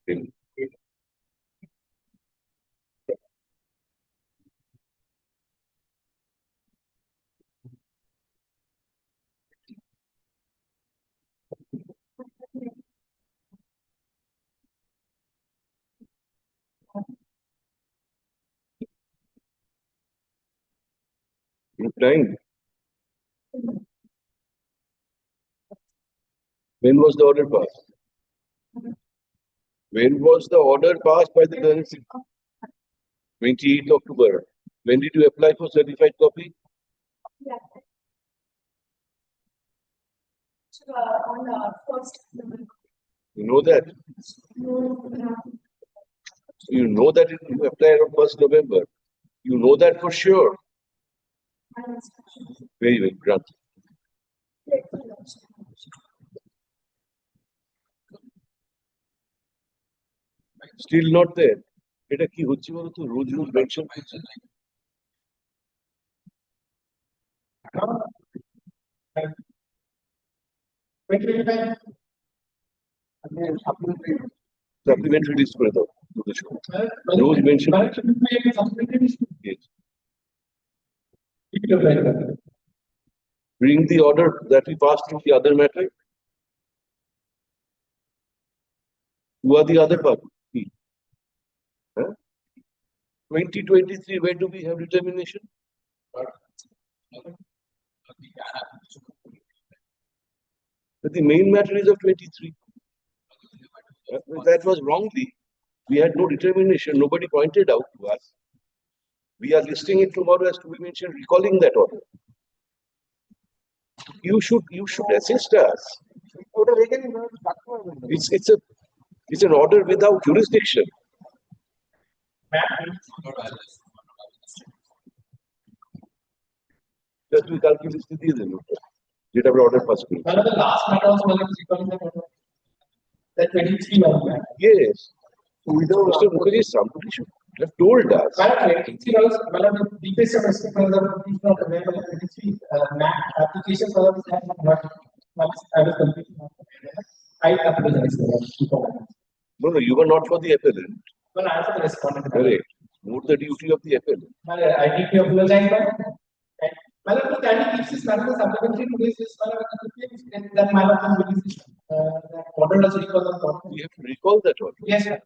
Till. In time. When was the order passed? When was the order passed by the currency? 28th October. When did you apply for certified copy? On 1st November. You know that? You know that you applied on 1st November. You know that for sure. Very well, granted. Still not there. এটা কি হচ্ছে বলো তো রোজ রোজ mention করছে supplementary list করে দাও রোজ mention bring the order that we passed to the other matter. Who are the other party? 2023, when do we have determination? But the main matter is of 23. That was wrongly. We had no determination. Nobody pointed out to us. We are listing it tomorrow as to be mentioned, recalling that order. You should assist us. It's an order without jurisdiction. Just we calculate the order first. The last matter was that 23 was. Yes. Mr. Mukherjee, somebody should have told us. Application No, you were not for the appellant. Well, I was the respondent. Correct. More the duty of the appellant. I need to apologize, but can you keep this matter supplementary to this that matter order also recall the order? We have to recall that order. Yes, sir.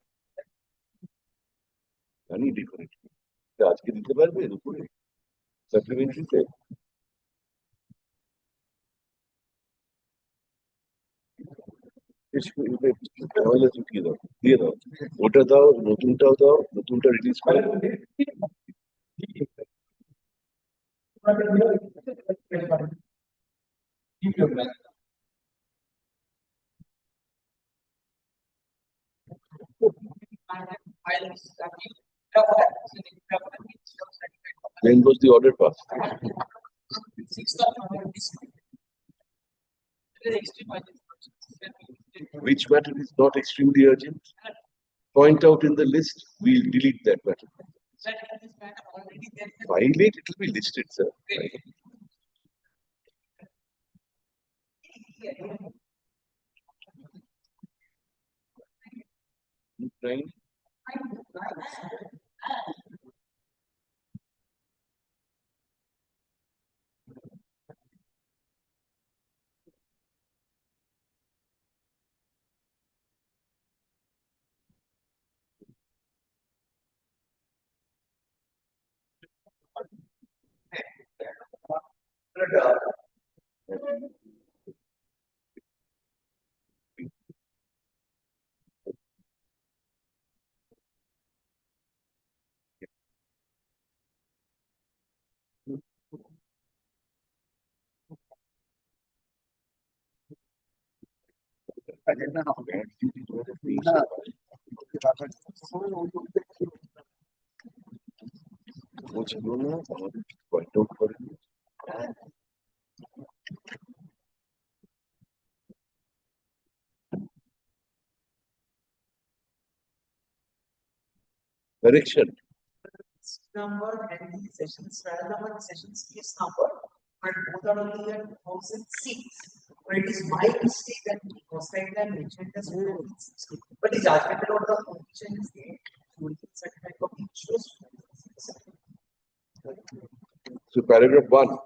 Any different. আজকে দিতে পারবে এর উপরে সাপ্লিমেন্টারিতে তাহলে চুকিয়ে দাও দিয়ে দাও ওটা দাও নতুনটা রিলিজ করে When was the order passed? 6th of November. Which matter is not extremely urgent? Point out in the list, we'll delete that matter. File it, it will be listed, sir. Right. Correction. Number and the sessions, file number and sessions case number, but both are only at 1006. But it is my mistake that the prospect that mentioned as well. But the judgment of the commission is there. Such type of issues. So paragraph 1.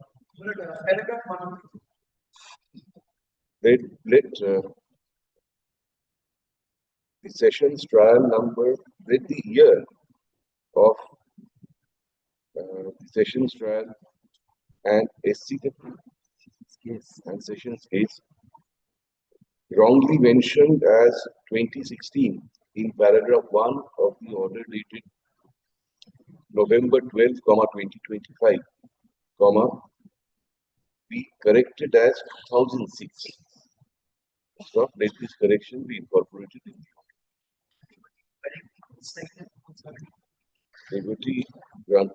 Paragraph 1. Let the sessions trial number, let the year of the sessions trial and SCW case and sessions case wrongly mentioned as 2016 in paragraph 1 of the order dated November 12, 2025, be corrected as 2006. So let this correction be incorporated in the liberty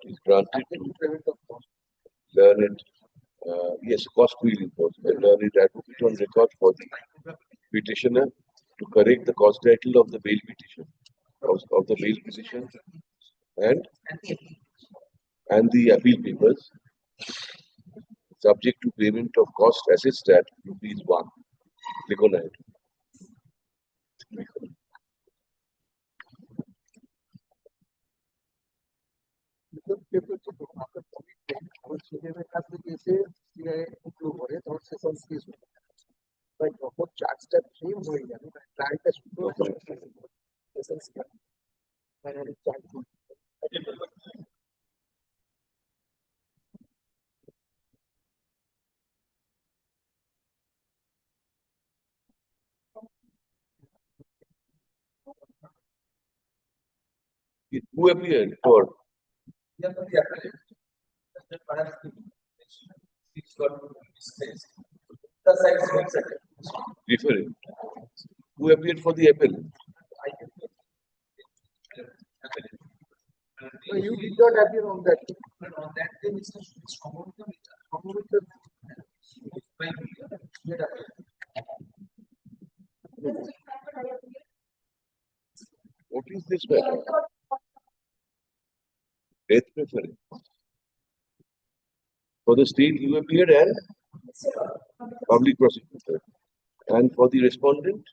is granted to learned, yes, cost will impose, learned advocate on record for the petitioner to correct the cause title of the bail petition, of the bail petition and the appeal papers, subject to payment of cost assessed at ₹1. Click on it. Who appeared for? Referring. Who appeared for the appeal? No, you did not appear on that. On that day, Mr. What is this matter? Death preference. For the state, you appeared as public prosecutor. And for the respondent,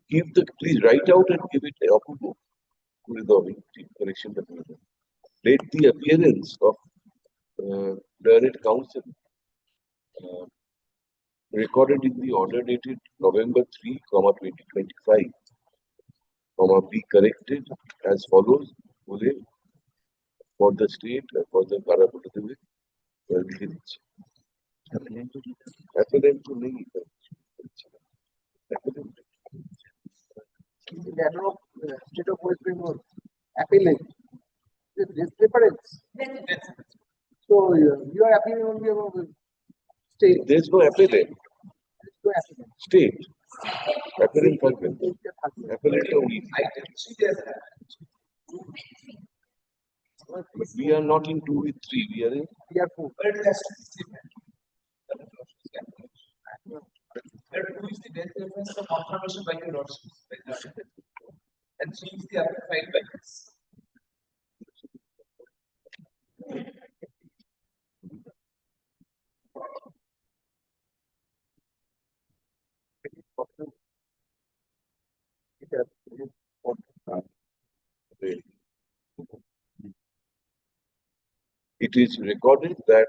give the, please write out and give it correction. Let the appearance of learned counsel recorded in the order dated November 3, 2025, be corrected as follows. For the state, for the Appellant to me. In the matter of state of West Bengal, appellant, this preference. So you are appealing on behalf of the state. There's no appellant. There's no appellant. State. Appellant purpose. Appellant only. But we are not in 2 with 3, we are in. We are 4. Who is the death reference for confirmation by the lordship? And she is the other filed by us. It is recorded that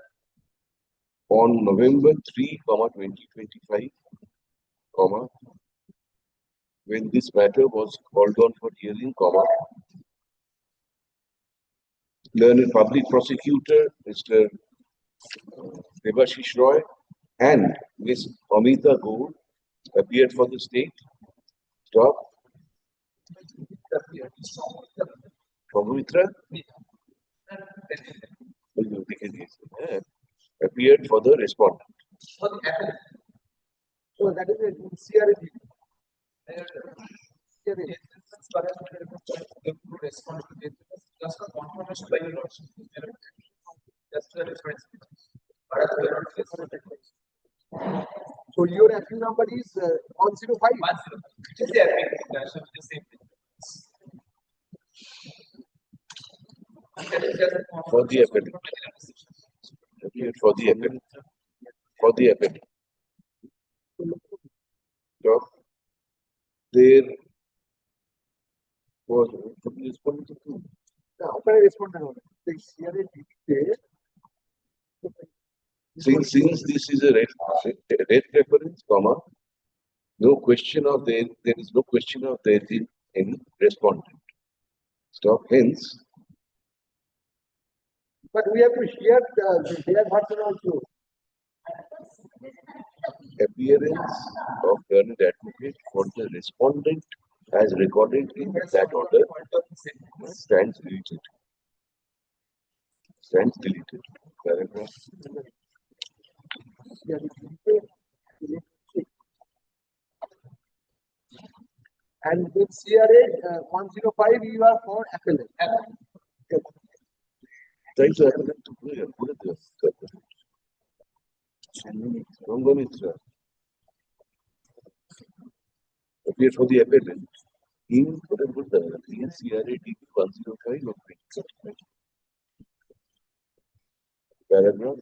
on November 3, 2025, when this matter was called on for hearing, learned public prosecutor Mr. Debashish Roy and Ms. Amita Gould appeared for the state. Stop. Pavitra appeared for the respondent. So that is a CRA. Just a confirmation by the lordship. Just a reference. So your appeal number is 105. It is the appeal. The same thing. For the appellant. appeared for the appellate. For the appellate. So, there was responded to. How can I respond to that? Since this is a red reference, comma, no question of there is no question of there in any respondent. Stop. Hence, But we have to share their version also. appearance of learned advocate for the respondent as recorded in that order stands deleted. Stands deleted. Paragraph. And with CRA 105, you are for appellate. Try to appellate to put it there. Rangamitra appeared for the appellate in CRA DP 105 of 2025. Paragraph.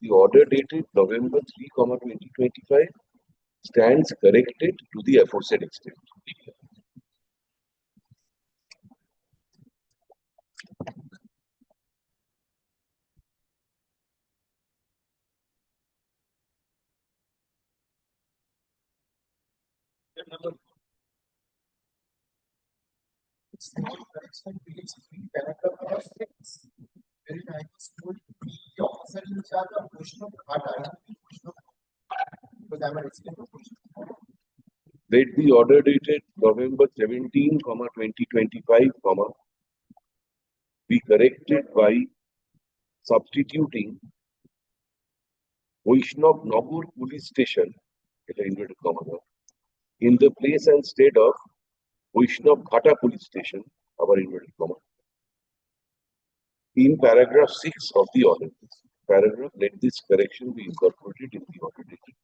The order dated November 3, 2025 stands corrected to the aforesaid extent. Very nice. The officer in charge of question of Calcutta, because I'm a resident of Calcutta. Let the order dated November 17, 2025, be corrected by substituting Vaishnav Nagar Police Station in the place and state of Vaishnav Ghata Police Station, in paragraph 6 of the order. Paragraph, let this correction be incorporated in the order dated.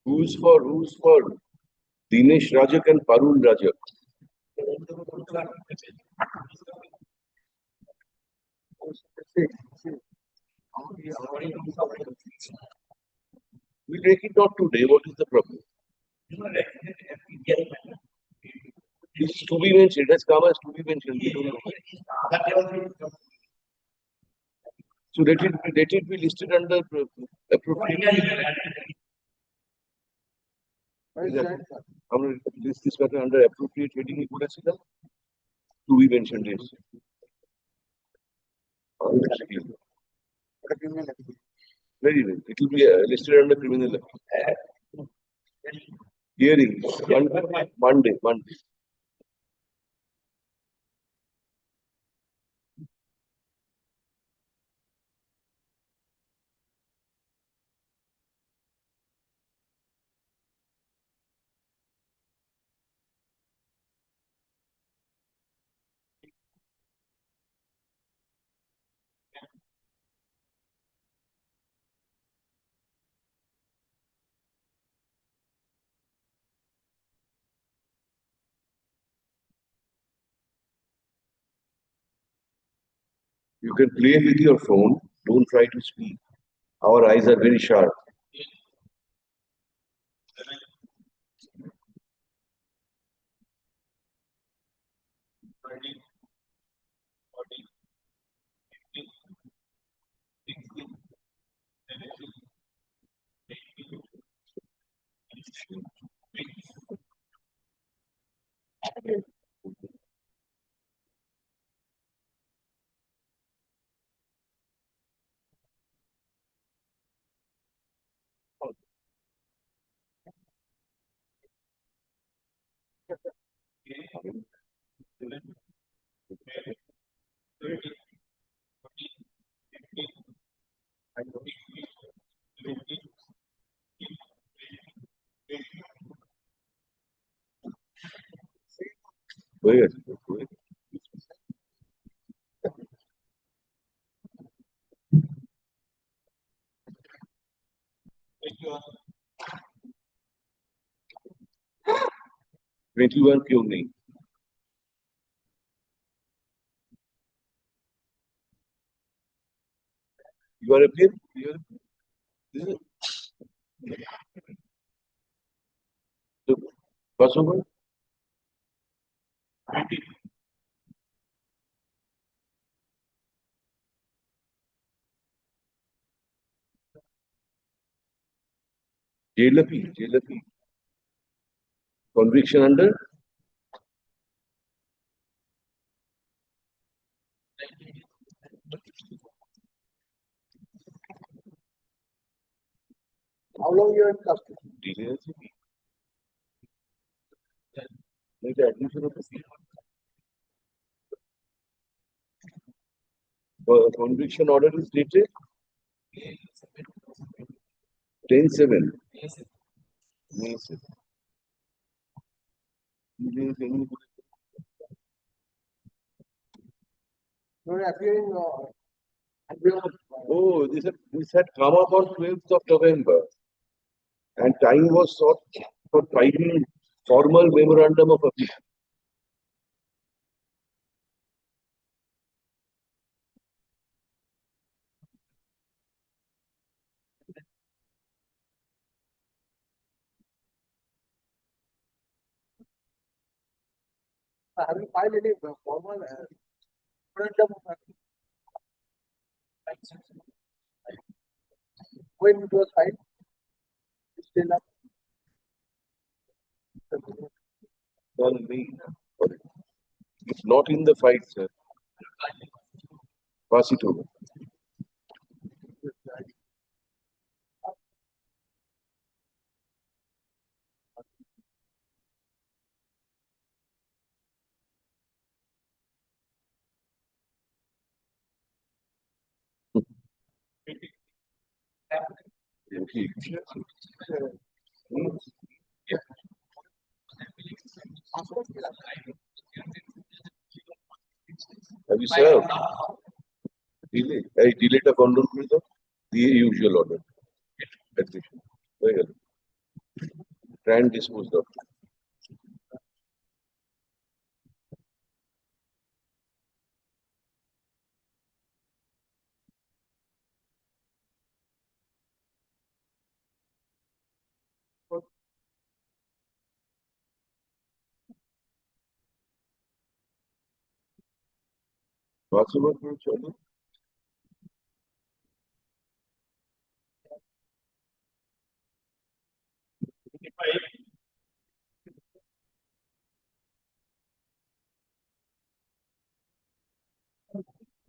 Who's for Dinesh Rajak and Parul Rajak? We take it out today. What is the problem? It's to be mentioned. It has come as to be mentioned. We don't know. So let it be listed under appropriate. I'm going to list this matter under appropriate heading. To be mentioned. Yes. Very well. It will be listed under criminal hearing Monday. You can play with your phone. Don't try to speak. Our eyes are very sharp. হয়ে গেছে তো, হয়ে গেছে। 21 কেউ নেই। You are a player? You are this is the first over? JLP. Conviction under? How long you are in custody? Delay আছে কি? এটা admission of the conviction order is dated 10/7. May 7. You are appearing. Oh, this had come up on 12th of November, and time was sought for filing formal memorandum of appeal. Have you filed any formal memorandum of appeal? When it was filed? It's still up. On me. It's not in the fight, sir. Pass it over. Okay. Yeah. Have you served? Delay. এই ডিলেটা control করে দাও, দিয়ে usual order admission হয়ে গেল। Trial dispose of. বাসোবার করে চলো।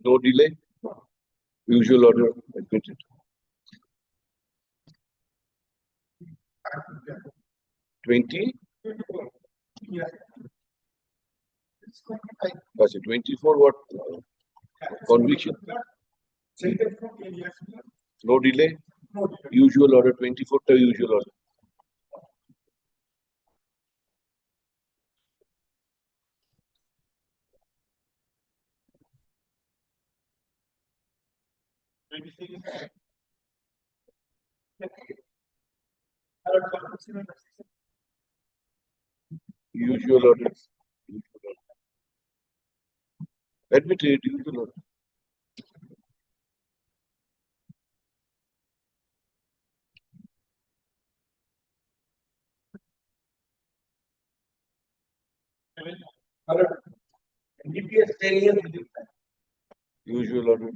No delay. Usual order admitted. 20? That's it. 24 what? Conviction. No delay. Usual order 24 ta usual order. Usual order. Admitted usual order. Usual order.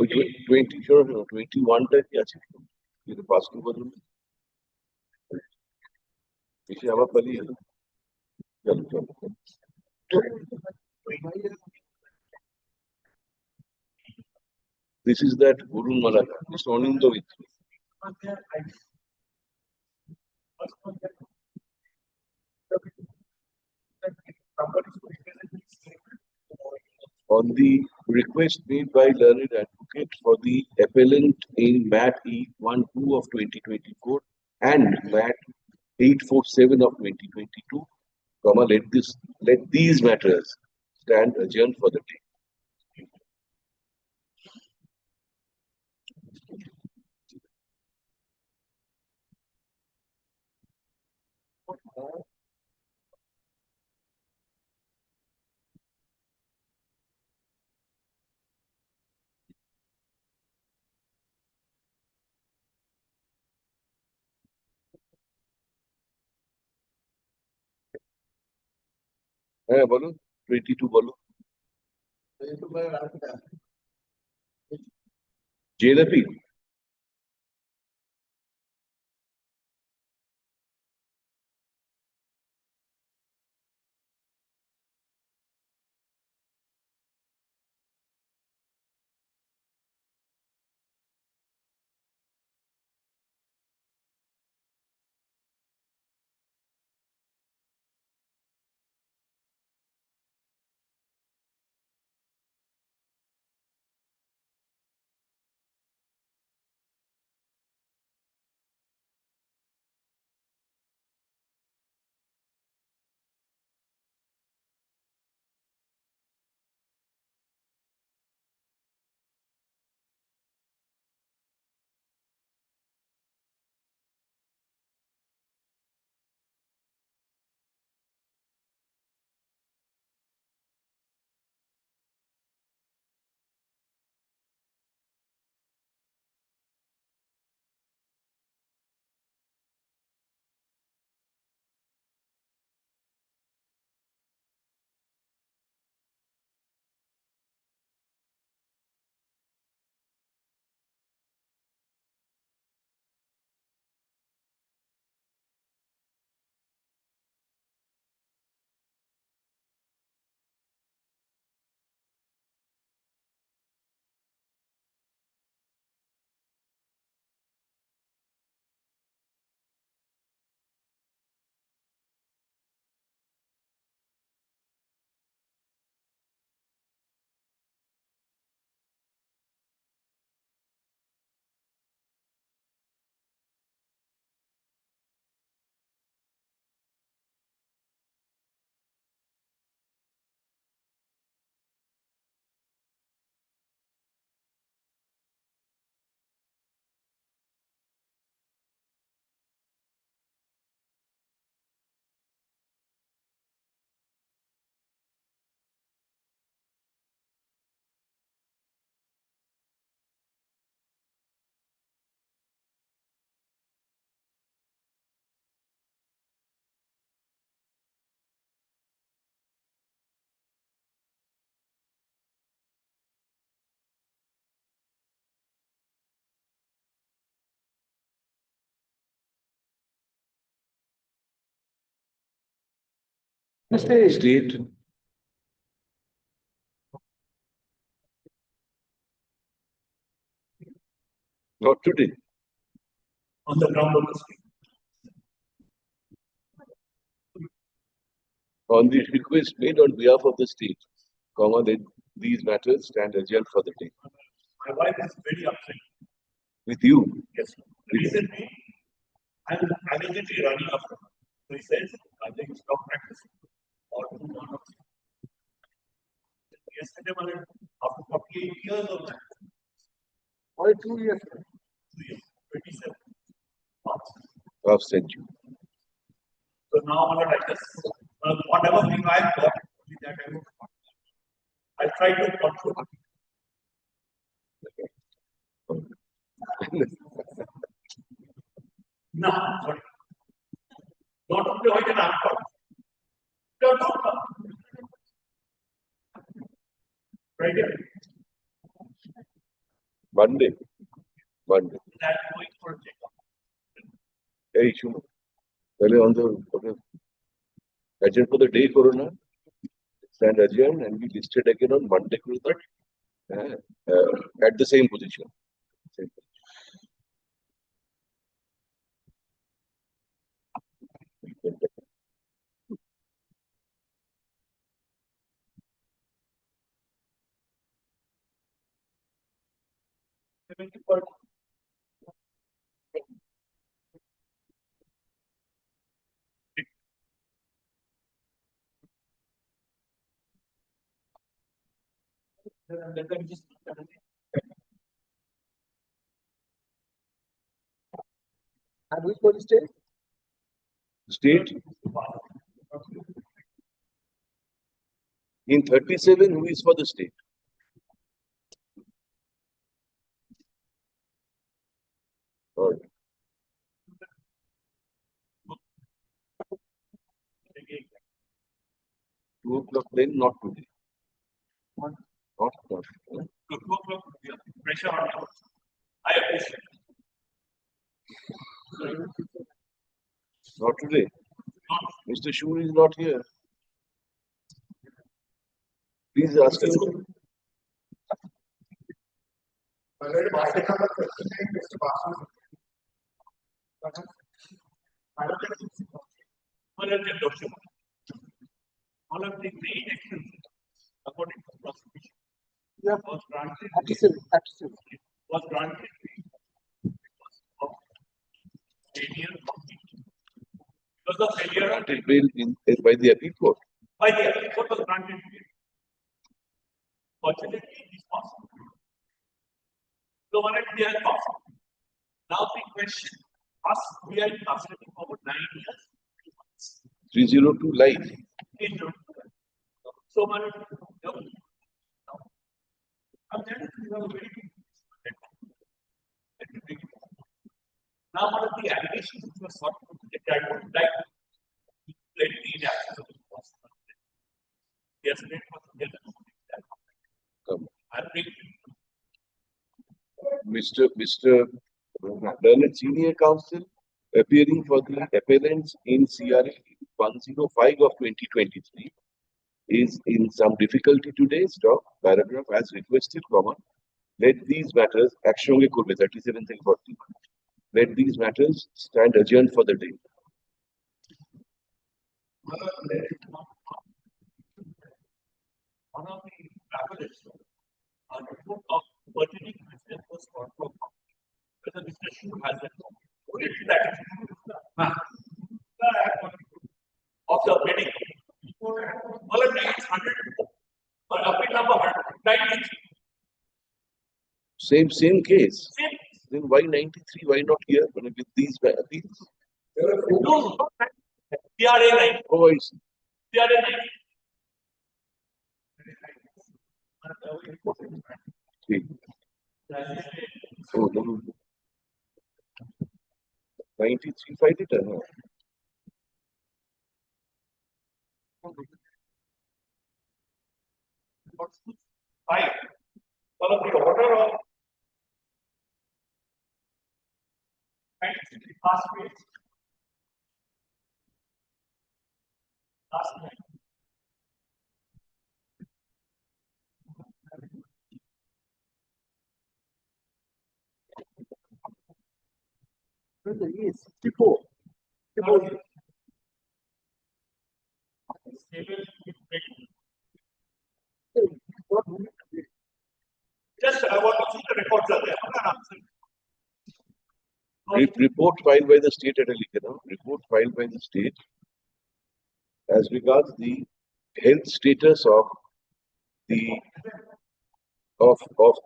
ওই 20 sure 21 টা কি আছে কিন্তু পাস কি বদল এসে আবার পালিয়ে গেল চলো চলো This is that Guru Malaka. Mr. Onindo with me. On the request made by learned advocate for the appellant in MAT E12 of 2024 and MAT 847 of 2022, let these matters stand adjourned for the day. হ্যাঁ বলো 22 বলো jail appeal state not today On the ground of the state. on the request made on behalf of the state, let these matters stand adjourned for the day. My wife is very upset. With you, Yes. Recently, I'm allegedly running after her. So he says, I think stop practicing or do one of them. Yesterday, after 48 years of that, Only 2 years. 2 years, 27 March. I've sent you. So now I just whatever thing I've got, only that I will I'll try to control. No, sorry. Not only I can answer. Right here. Monday. That going for a checkup. Hey, Shumo. On the adjourn for the day, Corona. Stand adjourned and be listed again on Monday. at the same position. Same. And which was the state? State in 37, who is for the state? All right. Two o'clock then, not today. Not. Pressure on you. I appreciate it. Not today. Mr. Shur is not here. Please ask him. One of the documents. One of the main actions according to prosecution was granted. 37. Was granted of failure because of failure Granted bail by the appeal court. by the appeal court was granted bail. Fortunately, it is possible. So one of the other possible. Now the question us, we are in custody for about 9 years, 302 life. So one of the now one of the allegations which was sought to get that would like to play the absence of the possible. Yes, it was Come. I think Mr. Learned Senior Counsel appearing for the appellants in CRA 105 of 2023 is in some difficulty today. Stop. Paragraph as requested, comma. Let these matters, action 37 and 40. Let these matters stand adjourned for the day. one of the appellants on report of pertaining incident was confirmed. Whether Mr. Shur has that of the wedding. All of these 100 or appeal number 193. Same case. Same. Then why 93? Why not here? With these appeals? No, TRA 9. Oh, I see. TRA 9. See. Oh, no. 93 fight it. Fine. Follow the order of last page. Last line. Yes, 64. Just I want to see the records are there. Report filed by the state at a report filed by the state as regards the health status of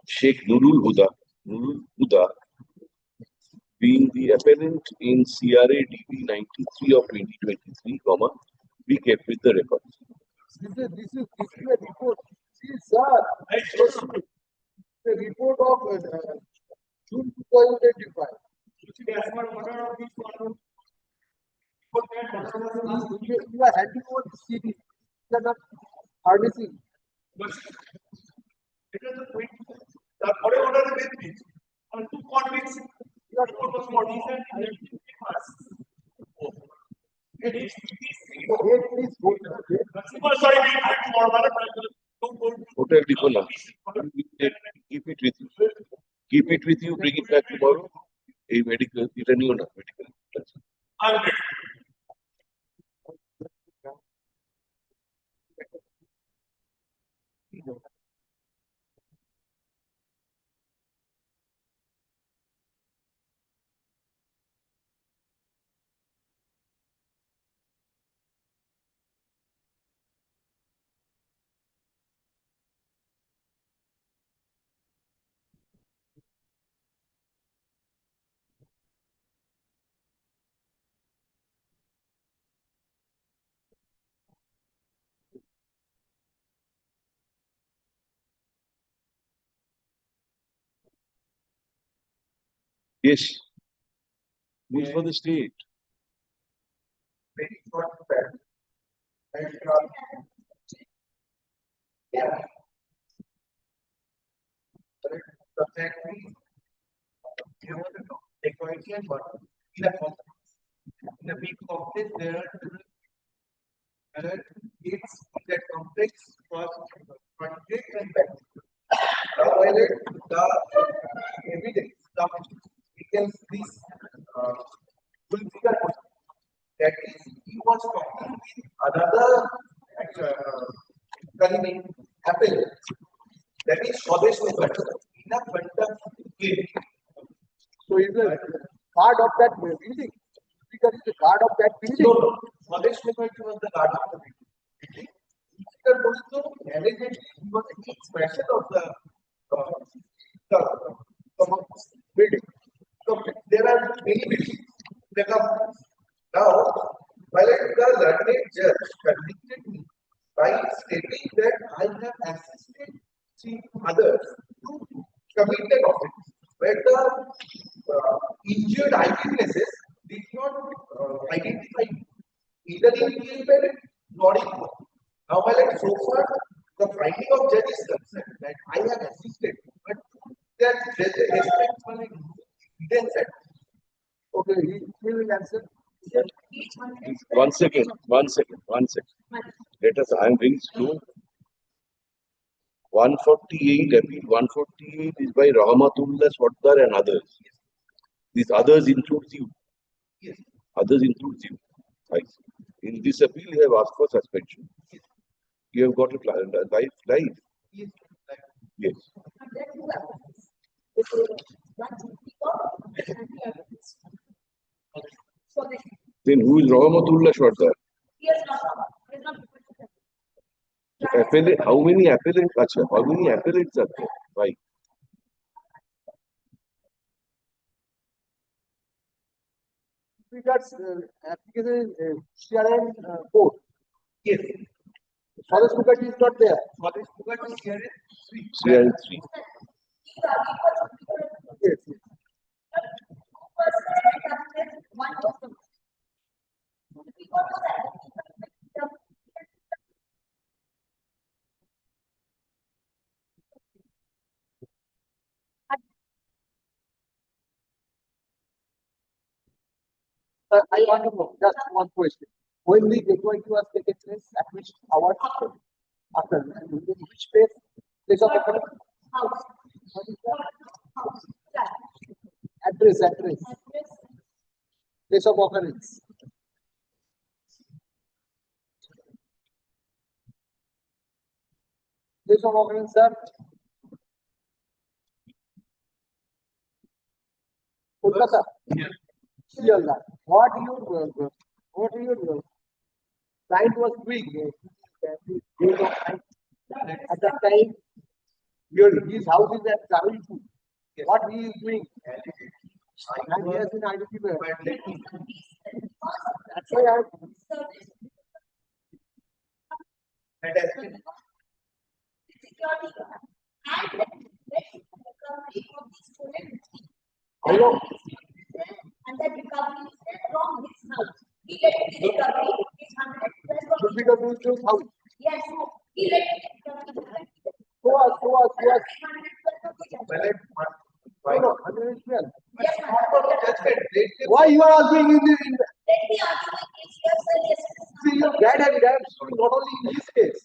Sheikh Nurul Huda being the appellant in CRA DB 93 of 2023, comma, be kept with the records. This is a report. See, sir, the report of June 2025. You are handing over the CD. You are not harnessing. On 2 convicts, the report was for decent and it is sorry, we had more. Hotel Dipola. Keep it with you. Keep it with you. Bring it back tomorrow. A medical, returning on a medical. I'm ready. Yes. Who's for the state? Very short fact. Yeah. Exactly. You want to know technology and what in a complex. In a big complex, there are different gates in that complex for conflict and battle. Now, while the evidence, the details, this will figure out that is, he was talking with another colleague, Apple, that is Swadesh Mukherjee, in a quantum game. So, is the guard of that building? Because the guard of that building. No, Swadesh Mukherjee was the guard of the building. Mr. Bolso, allegedly, he was the expression of the building. So, there are many buildings. Now, while the learned judge convicted me by stating that I have assisted three others to commit an offense, where the injured eyewitnesses did not identify either in field nor in court. Now, while so far the finding of judge is concerned that I have assisted, but that judge respects my evidence. Okay, he will answer. One second. Let us, I am very slow. 148, appeal 148 is by Rahmatullah Swaddar and others. These others includes you. Yes. Others includes you. Right. In this appeal, you have asked for suspension. Yes. You have got it live. Yes. Yes. Then who is Rahmatullah Swaddar? Appellate, how many appellates? How many appellates are there? Right. Regards application CRM code. Yes. Swadesh Mukherjee is not there. Swadesh Mukherjee is here. CRM 3. Yes. I want to know just one question. When the equality was taken place, at which hour after in which place of occurrence? Address. Place of occurrence. Place of occurrence, sir. Kolkata. Yes. Sierra. What your client was doing at that time? His house is at travel to. What he is doing? And he has been identified. That's why I how long? And that recovery is from his house. He let the recovery is 100% Should be the mutual house. yes, he let the recovery. So as. 100% No, 112. yes, Why you are arguing in the let the argument is yes, sir, yes, sir. see your dad and dad not only in this case.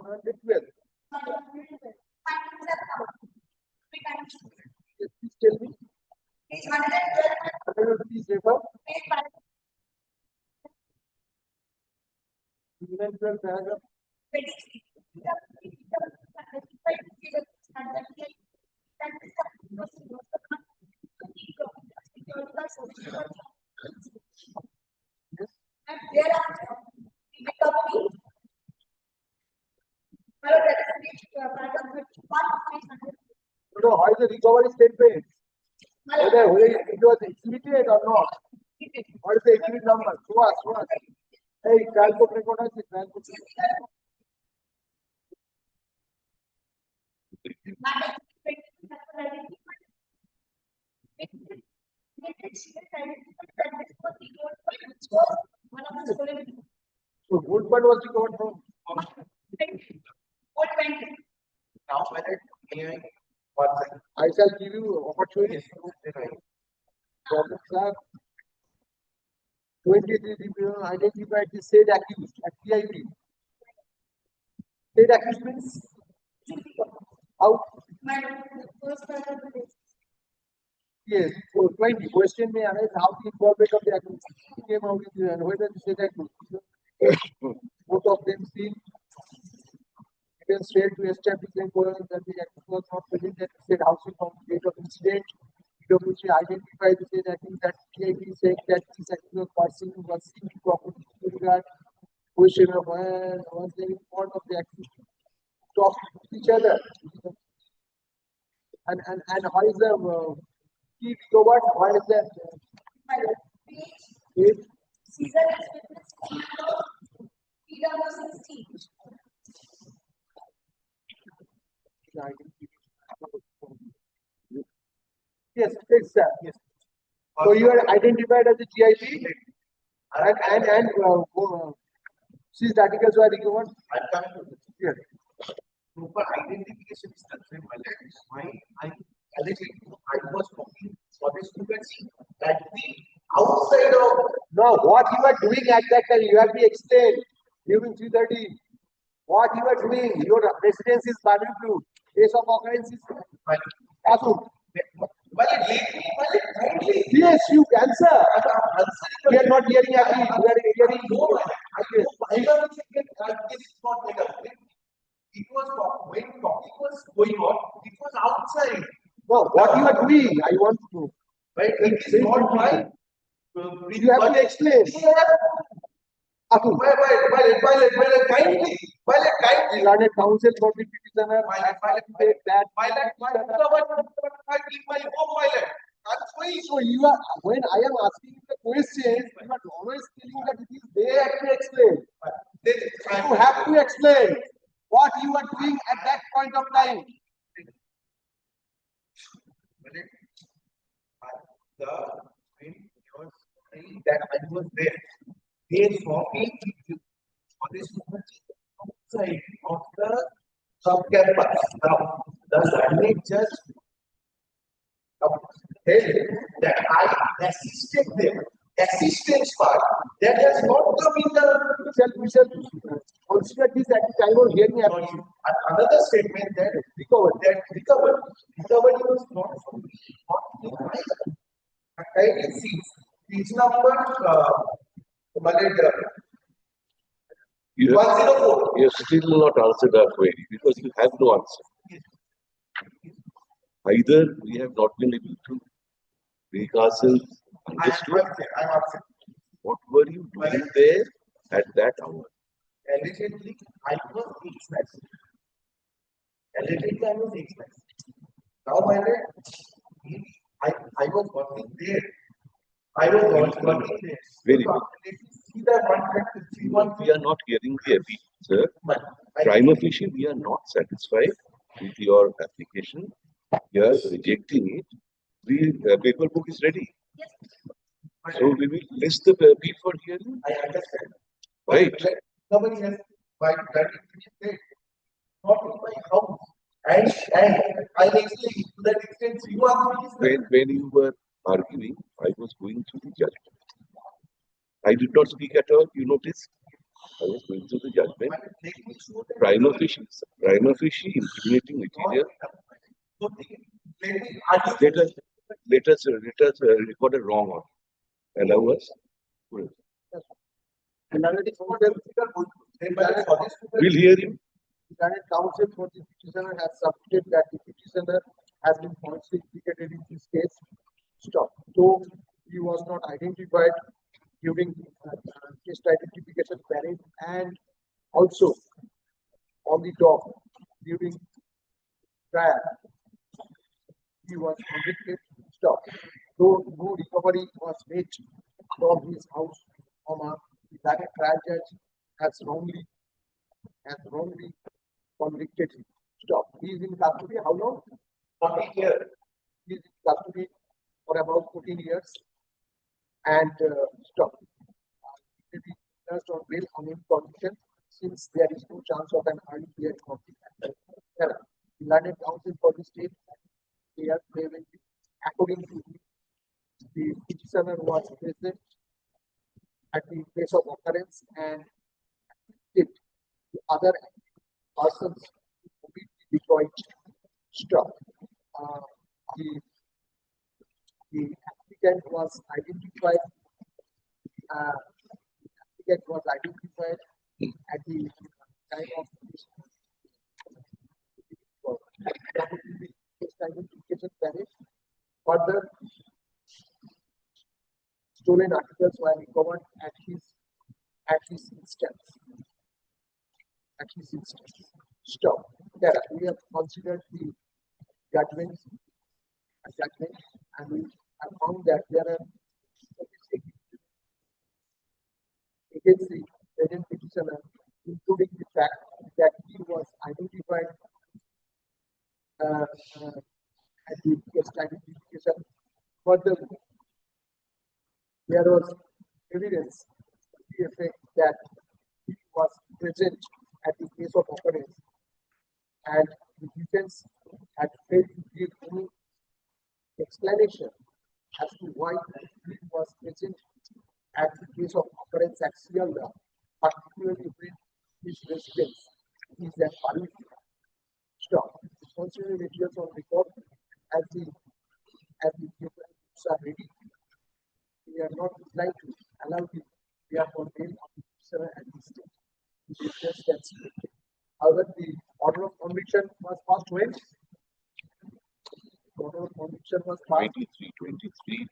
112. Findings are covered. We can Yes, please tell me. page 112, Please refer. page 5. 112 paragraph. 23. And thereafter, the recovery. Well, that is page paragraph 31. No, how is the recovery statement? Whether it was exhibited or not. What is the exhibit number? Show us, show us. Hey, transport record is transport. So gold part was recovered from. Now, one second. I shall give you opportunity. Sir, 23 people identified the said accused at PIP. Said accused means how? Yes, so 20. Question may arise how the involvement of the accused came out with and whether the said accused. Both of them seem even failed to establish the importance that the accused was not present at the said housing from the date of incident. PwC identified the said accused that PIP said that this accused person was seen to property to regard question of was the import of the accused talk to each other. And how is the key recovered? What is that? If yes, it's yes. So you are identified as a GIP and these articles were recovered. I'm coming to this. Yes. Proper identification is concerned by that. I was talking for the students that the outside of Now, what you are doing at that time, you have to explain during 3:30. What you are doing, your residence is Barbecue. Case of occurrence is bathroom. Yes, you answer. We are not hearing happy. We are hearing no. I don't think that this is not like a thing. It was when talking was going on, it was outside. No, what you are doing, I want to know. Right? It is not my. You have to explain. Kindly. Learned counsel for the petitioner. So you are, when I am asking you the questions, you are always telling that it is they have to explain. You have to explain what you are doing at that point of time. That I was there. They saw me for this outside of the sub-campus. Now, the learning just tell that I assisted them. Assistance part that has not come in the We shall consider this at the time of hearing. another statement that recovery was not from me, not in my I can see page number You 104. have still not answered our query because you have no answer. Either we have not been able to make ourselves understood. I'm upset. What were you doing there at that hour? Allegedly, I was expressed. Allegedly, I was expressed. Now, my lord, I was working there. I was working there. Very good. See that We are not hearing the appeal, sir. Prima facie, we are not satisfied with your application. You are rejecting it. The paper book is ready. So we will list the appeal for hearing. I understand. Right. Somebody has by that it not in my house. And I explain to that extent you are When you were arguing, I was going through the judgment. I did not speak at all, you noticed? I was going through the judgment. Let me show that. Prima facie incriminating material. So, let me Let us record a wrong order. Allow us. Analytics for the We'll hear him. The Senate counsel for the petitioner has submitted that the petitioner has been falsely implicated in this case. Stop. Though he was not identified during case identification parade and also on the dog during trial, he was convicted. Stop. Though no recovery was made from his house, the Senate trial judge has wrongly convicted him. Stop. He is in custody. How long? 14 years. He is in custody for about 14 years. And stop. He will be placed on bail on any condition since there is no chance of an early hearing of the matter. The London Council for the State, they are prevented. According to the petitioner was present at the place of occurrence and it the other persons completely deployed. Stop. The applicant was identified. Applicant was identified at the time of identification period. Further, stolen articles were recovered at his instance. At his instance. Stop. There we have considered the judgment and we have found that there are against the present petitioner, including the fact that he was identified at the case identification. Further, there was evidence to the effect that he was present at the case of occurrence and the defense had failed to give any explanation as to why he was present at the case of occurrence at Sealda, particularly when his residence is at Paris. Stop. Considering materials on record as the documents are ready, we are not inclined to allow the therefore bail of the petitioner at this stage. The defense can speak. However, the order of conviction was passed when? The order of conviction was passed. 23.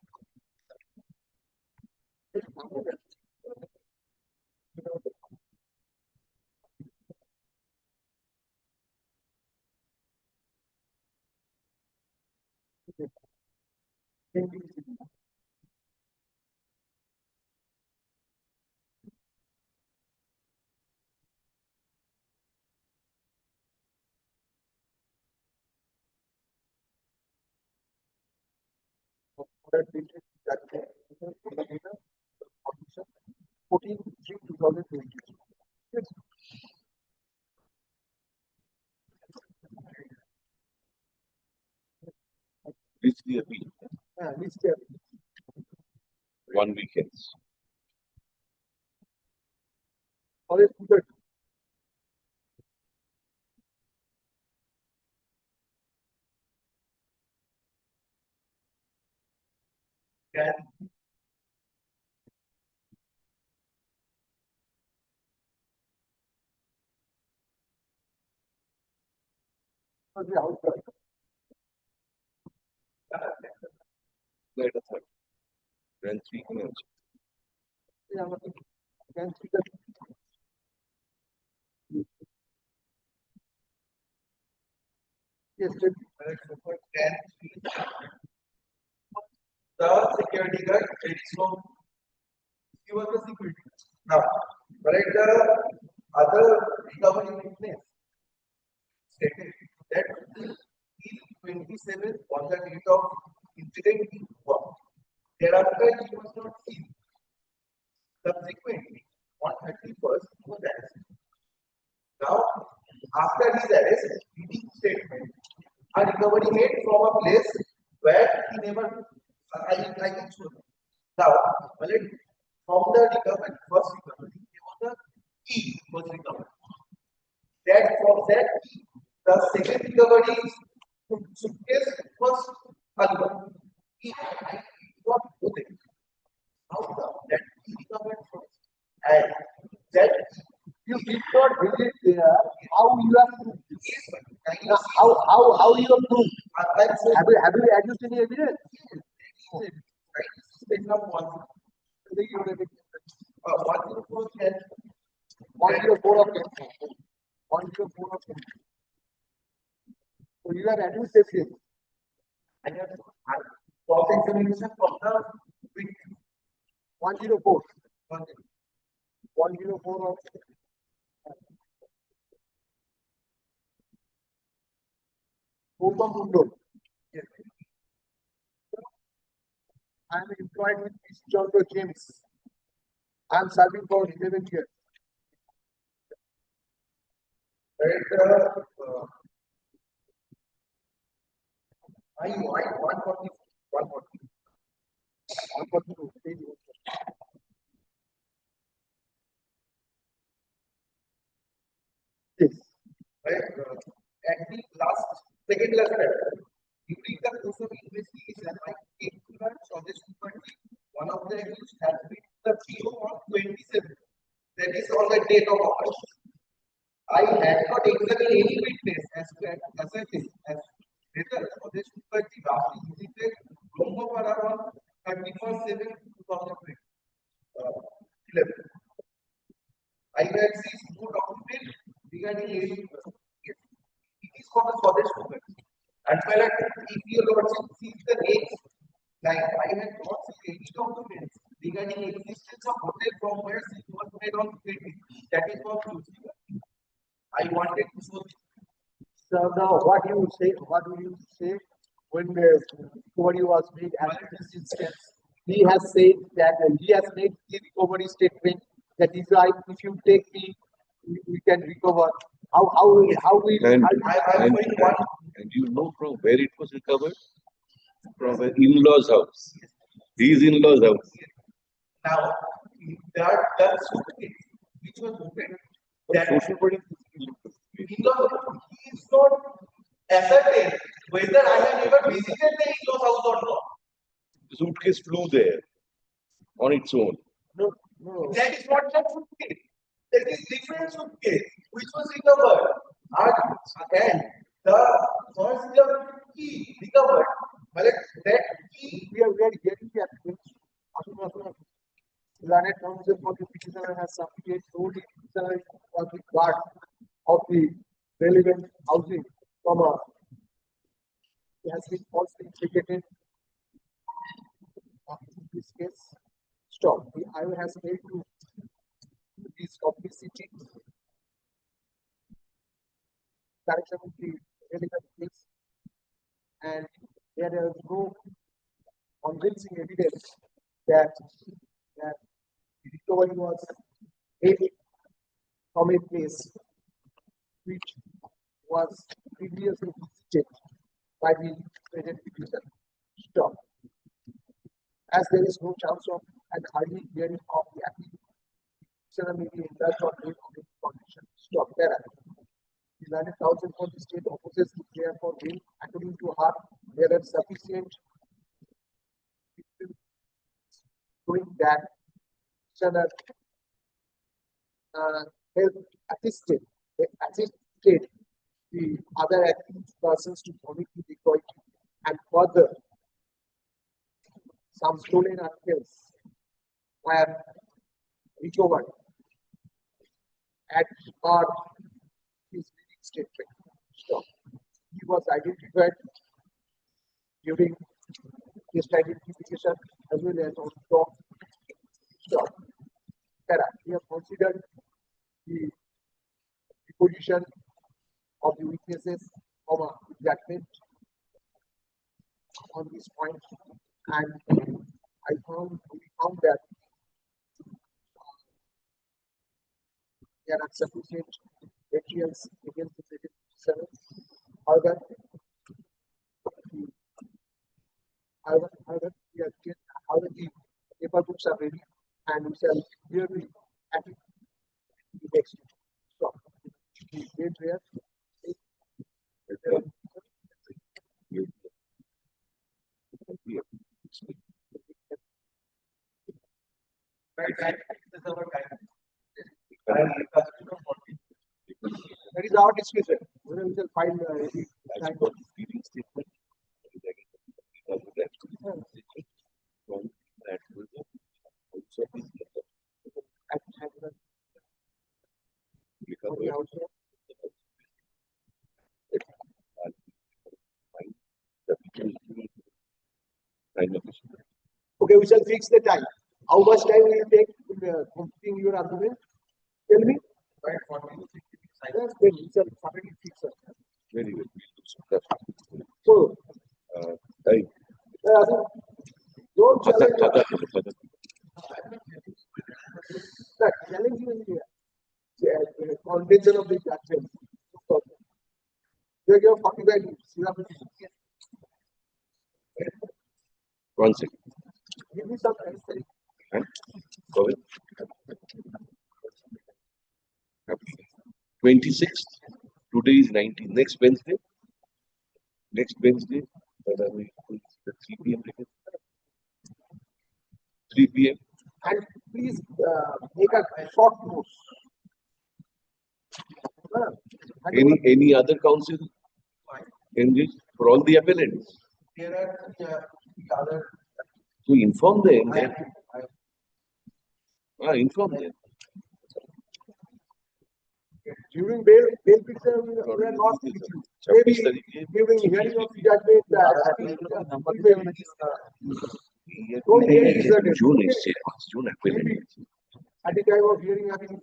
Order dated that 14/3/2020. Yes. This the appeal. List here. 1 weekend. Always good. Let us have. Then 3 minutes. Yeah, but can see that yes, The security guard is from he was the security guard. Now, correct the other recovery witness stated that he 27 on the date of incident he worked. Thereafter, he was not seen. Subsequently, on 31st, he was arrested. Now, after his arrest, reading statement, a recovery made from a place where he never, I can show you. Now, well, from the recovery, first recovery, there was a key was recovered. That for that key, the second recovery suitcase was HON'BLE. I got both it. How that key recovered from and that You did not visit there. How you have proved this? is Now, how you have proved? I'm saying Have you adduced any evidence? take up one. One report that 104 of them. 104 of them. So you have adduced evidence. I have cross examination from the witness. 104. 104 of Gautam Mundal. I am employed with East Chandra James. I am serving for 11 years. And I 140. 142. Yes. Right? At the second last letter, during the course of investigation, I came to learn from this one of the accused has been the PO on 27. That is on the date of offense. I had not examined any witness as asserted as whether Swadesh Mukherjee last visited Brahmapara on 31/7/2011. I had seen no document regarding any yes. It is for the Swadesh Mukherjee. And if your lordship sees the next line, I had not seen any documents regarding existence of hotel from where it was made on 20. That is for Tuesday. I wanted to show this. So now, what do you say when the recovery was made at this instance? He has said that he has made the recovery statement that if you take me, we can recover. How will And, I'm and, showing one. and you know from where it was recovered? From an in-law's house. His in-law's house. Now, that suitcase which was opened, that Social body. he is not ascertain whether I have ever visited the in-laws house or not. The suitcase flew there on its own. no. That is not that suitcase. That is different suitcase which was recovered. And the first key recovered, but that key We are getting the application. Learned counsel for the petitioner has submitted no petitioner for the guard of the relevant housing, he has been falsely implicated in this case. Stop. The IO has failed to this complicity correction of the relevant case, and there is no convincing evidence that the recovery was made from a place which was previously visited by the present petitioner. Stop. As there is no chance of an early hearing of the petitioner may be indulged on any condition. Stop. There. The learned counsel for the state opposes the prayer for bail. According to her, there are sufficient showing that petitioner helped assisted the other accused persons to commit the decoity, and further some stolen articles were recovered at her his reading statement. Stop. He was identified during his identification as well as on top. Stop. We have considered the position of the witnesses, judgment on this point, and we found that there are sufficient materials against the petitioner. However, the paper books are ready, and we shall clearly next. Stop. Wait there. That is our discussion. We will find any kind of feeding statement. Okay, we shall fix the time. How much time will you take in completing your argument? Tell me. Right, 40 to 60 Yes, then we shall certainly fix it. Very well. So, Time. don't challenge Further. that. Challenge you in the contention of the judgment. You have 45 minutes. You have to One second. give me some answer. Go ahead. 26th. Today is 19th. Next Wednesday. Next Wednesday. The 3 p.m. 3 p.m. And please make a short note. Any other council engaged for all the appellants? There are the other. So inform them. Inform them. During bail petition, we are not with you. Maybe during hearing of the judgment, don't get deserted. June is June appellant. At the time of hearing, I mean,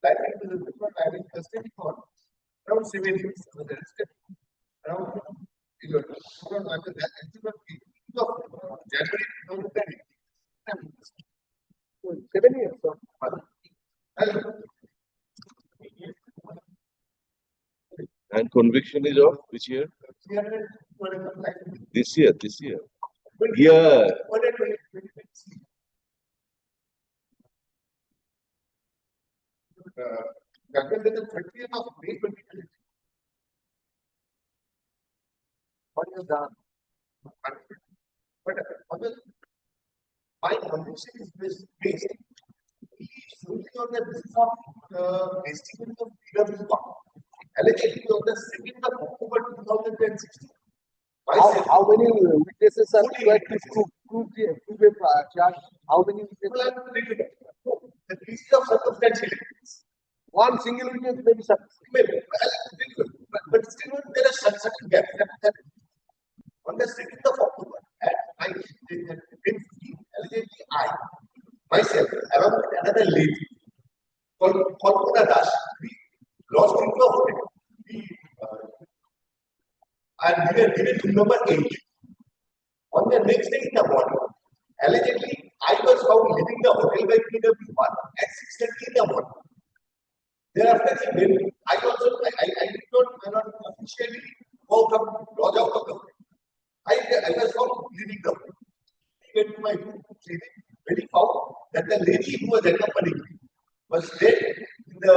Like it is different. I mean, custody for around 7 years. So there is around after that, January 2010. 7 years. So, And conviction is of which year? This year. Here. Calcutta the 30th of May 2020. what you have done? But my conviction is based solely on the basis of estimate of PW1. Allegedly on the 2nd of October 2016. How many witnesses are required to prove a charge? How many witnesses? The basis of circumstantial evidence. One single witness may be sufficient. But still there are certain gaps. On the 2nd of October, at 10:15, allegedly I, myself, along with another lady called Calcutta Dash, we lost into a hotel. And we were given number 8. On the next day in the morning, allegedly I was found leaving the hotel by PW1 at 6:30 in the morning. Thereafter, I did not officially lodge out of the hotel. I was found leaving the hotel. I went to my room, when he found that the lady who was accompanying me was dead in the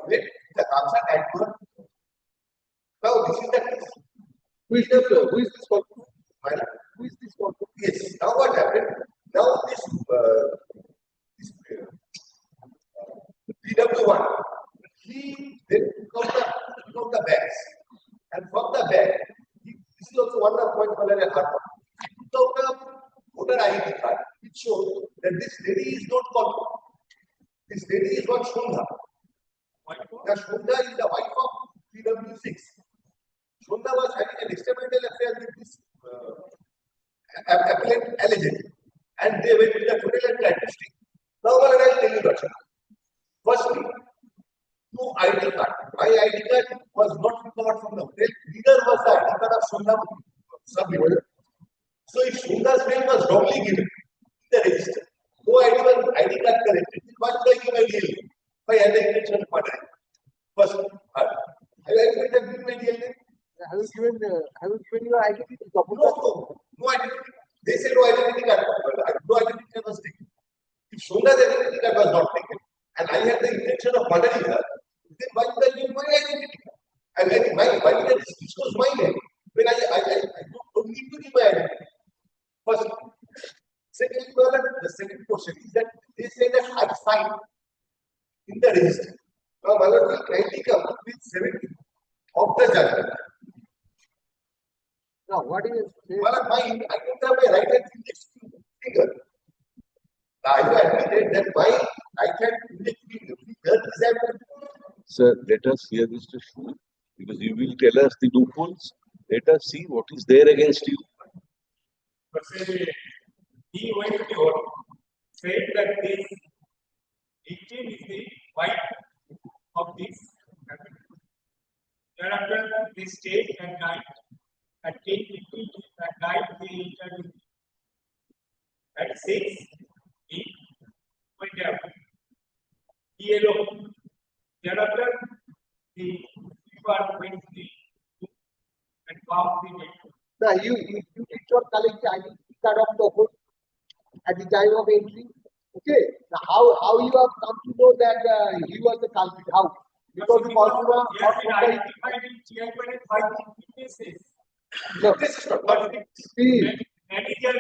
bed, the cancer had gone. Now, this is the case. Who is this? Who is this for? Who is this for? Yes. Now, what happened? Now, this PW1, he then took out the bags. And from the bag, this is also one of point color and hard. He took out the voter ID card, which shows that this lady is not called. This lady is not Shonda. The Shonda is the wife of PW6. Shonda was having an extramarital affair with this appellant allegedly. and they went to the hotel and tried to stay. Now, I'll tell you the truth. Firstly, no ID card. My ID card was not recovered from the hotel. Neither was the ID card of Shunda submitted. So if Shunda's name was wrongly given in the register, no ID card corrected, why should I give my real name? If I had the intention of murdering. First, I will give my real name. Have you given your identity to No identity. They say no identity card. No identity card was taken. If Shunda's identity card was not taken, and I had the intention of murdering her, then why would I give my identity card? And why did I disclose my name when I don't need to give my identity? First, secondly, the second question is that they say that I signed in the register. Now, my lord will kindly come with 70 of the judgment. Now, what is Well, I don't have my right hand finger. Now, I admitted that my right hand finger is absent. Sir, let us hear Mr. Shul, because you will tell us the loopholes. Let us see what is there against you. But say he went to court, said that this victim is the wife of this. Thereafter, they stayed at night. At 10:50 at night, they entered. At 6, he went out. He alone. Thereafter, the people went to the and found the victim. now you did not collect the identity card of the hood at the time of entry? Okay. Now, how you have come to know that he was the culprit? How? Because the consumer Yes, he identified in chairman by witnesses. No. This is not what it is. See, Manager,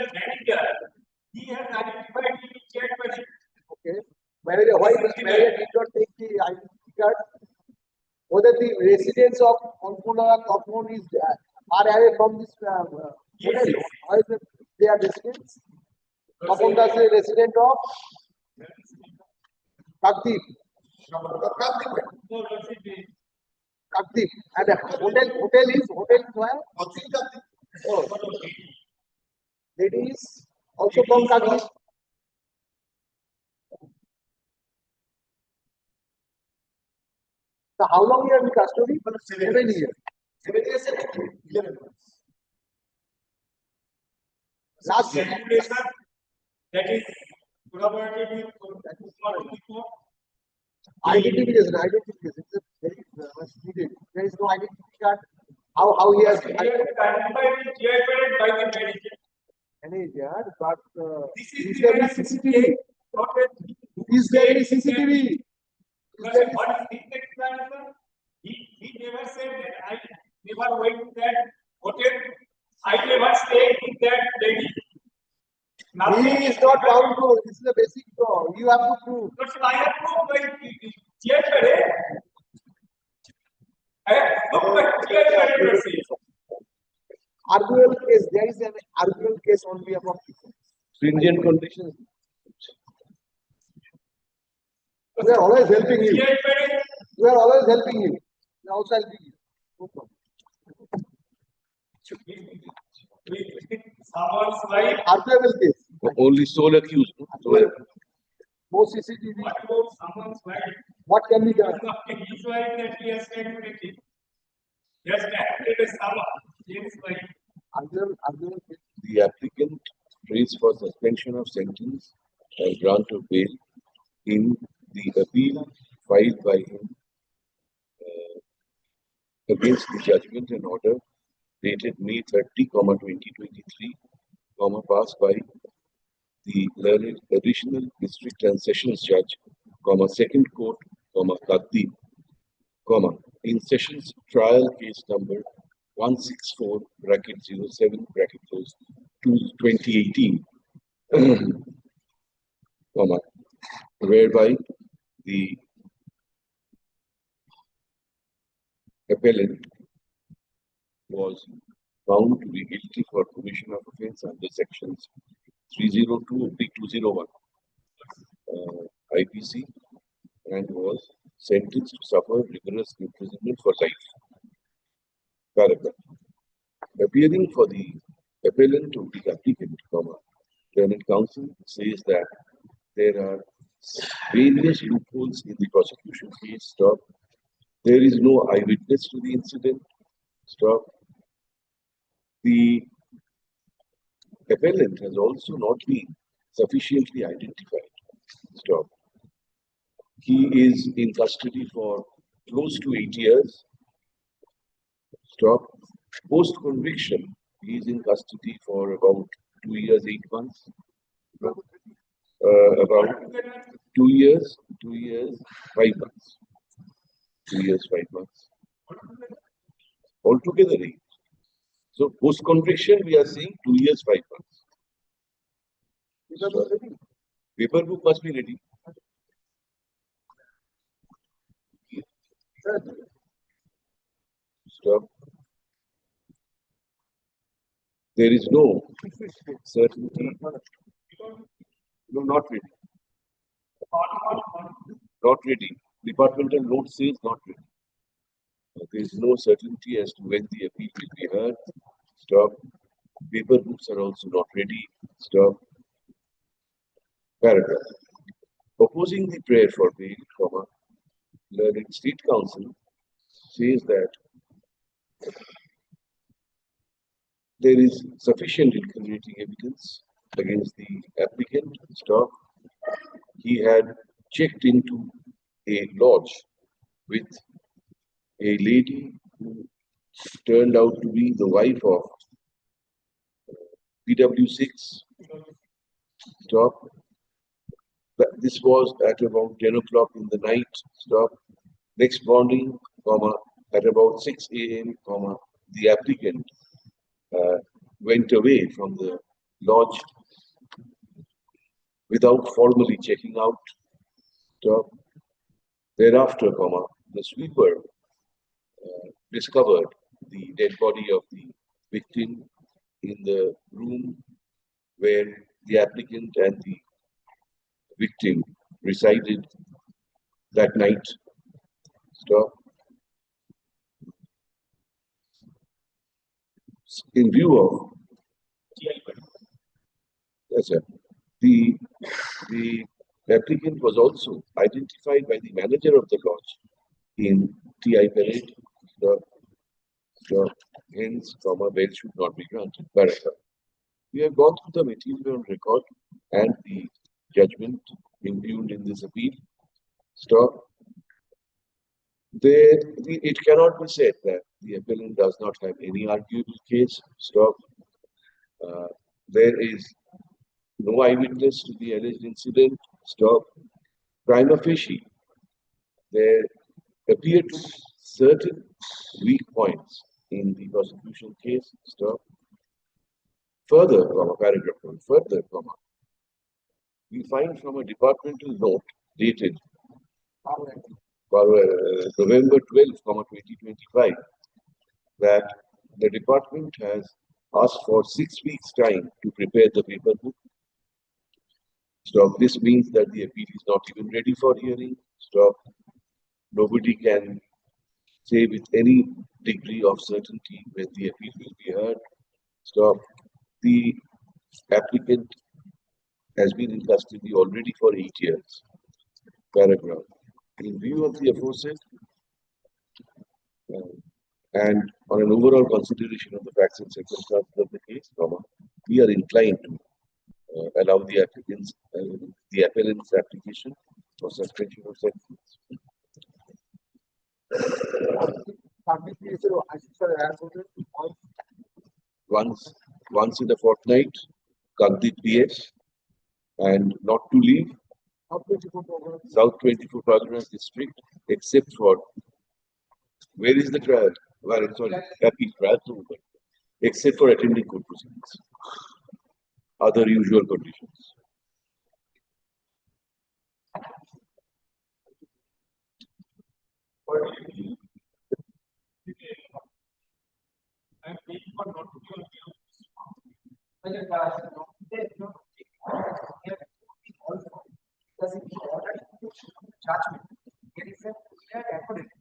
he has identified in chairman. okay. Manager, why the manager did not take the identity card? Whether the residents of HON'BLE is far away from this hotel, or is it they are residents? HON'BLE is a resident of Kakdeep. No, that's it. Kakdeep. And the hotel is where? Oh, lady is also from Kakdeep. So how long you are in custody? 7 years. 7 years and 11 months. Last year. Calculation that is corroborated with Identification. It's a very much needed. There is no identity card. How he has identified in chairman by the manager. manager, but This is is there any the CCTV? not a Is there any CCTV? Because what is the explanation? He never said that I never went to that hotel. I never stayed with that lady. He is not bound to. This is a basic law. You have to prove. But I have proved by chairman. I have proved by chairman. Arguable case. There is an arguable case on behalf of people. Stringent conditions. We are always helping you. Chairman. We are always helping you. We are also helping you. No problem. Someone's wife. Arguable case. Only sole accused. Sole accused. No CCTV. What about someone's wife? What can be done? His wife that he has calculated. Just calculated someone. His wife. Arguable case. The applicant prays for suspension of sentence and grant of bail in the appeal filed by him against the judgment and order dated May 30, 2023, passed by the learned additional district and sessions judge, second court, Kakdeep, in sessions trial case number 164 07 2018, whereby the appellant was found to be guilty for commission of offence under sections 302/201 IPC and was sentenced to suffer rigorous imprisonment for life. Paragraph. Appearing for the appellant of the applicant, Learned Counsel says that there are various loopholes in the prosecution case. Stop. There is no eyewitness to the incident. Stop. The appellant has also not been sufficiently identified. Stop. He is in custody for close to 8 years. Stop. Post conviction, he is in custody for about 2 years, 8 months. About 2 years, 5 months. 2 years, 5 months. Altogether 8. So post conviction, we are saying 2 years, 5 months. Paper book must be ready. Stop. There is no certainty. No, not ready. Not ready. Departmental note says not ready. There is no certainty as to when the appeal will be heard. Stop. Paper books are also not ready. Stop. Paragraph. Opposing the prayer for bail, comma, Learned State Counsel says that there is sufficient incriminating evidence against the applicant. Stop. He had checked into a lodge with a lady who turned out to be the wife of PW6. Stop. This was at about 10 o'clock in the night. Stop. Next morning, comma, at about 6 a.m., comma, the applicant went away from the lodge without formally checking out. Stop. Thereafter, comma, the sweeper discovered the dead body of the victim in the room where the applicant and the victim resided that night. Stop. In view of the applicant was also identified by the manager of the lodge in TI parade. Hence, comma, bail should not be granted. Paragraph. We have gone through the material on record and the judgment impugned in this appeal. Stop. It cannot be said that the appellant does not have any arguable case. Stop. There is no eyewitness to the alleged incident. Stop. Prima facie, there appear to be certain weak points in the prosecution case. Stop. Further, comma, paragraph 1, further, comma, we find from a departmental note dated November 12, 2025, that the department has asked for 6 weeks' time to prepare the paper book. Stop. This means that the appeal is not even ready for hearing. Stop. Nobody can say with any degree of certainty when the appeal will be heard. Stop. The applicant has been in custody already for 8 years. Paragraph. In view of the aforesaid, and on an overall consideration of the facts and circumstances of the case, we are inclined to allow the appellant's application for suspension of sentence. Once in a fortnight, Kandit PS, and not to leave South 24 Parganas district, except for where is the trial? Well, sorry, appeal trial, except for attending court proceedings. Other usual conditions. I'm waiting for not to be on judgment. There is a clear evidence.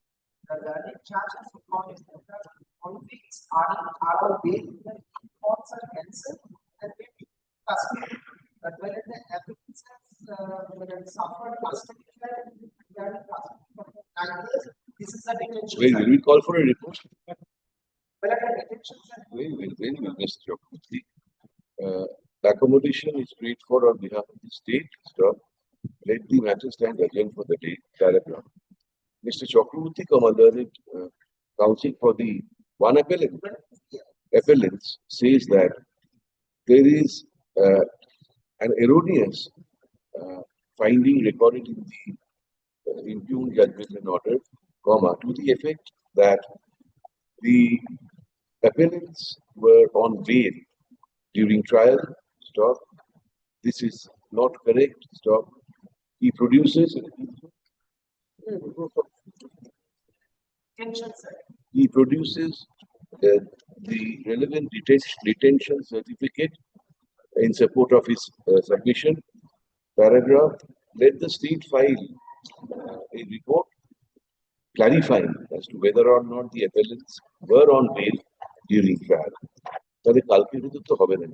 The learning charges of convicts are on bail, the reports are cancelled, and they custody. suffered classification, this is a detention. Wait, will we call for a report? Well, at a detention center. Wait, Mr. Chakraborty. The accommodation is paid for on behalf of the state. Stop. Let the matter stand again for the day. Paragraph. Mr. Chakraborty, learned counsel for the one appellant. Appellants says that there is an erroneous finding recorded in the impugned judgment and order, comma, to the effect that the appellants were on bail during trial. Stop. This is not correct. Stop. He produces. Detention center. He produces the relevant detention certificate in support of his submission. Paragraph. Let the state file a report clarifying as to whether or not the appellants were on bail during trial. তাহলে কালকে কিন্তু তো হবে না।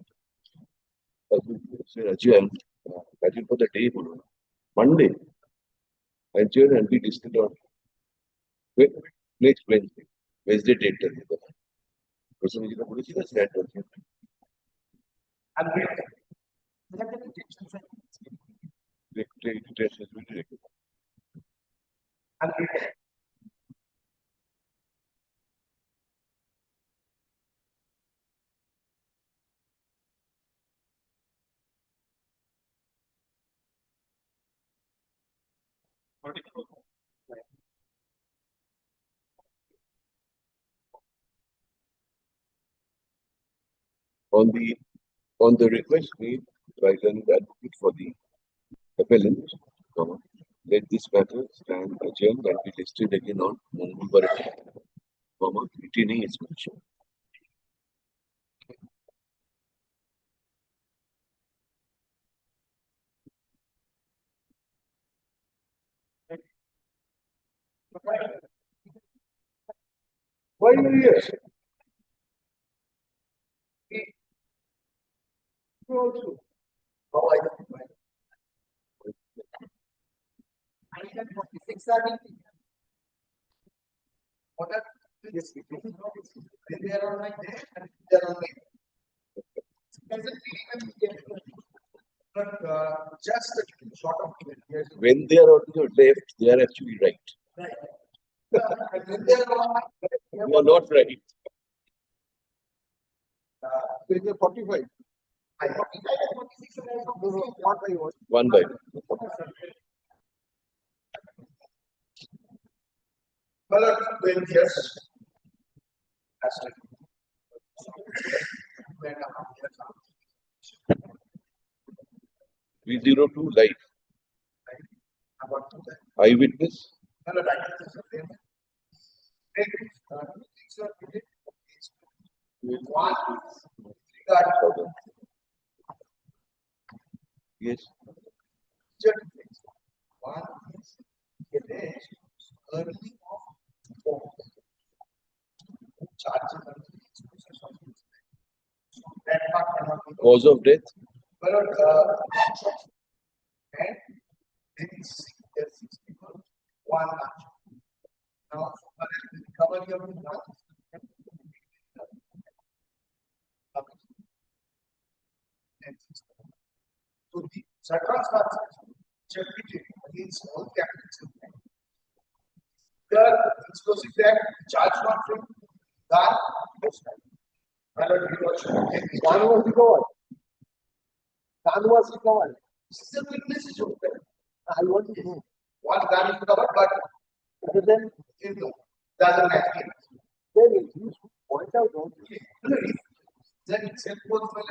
Adjourn for the day বলুন। Monday adjourn and be listed on next Wednesday. Wednesday date টা দিতে হবে। প্রথমে যেটা বলেছি না স্যার বলছি। On the request made by the advocate for the appellant, let this matter stand adjourned and be listed again on Mongolbar, retaining its mention. Why are you here? Also, how I define. What are this? They are on my day and they are on my. Doesn't even get but just a short of when they are on your left, they are actually right. Right. And when they are on my left, You are not right. Page 45. I 45 and 46 are also What by what? One by Well, when yes, has to. 302 life. Eyewitness. Hello, doctor. Yes. One is alleged early of charges that part cannot be Cause of death. well, and there is people, one large. Now, the recovery of the large so the circumstances checked against all captains. The explosive act charge not from gun Gun was recovered. Gun was recovered. Still witnesses over there. I want to know. One gun is covered, but Then it doesn't match. you should point out, don't you? Then itself was well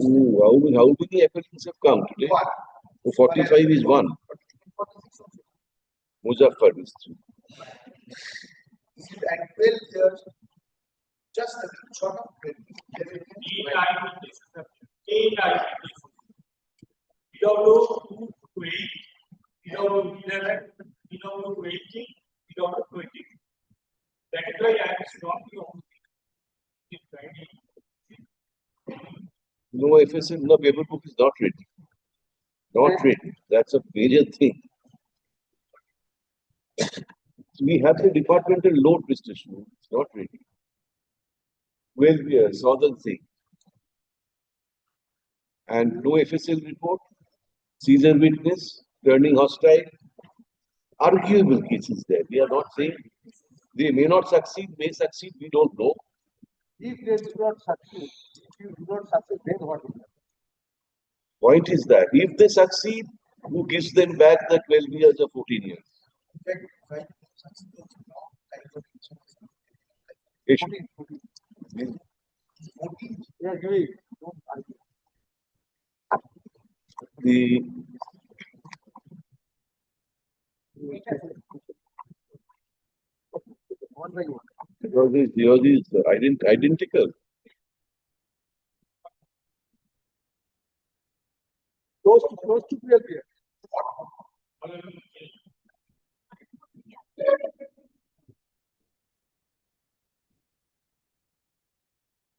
Ooh, how many appellants have come today? one. Oh, 45 is one. Muzaffar is 3. And 12 years, just a short of 12 PW 2 to 8, PW 11, PW 18, PW 20. That is why I am strongly opposite. No FSM, no paper book is not ready. Not ready. That's a major thing. We have the departmental load, Mr. Shmu. It's not ready. Well, we are southern thing. And no FSL report, Caesar witness, turning hostile, arguable cases there. We are not saying they may not succeed, may succeed, we don't know. If they do not succeed, if you do not succeed, then what will happen? Point is that if they succeed, who gives them back the 12 years or 14 years? Issue. 14. Yeah, give it. Don't argue. The One by one. because yours is identical. Close to 12 years.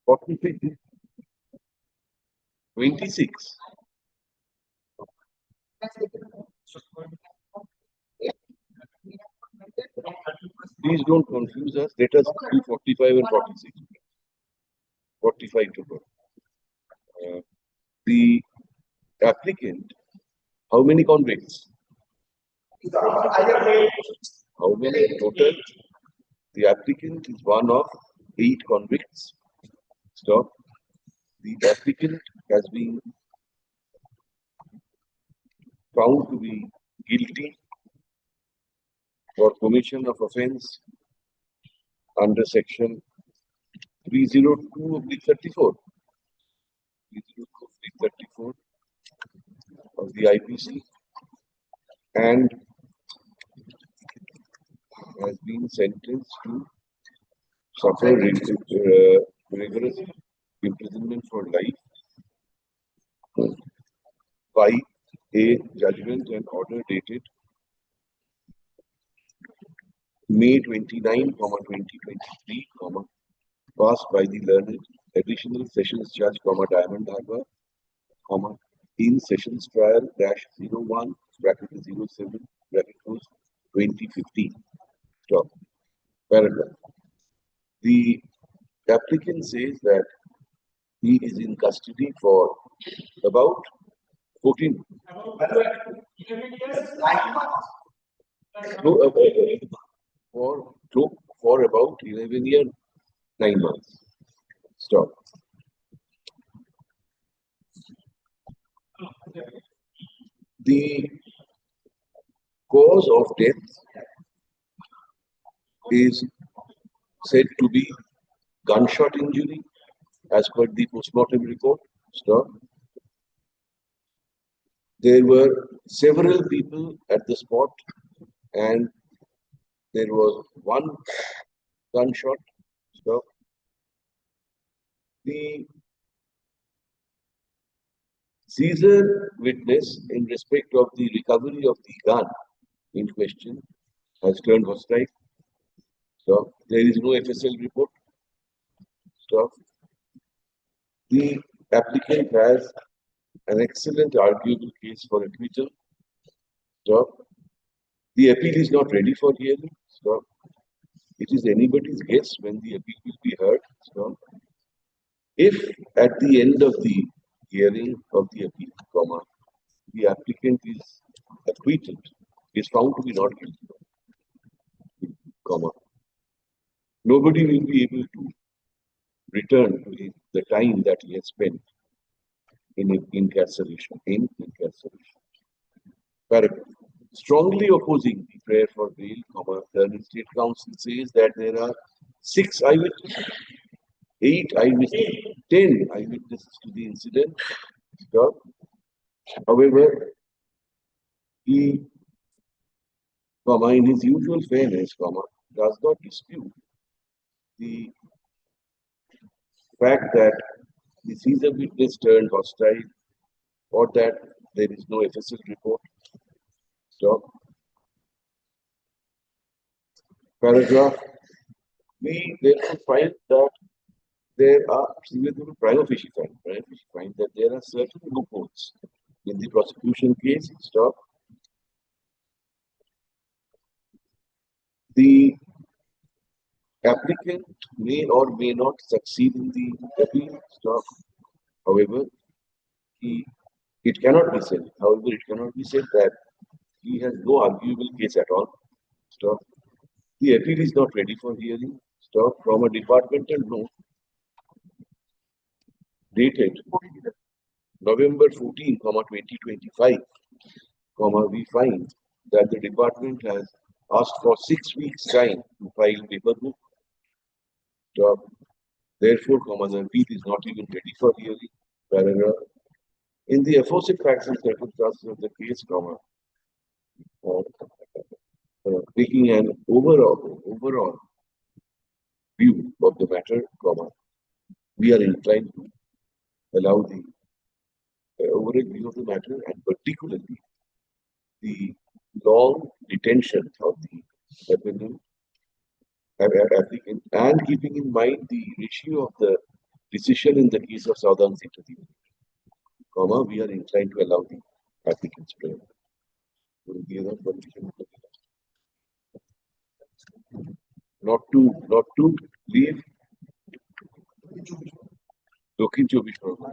46. 26. Please don't confuse us. Let us do 45 and 46. 45 to go. The applicant, how many convicts? How many total? The applicant is one of 8 convicts. Stop. The applicant has been found to be guilty for commission of offence under section 302 of the 34. 302 of the IPC and has been sentenced to suffer rigorous imprisonment for life by a judgment and order dated May 29, 2023, passed by the learned Additional Sessions Judge, Diamond Harbour, in Sessions Trial -01 (07) 2015. Stop. Paragraph. The applicant says that he is in custody for about 14. For about 11 years, 9 months. Stop. The cause of death is said to be gunshot injury as per the postmortem report. Stop. There were several people at the spot and there was one gunshot. Stop. The Caesar witness in respect of the recovery of the gun in question has turned hostile. Stop. There is no FSL report. Stop. The applicant has an excellent arguable case for acquittal. Stop. The appeal is not ready for hearing. Stop. It is anybody's guess when the appeal will be heard. Stop. If at the end of the hearing of the appeal, the applicant is acquitted, is found to be not guilty, nobody will be able to return to the time that he has spent in incarceration. Paragraph. Strongly opposing the prayer for bail, the State Council says that there are 6 eyewitnesses, 8 eyewitnesses, 10 eyewitnesses to the incident. Stop. However, he, in his usual fairness, does not dispute the fact that the Caesar witness turned hostile or that there is no FSL report. Stop. Paragraph. We therefore find that there are prima facie find that there are certain loopholes In the prosecution case, stop. The applicant may or may not succeed in the appeal. Stop. However, it cannot be said. However, it cannot be said that he has no arguable case at all. Stop. The appeal is not ready for hearing. Stop. From a departmental note dated November 14, 2025, we find that the department has asked for 6 weeks time to file paper book. Stop. Therefore, the appeal is not even ready for hearing. Paragraph. In the aforesaid facts and circumstances of the case, taking an overall view of the matter, we are inclined to allow the overall view of the matter, and particularly the long detention of the applicant, and keeping in mind the ratio of the decision in the case of Southern City, we are inclined to allow the applicant's prayer. Not to leave Dokhin Chobish Pargana.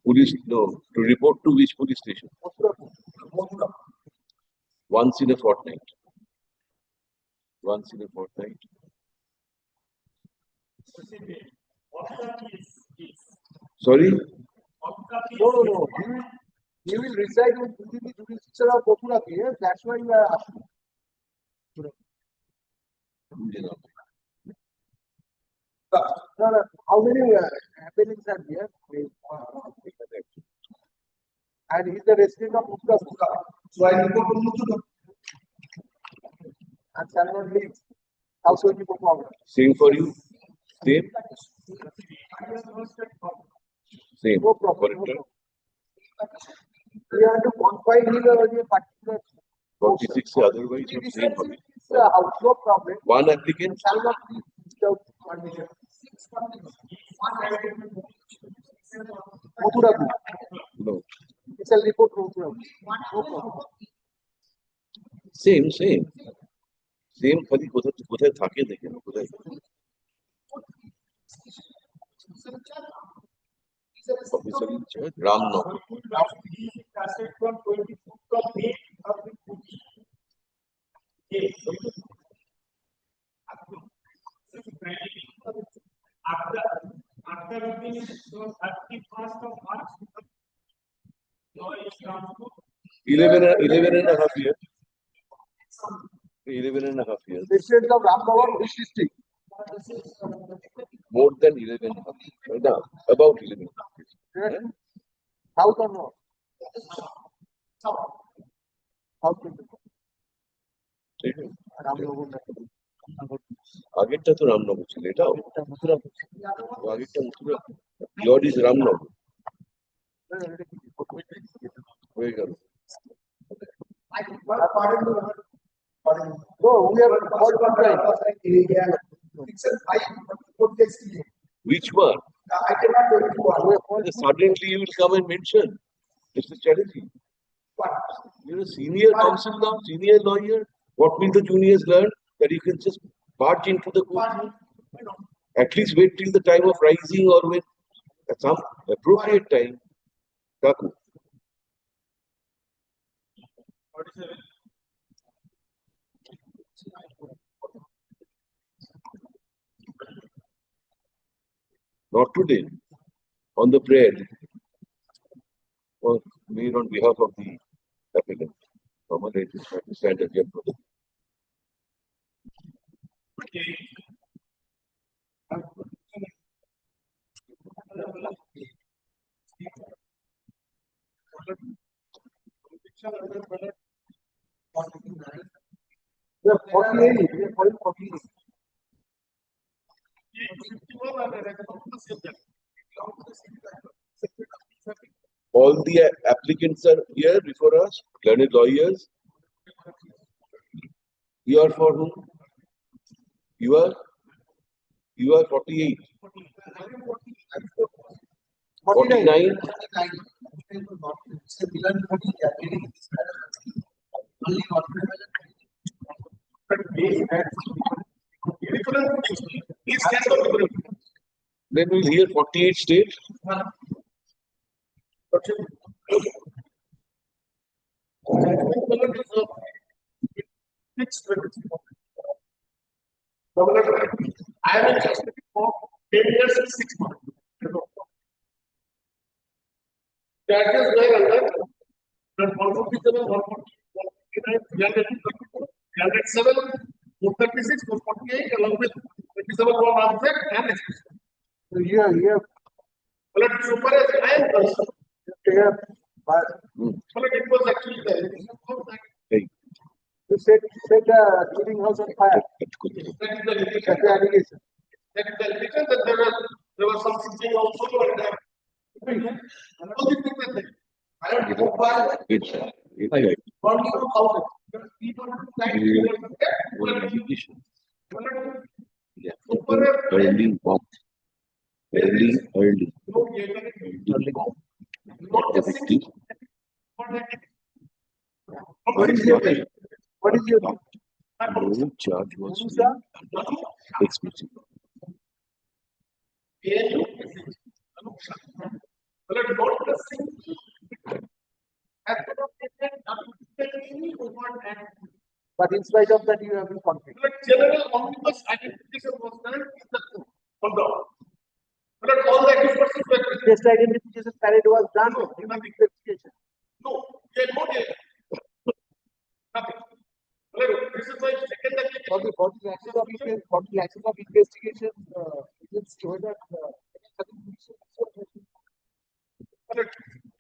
Police, no, to report to which police station? Once in a fortnight. Once in a fortnight. Sorry? No. He will reside within the jurisdiction of Bokura. Yes, that's why you are asking. No. How many appellants are there? And he's the resident of Bokura. So I report to Muthuda. And shall not leave. How should you perform? Same for you? Same? Same. No problem. Correct. We have to confine him a particular 46 otherwise you same public. house, no problem. One applicant? Shall not leave without permission. Mothuragu. No. It's a report Mothuragu. No problem. Same. Same খালি কোথায় থাকে দেখে না কোথায় officer in charge Ramnagar. After release, so 31st of March, no, it's come to 11 and a half years. 11 and a half years. Resident of Ramnagar, which district? More than 11 and a half years. No, about 11 and a half years. Yes. South or north? South. ঠিক আছে Ramnagar. আগেরটা তো রামনগর ছিল এটাও আগেরটা Mathura year is Ramnagar হয়ে গেল No, we have got one time. which one I cannot go into one. suddenly you will come and mention it's a strategy you're a senior counsel now senior lawyer what will the juniors learn that you can just barge into the courtroom at least wait till the time of rising or when at some appropriate time Kaku. Not today, on the prayer, or made on behalf of the applicant. Common rate is trying to stand again for them. We have 48. We have 48. All the applicants are here before us, learned lawyers. You are for whom? You are 48. 49. people not to say villain body, they are getting this kind of thing. Only not Then we'll hear 48 states. I am interested for 10 years and 6 months. That is where under the 147, 149, 307, 436, 448, along with 27 one object and expression. So here, But super as I am concerned, here, but but it was actually there. Hey, you said cleaning house on fire. That is the allegation. That's the allegation. That is the allegation that there was some teaching also and all these things are there. I don't know why. it's Only of houses. People like education. Yeah. Early walk. Early walk. Activity. What is your name? What is your name? No charge was Musa? explicit. But in spite of that, you have been confident. General omnibus identification was done in the code. But all the experts were Test identification parade was done in the investigation. no, they had no data. Nothing. This is why second For the 40 lakhs of investigation, agency, whether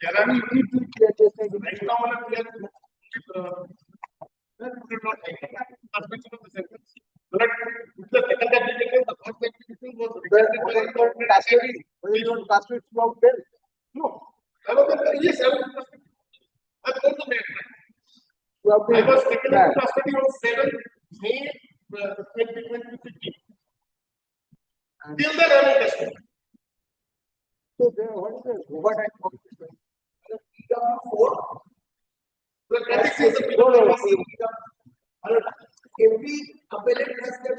Jeremy, we need to clear test right identification. now, we are did not take perspective of the sentence. But the second application, the first application was rejected by Whether you want custody throughout them. no. I was yes, I was I told the man. Throughout I them. was taken Yeah. into custody on 7 May 2015. Till then, I was tested. So there, what is the overtime competition? The PW4. The context is the No, no, PW4. Every appellate has their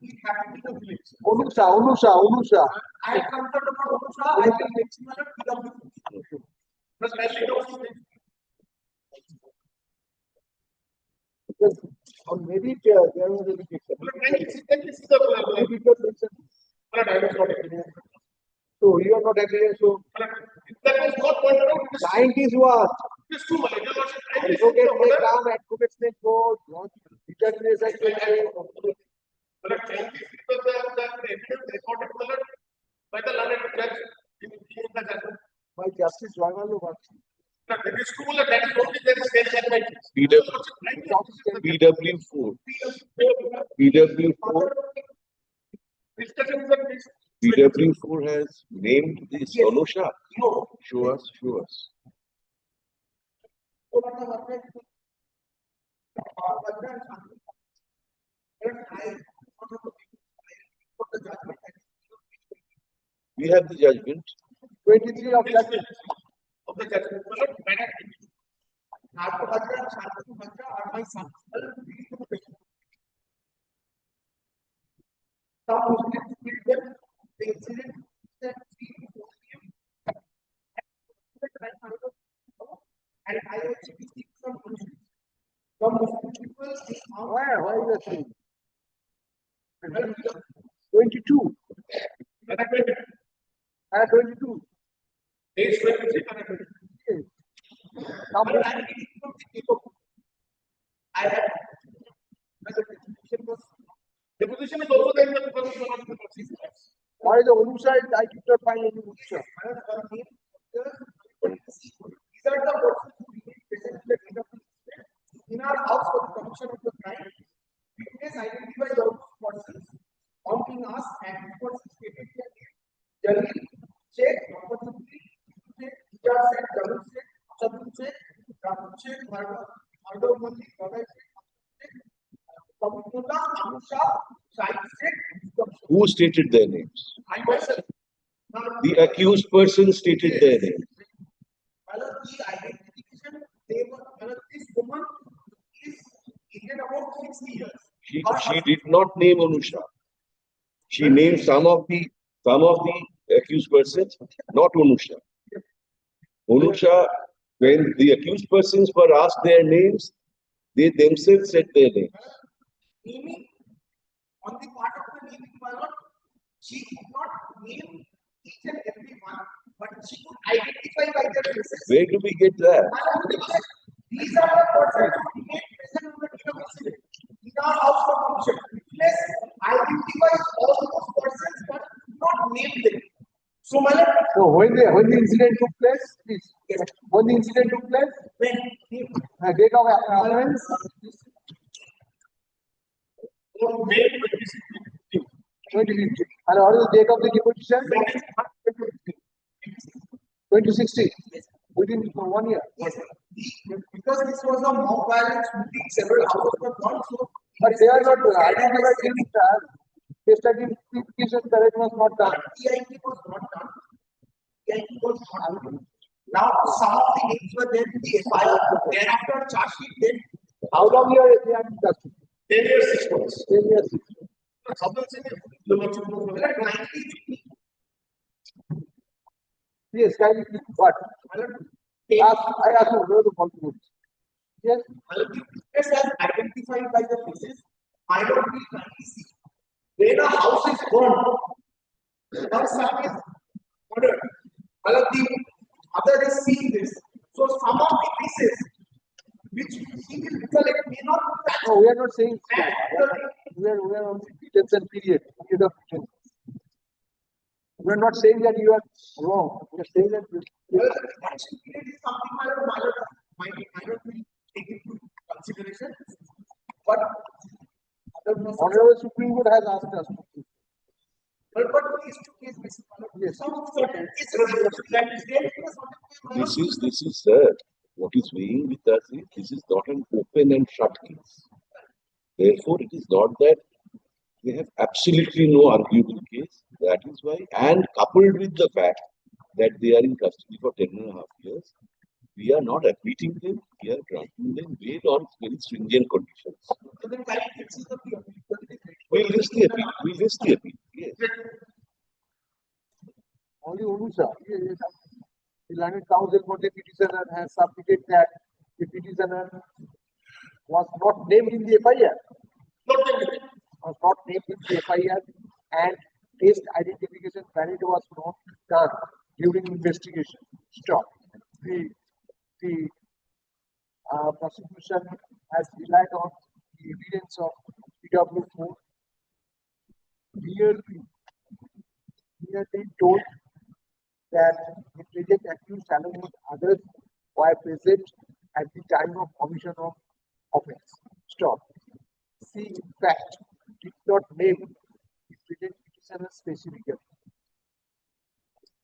he happened to village. Onusha. I come from the Onusha, I will let you know PW4. But I don't think Because on merit, there was a rejection. but I was not agree. So you are not agree. So That was not pointed out. scientists what? This too much. Advocates may come, advocates may go, determination may go. But scientists because the evidence recorded by the learned judge in the judgment. My justice Raghalu what? But it is too much. That is only there is state judgment. PW4. PW4. PW4 has named this Onusha. No. Show us. We have the judgment. 23 of judgment. Of the judgment. Are my sons. Some Muslims killed them. The incident that 3 to 4 p.m. And I was speaking from Muslims. Some Muslim people Where is the thing? 22. 22. Age 23 and 23. Yes. But I'm reading from the paper. I have the position is also there in the paper. Why the Onusha? I did not find any Onusha. These are the persons who remain present in our house for the commission of the crime. Witness identified those persons counting us and reports stated their name. Jalil, Sheikh, Muhammad Sufri, Ijaz Sheikh, Jalil Sheikh, Chabul Sheikh, Rahul Sheikh, Mardo Mandi, Baba Sheikh, Samudullah, Amusha, Shahid Sheikh. Who stated their names? I myself. The accused person stated their names. The identification, they were, this woman is aged about 60 years. She did not name Anusha. She named some of the accused persons, not Anusha. Anusha, when the accused persons were asked their names, they themselves said their names. Naming on the part of the naming ballot, she did not name each and every one, but she could identify by their faces. Where do we get that? These are the persons who remain present on the day of incident. In our house of function, witness identifies all those persons but not name them. So, my lord, So when the incident took place, please. yes, When the incident took place, when date of occurrence, 2050. And what is the date of the deposition? 2016. Within 1 year. yes, because this was a mob violence shooting, several houses were burned, so But they are not identified in test identification correct was not done. EIP was not done. EIP was not done. Now, some of the names were there in the FIR, thereafter charge sheet, then How long you are in custody? 10 years, 6 months. 10 years. Yes, kindly, but I ask you where to continue. Yes, As identified by the faces, I don't be kindly see. When a house is burned, one son is murdered, while the other is seeing this. So some of the faces which he will recollect may not match. no, we are not saying we are on detention period of detention. We are not saying that you are wrong. We are saying that Well, the detention period is something might be taken into consideration. But Honorable Supreme Court has asked us to. but case to case basis, Yes. some certain cases that is there. This is sir. What is weighing with us is this is not an open and shut case. Therefore, it is not that they have absolutely no arguable case. That is why, and coupled with the fact that they are in custody for 10.5 years, we are not acquitting them, we are granting them bail on very stringent conditions. So then why it's the appeal? We'll list the appeal. We'll list the appeal. Yes. Only Odisha. The learned counsel for the petitioner has submitted that the petitioner was not named in the FIR. Was not named in the FIR and test identification valid was not done during investigation. Stop. The prosecution has relied on the evidence of PW4. Clearly told that the present accused along with others were present at the time of commission of offence. Stop. C, in fact, did not name the present petitioner specifically.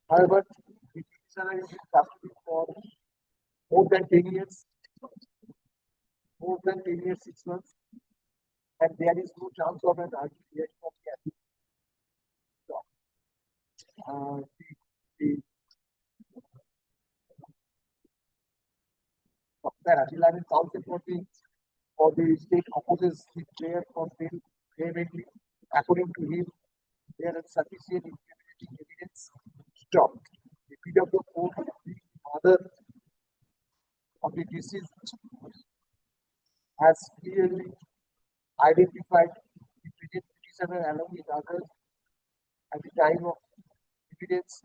However, the petitioner is in custody for more than 10 years, 6 months, and there is no chance of an early hearing of the appeal. The counsel for the state opposes the prayer for bail vehemently. According to him, there is sufficient incriminating evidence. Stop. The PW4, the mother of the deceased, has clearly identified the present petitioner along with others at the time of evidence,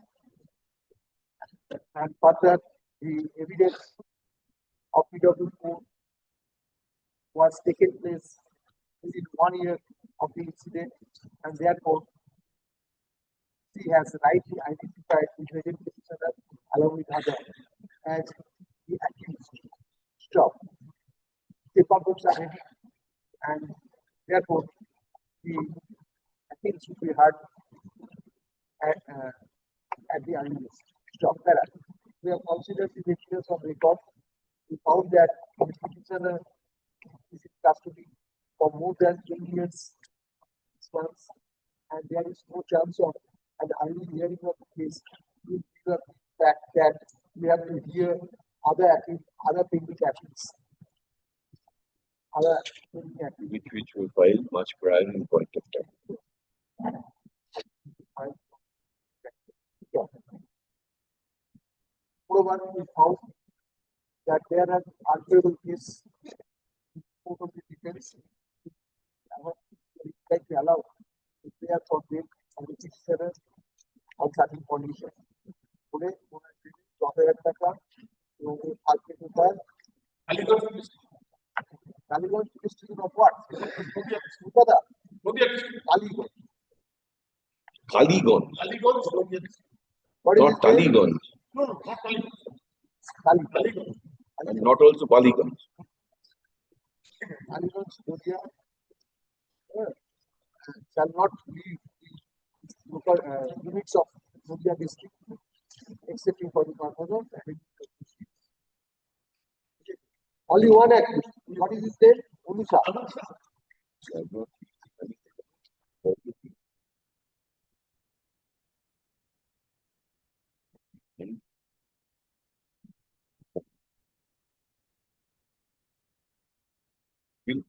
and further the evidence of PW4 was taken place within 1 year of the incident, and therefore she has rightly identified the present petitioner along with others as the accused. Stop. Paper books are ready, and therefore the appeal should be heard at the earliest. Stop. We have considered the evidence of record. We found that the petitioner is in custody for more than 10 years, 6 months, and there is no chance of an early hearing of the case due to the fact that we have to hear other pending athletes. Other pending athletes. which will file much prior in point of time. Yeah. Moreover, we found that there are arguable cases of the defense like we allow if they are for bail and the citizen on certain conditions. Today, 10,000 টাকা এবং আজকে কোথায় Kaliganj district of what কোথায় Kaliganj Kaligon, what is not his name? Taligon, Kaligons. and not also Polygon. Kaligons India shall not leave the local limits of India district except for the purpose of only one act. What is his name? Unisha.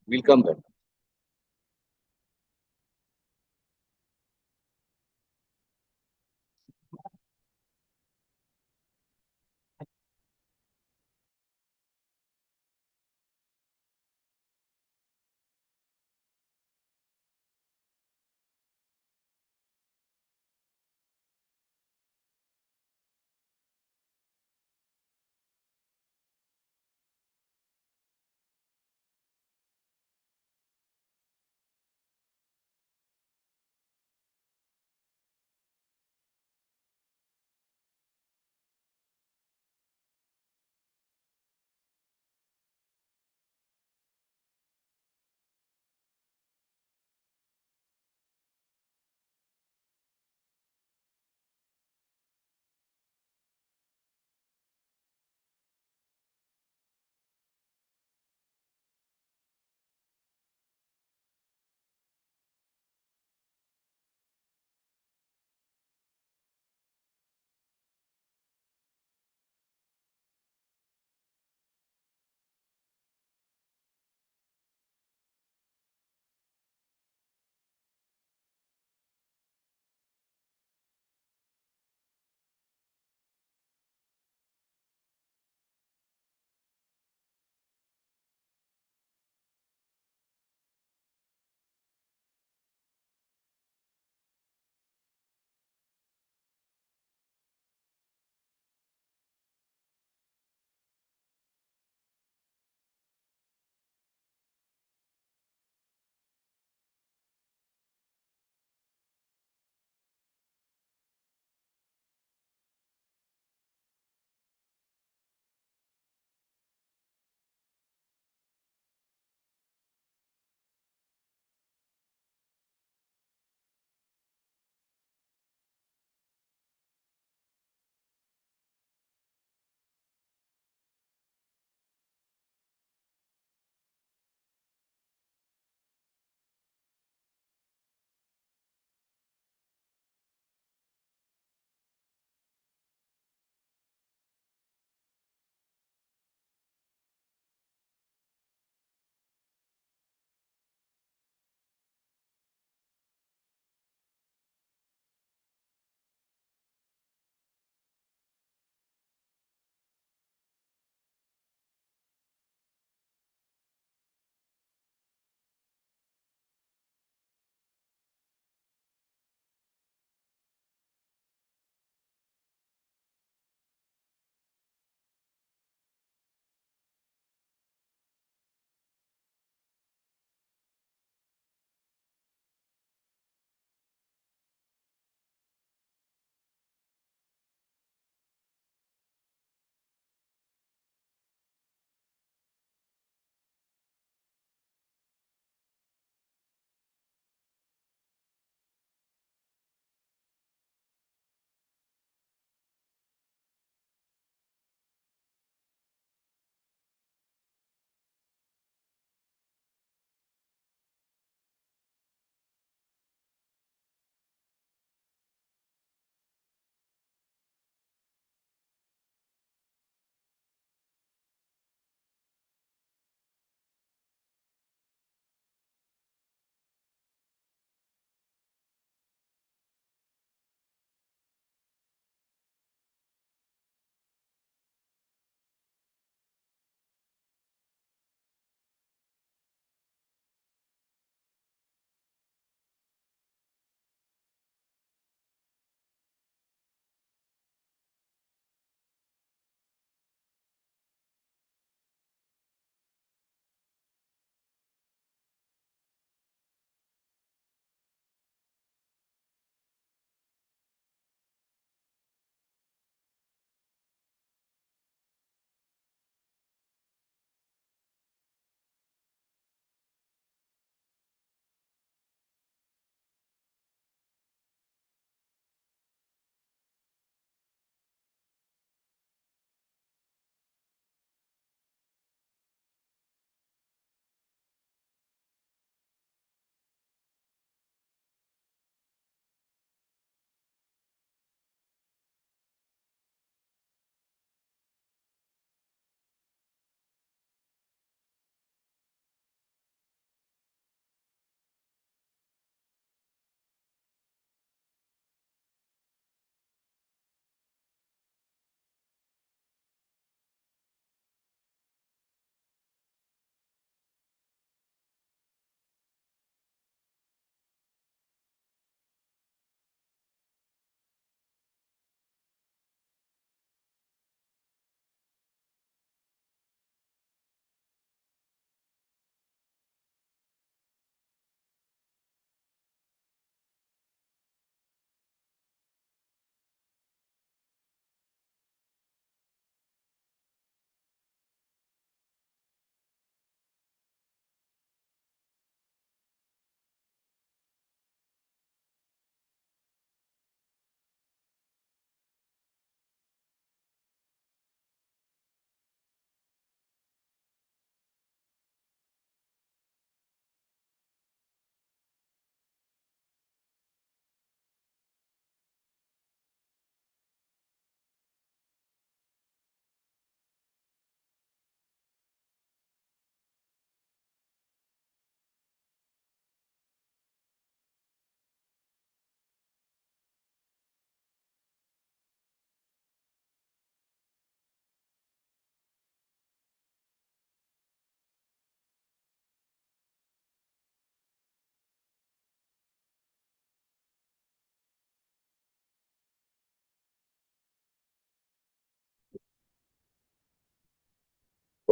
We'll come back.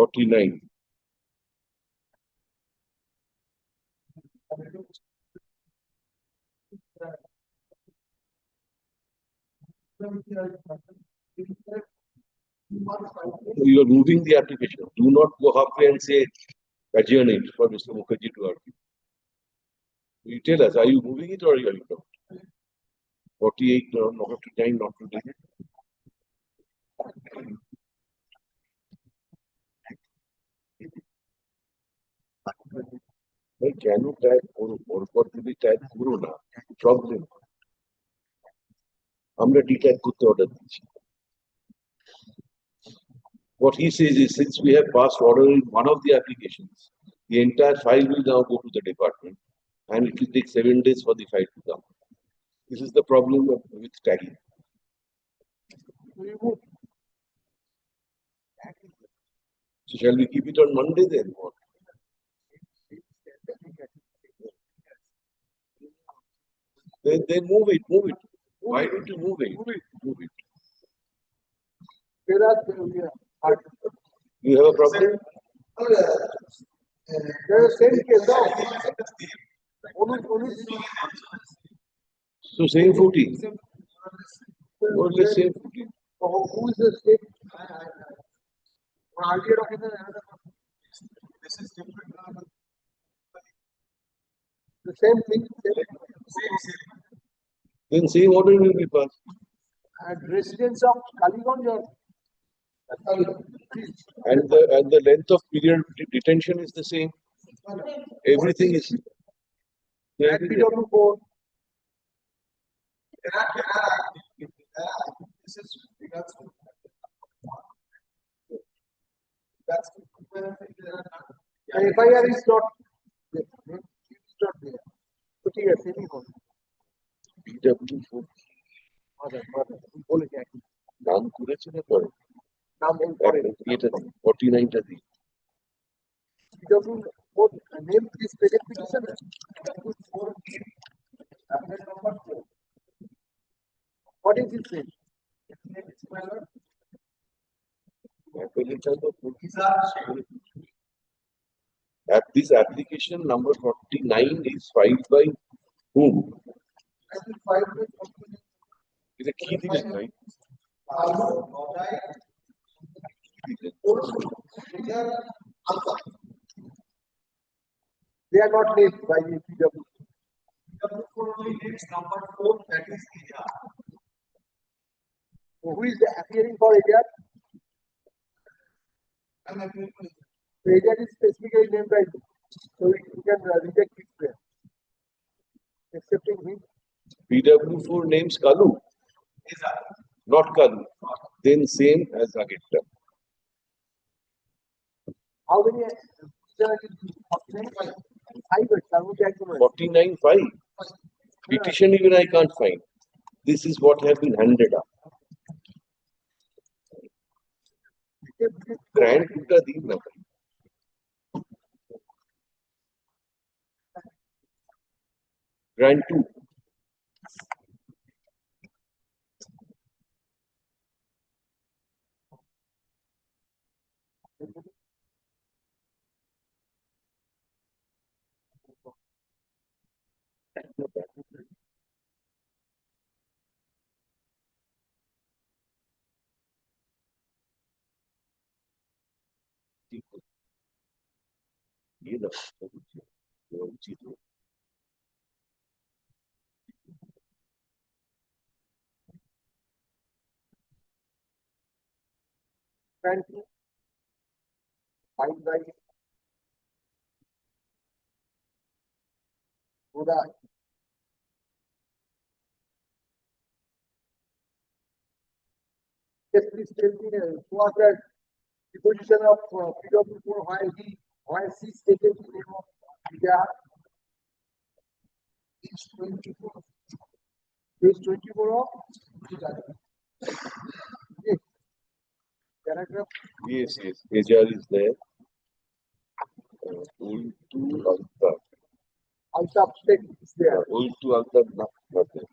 49. You are moving the application. Do not go halfway and say adjourn it for Mr. Mukherjee to argue. You tell us, are you moving it or are you not? 48, no, not 59, not today. ভাই কেন tag করো পরপর যদি tag করো না problem আমরা ডিট্যাগ করতে order দিচ্ছি what he says is since we have passed order in one of the applications the entire file will now go to the department and it will take 7 days for the file to come. This is the problem with tagging. So shall we keep it on Monday then? What? Then move it. Why don't you move it? Move it. You have a problem? There's a same case now. So same 40. More or less same 40. Who is the state? This is different. The same thing. Same. Then same order will be passed. And residents of Kaliganj or And the length of period detention is the same. Everything is. PW4. This is that's FIR is not there. It's not there. So ठीक है same ही होगा. PW4 बोले क्या कि নাম করেছে না পরে नाम बोल पड़े. এটা 49 টা দিই PW4 name is present petition. What is his name? This application number 49 is filed by whom? I think 5 with Is a key division, right? they are not named by the PW. only names number 4, that is India. So who is appearing for AJR? So AJR is specifically named by him. So we can reject his prayer. Accepting him. PW4 names Kalu, not Kalu. Then same as Agetta. How many? 49.5. Petition even I can't find. This is what have been handed up. Grant to the number. Grant 2. ये ना उचित हो Find by Buddha. Yes, please tell me who was that the position of PW4 while he stated the name of India. Page 24. Page 24 of yes. Paragraph. Yes. AJR is there. Ul to Alta. Alta state is there. Ul to Alta not there.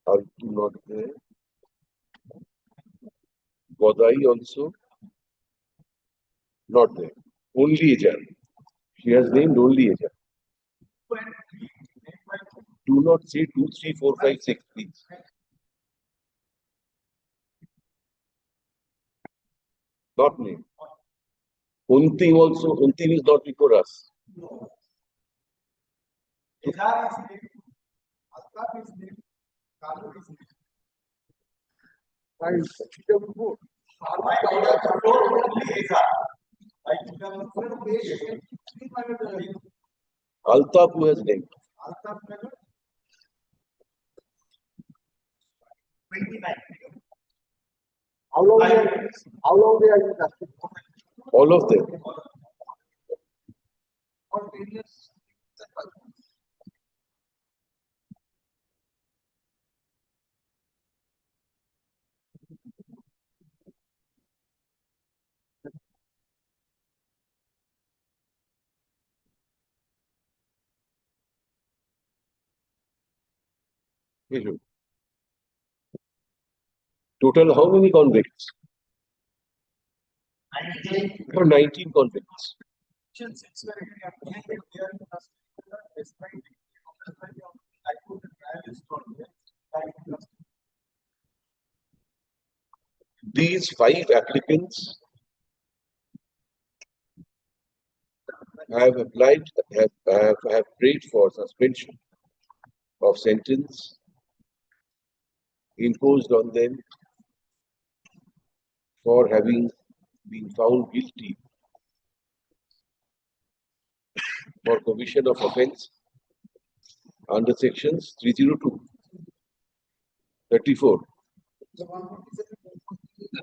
Altu not there. Kodai also not there. Only Eja. She has named only Eja. Do not say 2, 3, 4, 5, 6, please. Not named. Untim also, Untim is not before us. Ejar is named, Altaf is named, Kalu is named. Why is PW4? Why only Ejar? Why PW4 page 3 Altaf who has named. Altaf 29. How long they are in custody? All of them. For various Total, how many convicts? 19 convicts. since we are applying it there in custody, despite the I put the trial is not there. These 5 applicants have applied, have prayed for suspension of sentence imposed on them for having been found guilty for commission of offence under sections 302, 34,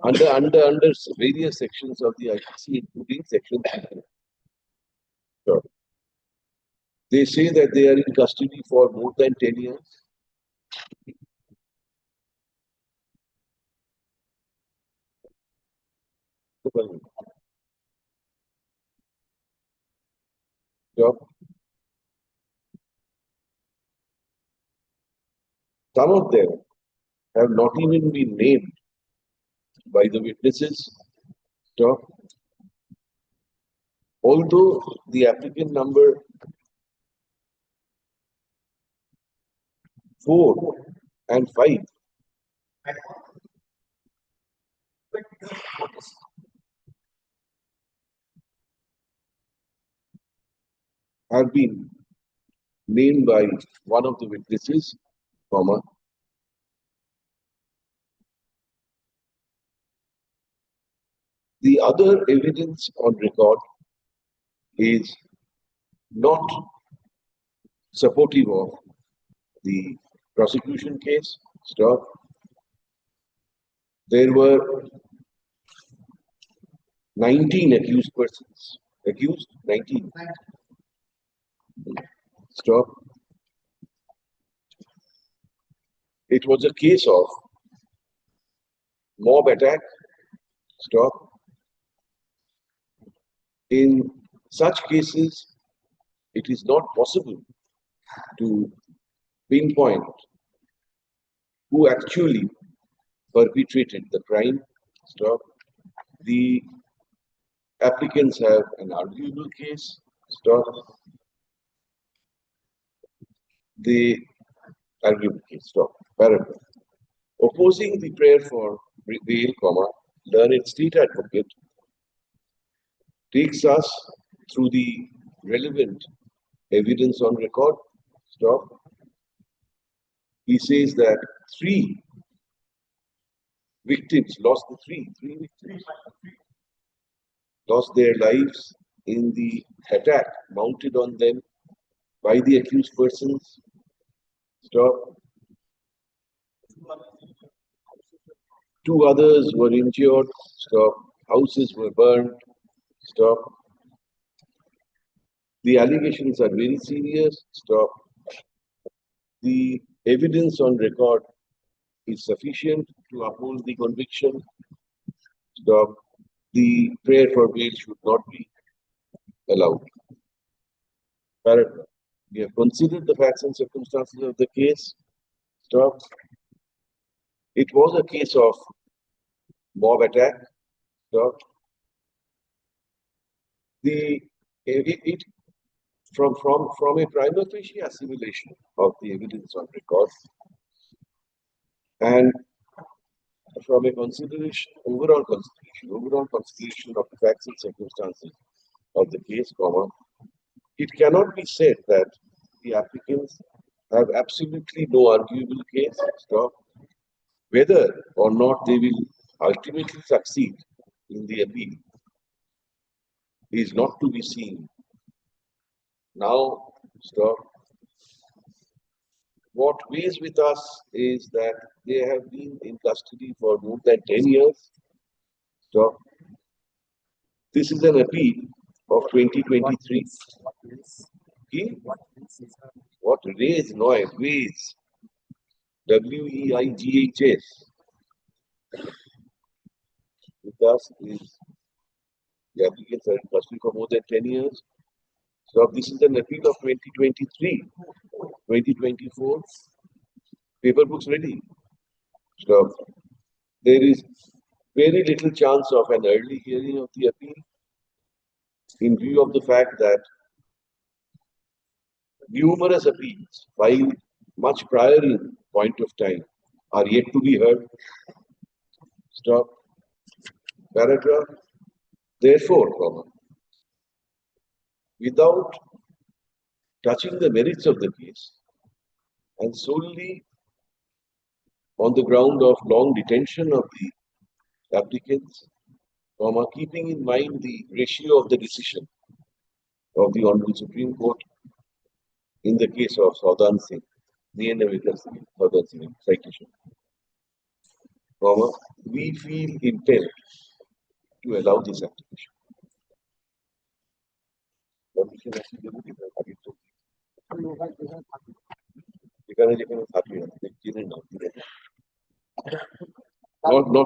under various sections of the IPC, including section 3. Sure. They say that they are in custody for more than 10 years. Sure. Some of them have not even been named by the witnesses. Sure. Although the applicant number 4 and 5 have been named by one of the witnesses, comma, the other evidence on record is not supportive of the prosecution case. Stop. There were 19 accused persons. Accused? 19. Stop. It was a case of mob attack. Stop. In such cases, it is not possible to pinpoint who actually perpetrated the crime. Stop. The applicants have an arguable case. Stop. The arguable case. Stop. Paragraph. Opposing the prayer for bail, comma, learned state advocate takes us through the relevant evidence on record. Stop. He says that 3 victims lost three victims lost their lives in the attack mounted on them by the accused persons. Stop. 2 others were injured. Stop. Houses were burned. Stop. The allegations are very serious. Stop. The evidence on record is sufficient to uphold the conviction. Stop. The prayer for bail should not be allowed. Paragraph. We have considered the facts and circumstances of the case. Stop. It was a case of mob attack. Stop. It from a prima facie assimilation of the evidence on record and from a overall consideration of the facts and circumstances of the case, it cannot be said that the applicants have absolutely no arguable case, stop. Whether or not they will ultimately succeed in the appeal is not to be seen. Now, stop. What weighs with us is that they have been in custody for more than 10 years. Stop. This is an appeal of 2023. What raise? No, weighs. WEIGHS. With us is the applicants are in custody for more than 10 years. So this is an appeal of 2023, 2024. Paper books ready. So there is very little chance of an early hearing of the appeal in view of the fact that numerous appeals filed much prior in point of time are yet to be heard. Stop. Paragraph. Therefore, without touching the merits of the case and solely on the ground of long detention of the applicants, keeping in mind the ratio of the decision of the Honorable Supreme Court in the case of Saudan Singh, Saudan Singh citation, we feel impelled to allow this application. Not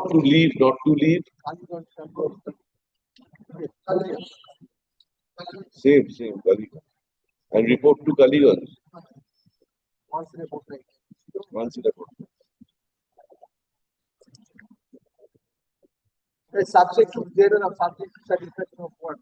to leave. Same, Kaliganj. And report to Kaliganj. Once report. A subject to there and a subject to satisfaction of what?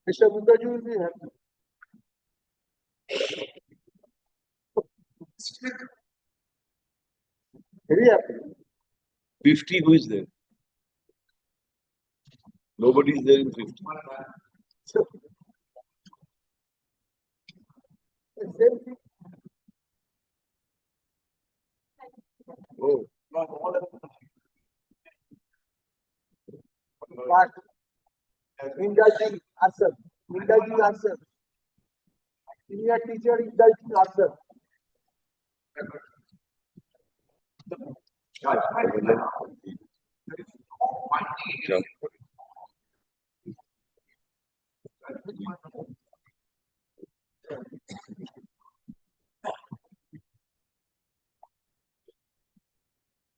Mr. Mukherjee will be happy. Very happy. 50, who is there? Nobody is there in 50. Oh. But indulging answer. Senior teacher indulging answer. Yeah.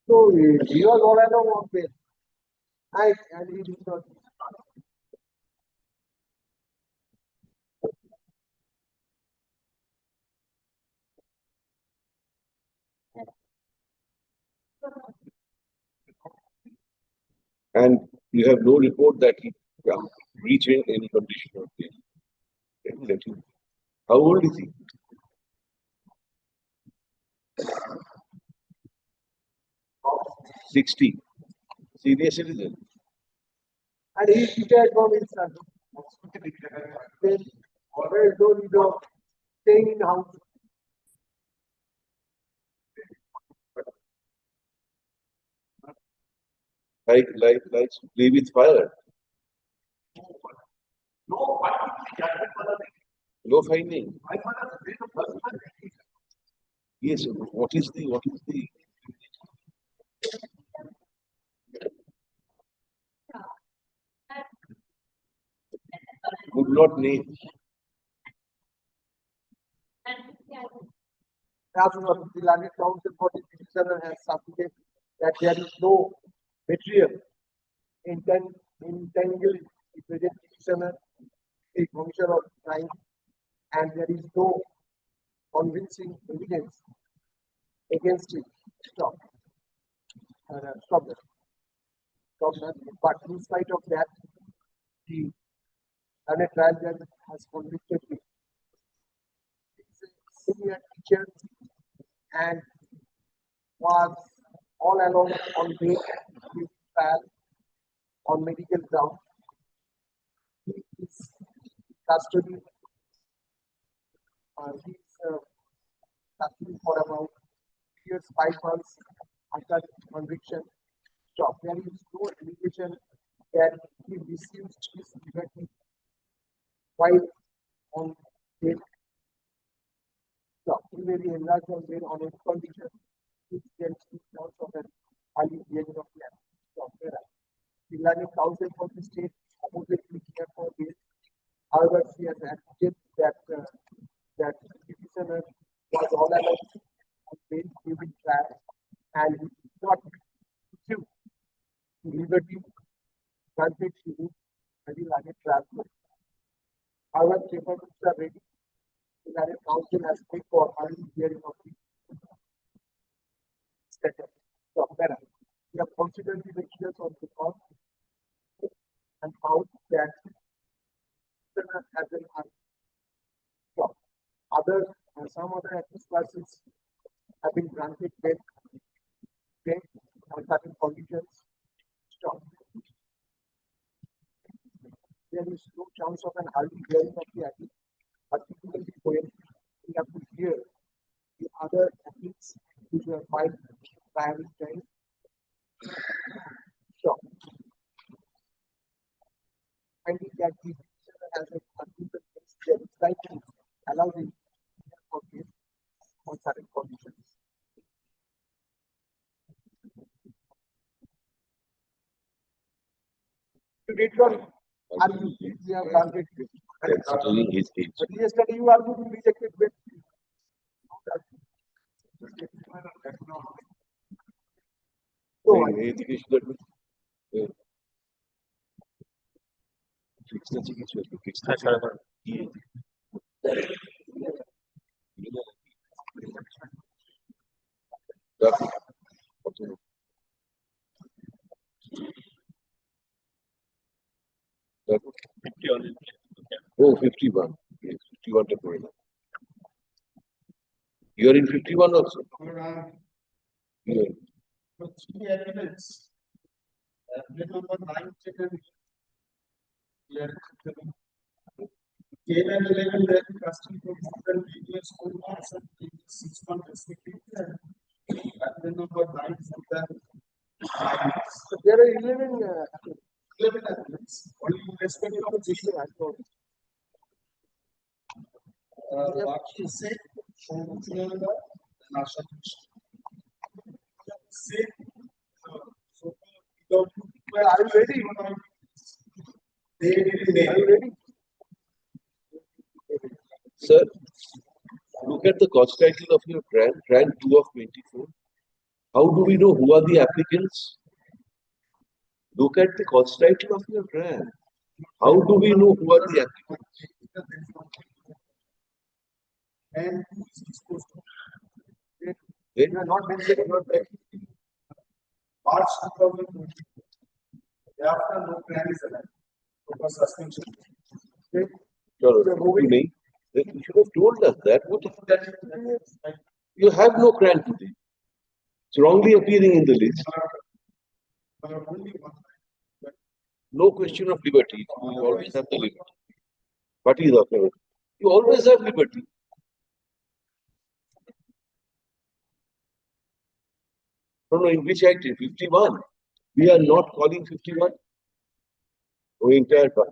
So he was already on bail. Right, and he did not. And you have no report that he reached any condition of bail. How old is he? $60. Senior citizen. And he retired from his son. Then always don't know staying in house. Like play with fire. No finding. Yes, what is the could not name. The Landed Council for the Petitioner has submitted that there is no material entangle the present petitioner, a commission of crime, and there is no convincing evidence against it. Stop. Stop that. Stop that. But in spite of that, the and a trial judge has convicted me. He's a senior teacher and was all along on bail with trial on medical ground. He is custody. He's custody for about 3 years, 5 months after conviction. Stop. There is no indication that he misused his liberty while on bail. Stop. He may be enlarged on bail on any condition which can speak out of an early hearing of the act. Stop. The learning counsel for the state opposite here for bail. However, she has admitted that that the petitioner was all along on bail during trial and he did not pursue the liberty granted to him by the learned trial court. However, papers are ready. The learned counsel has paid for early hearing of the statement. So, we have considered the evidence of the court and found that petitioner has an stop. Some other access classes have been granted bail on certain conditions. Stop. There is no chance of an early hearing of the appeal, particularly when we have to hear the other appeals which were filed prior to time. Stop. Finding that the petitioner has a particular case, there is likely allow the for bail on certain conditions. You did not argue, we have granted bail. Considering his age. But yesterday you argued you rejected bail. So, এদিকে শুধু একটু fixed আছে কিছু একটু fixed আছে কি দেখো কত দেখো 51 51 yes 51 টা করে নাও you are in 51 also yeah. Three evidence. Number 9 taken here. 10 and 11 that custom for different previous 4 months and 6 months respectively. And then number 9 is the so there are 11 evidence. Only in respect of the what you say, say, so are you ready? Are you ready? Sir, look at the cause title of your grant 2 of 24. How do we know who are the applicants? Look at the cause title of your grant. How do we know who are the applicants? and who is disposed to You are not mentioning your back. March 2020. Thereafter, no plan is allowed. For suspension. Okay. No, you should have told us that. You have no grant today. It's wrongly appearing in the list. Only one. No question of liberty. You always have the liberty. What is the liberty? You always have liberty. No, in which act? In 51. We are not calling 51. Oh, entire part.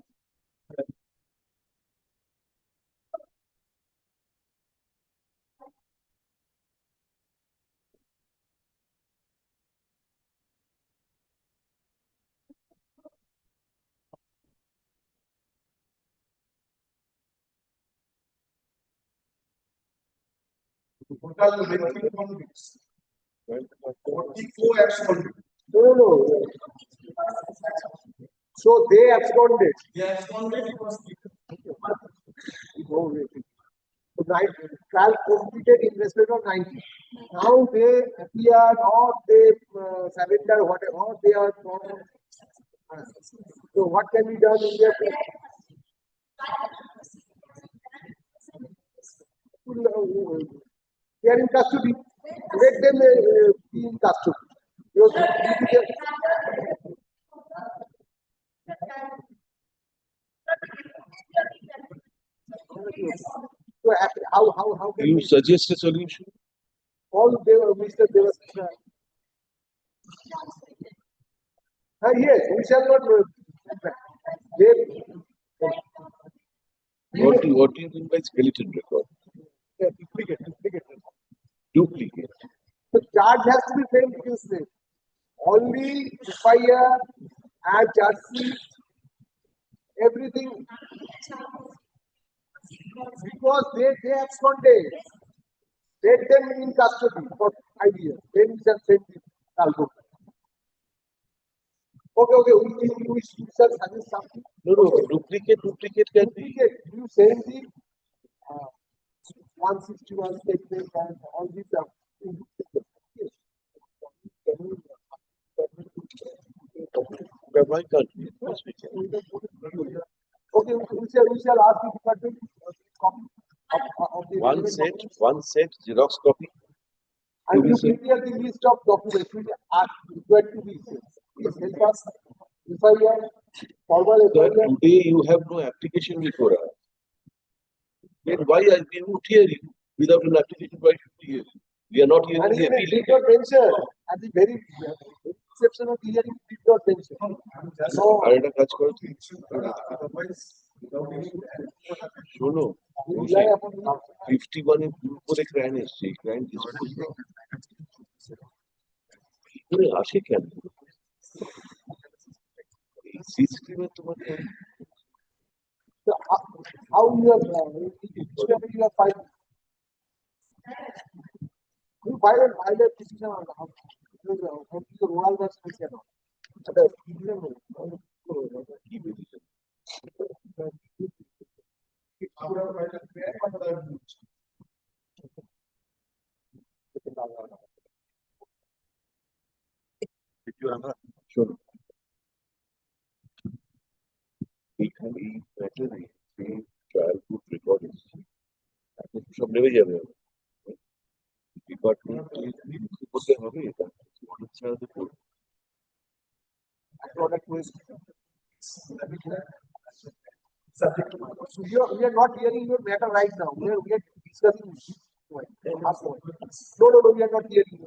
Total length convicts. 44 acts convicts. No. So they absconded. They absconded was Oh, wait. So trial completed investment of 90. Now they appear or they surrender whatever, or they are from. So what can be done in their case? They are in custody. Let them be in custody. Your duty is- So how can You we suggest a solution? all they were Mr. Devaskrishna? Yes, we shall not. They, What do you mean by skeleton record? duplicate. Duplicate. The charge has to be framed against them. Only FIR and charge sheet, everything. Because they absconded. Let them in custody for idea. Then we shall send the Calcutta. Okay, we shall suggest something. No, duplicate can be. Duplicate, you send the 161 statement and all these are in duplicate. Yes. But why can't we? Of course we can. Okay, we shall ask the department copy of the One set, Xerox copy. and you prepare the list of documents which are required to be sent. Please help us. FIR, formal Sir, FIR. today you have no application before us. Then why are we not hearing without an application? Why should we hear? We are not hearing And the even appeal. did not mention at the very reception of the hearing did not mention. So, আর একটা কাজ করো তুমি। শোনো, rely upon the 51 এর ভুল করে crime এসছে, crime করে আসে কেন? এই সিস্টেমে তোমার so how you have you have filed. You filed a petition on how the rural version cannot. কি বেরিয়েছে? শোনো, এইখানে এই ম্যাটারে যে ট্রায়াল কোর্ট রেকর্ড এসছে, এখন সব নেমে যাবে। ডিপার্টমেন্ট করতে হবে, এটা অনেক ছাড়া তো করবে। Subject to my so we are not hearing your matter right now. We are discussing. No, we are not hearing.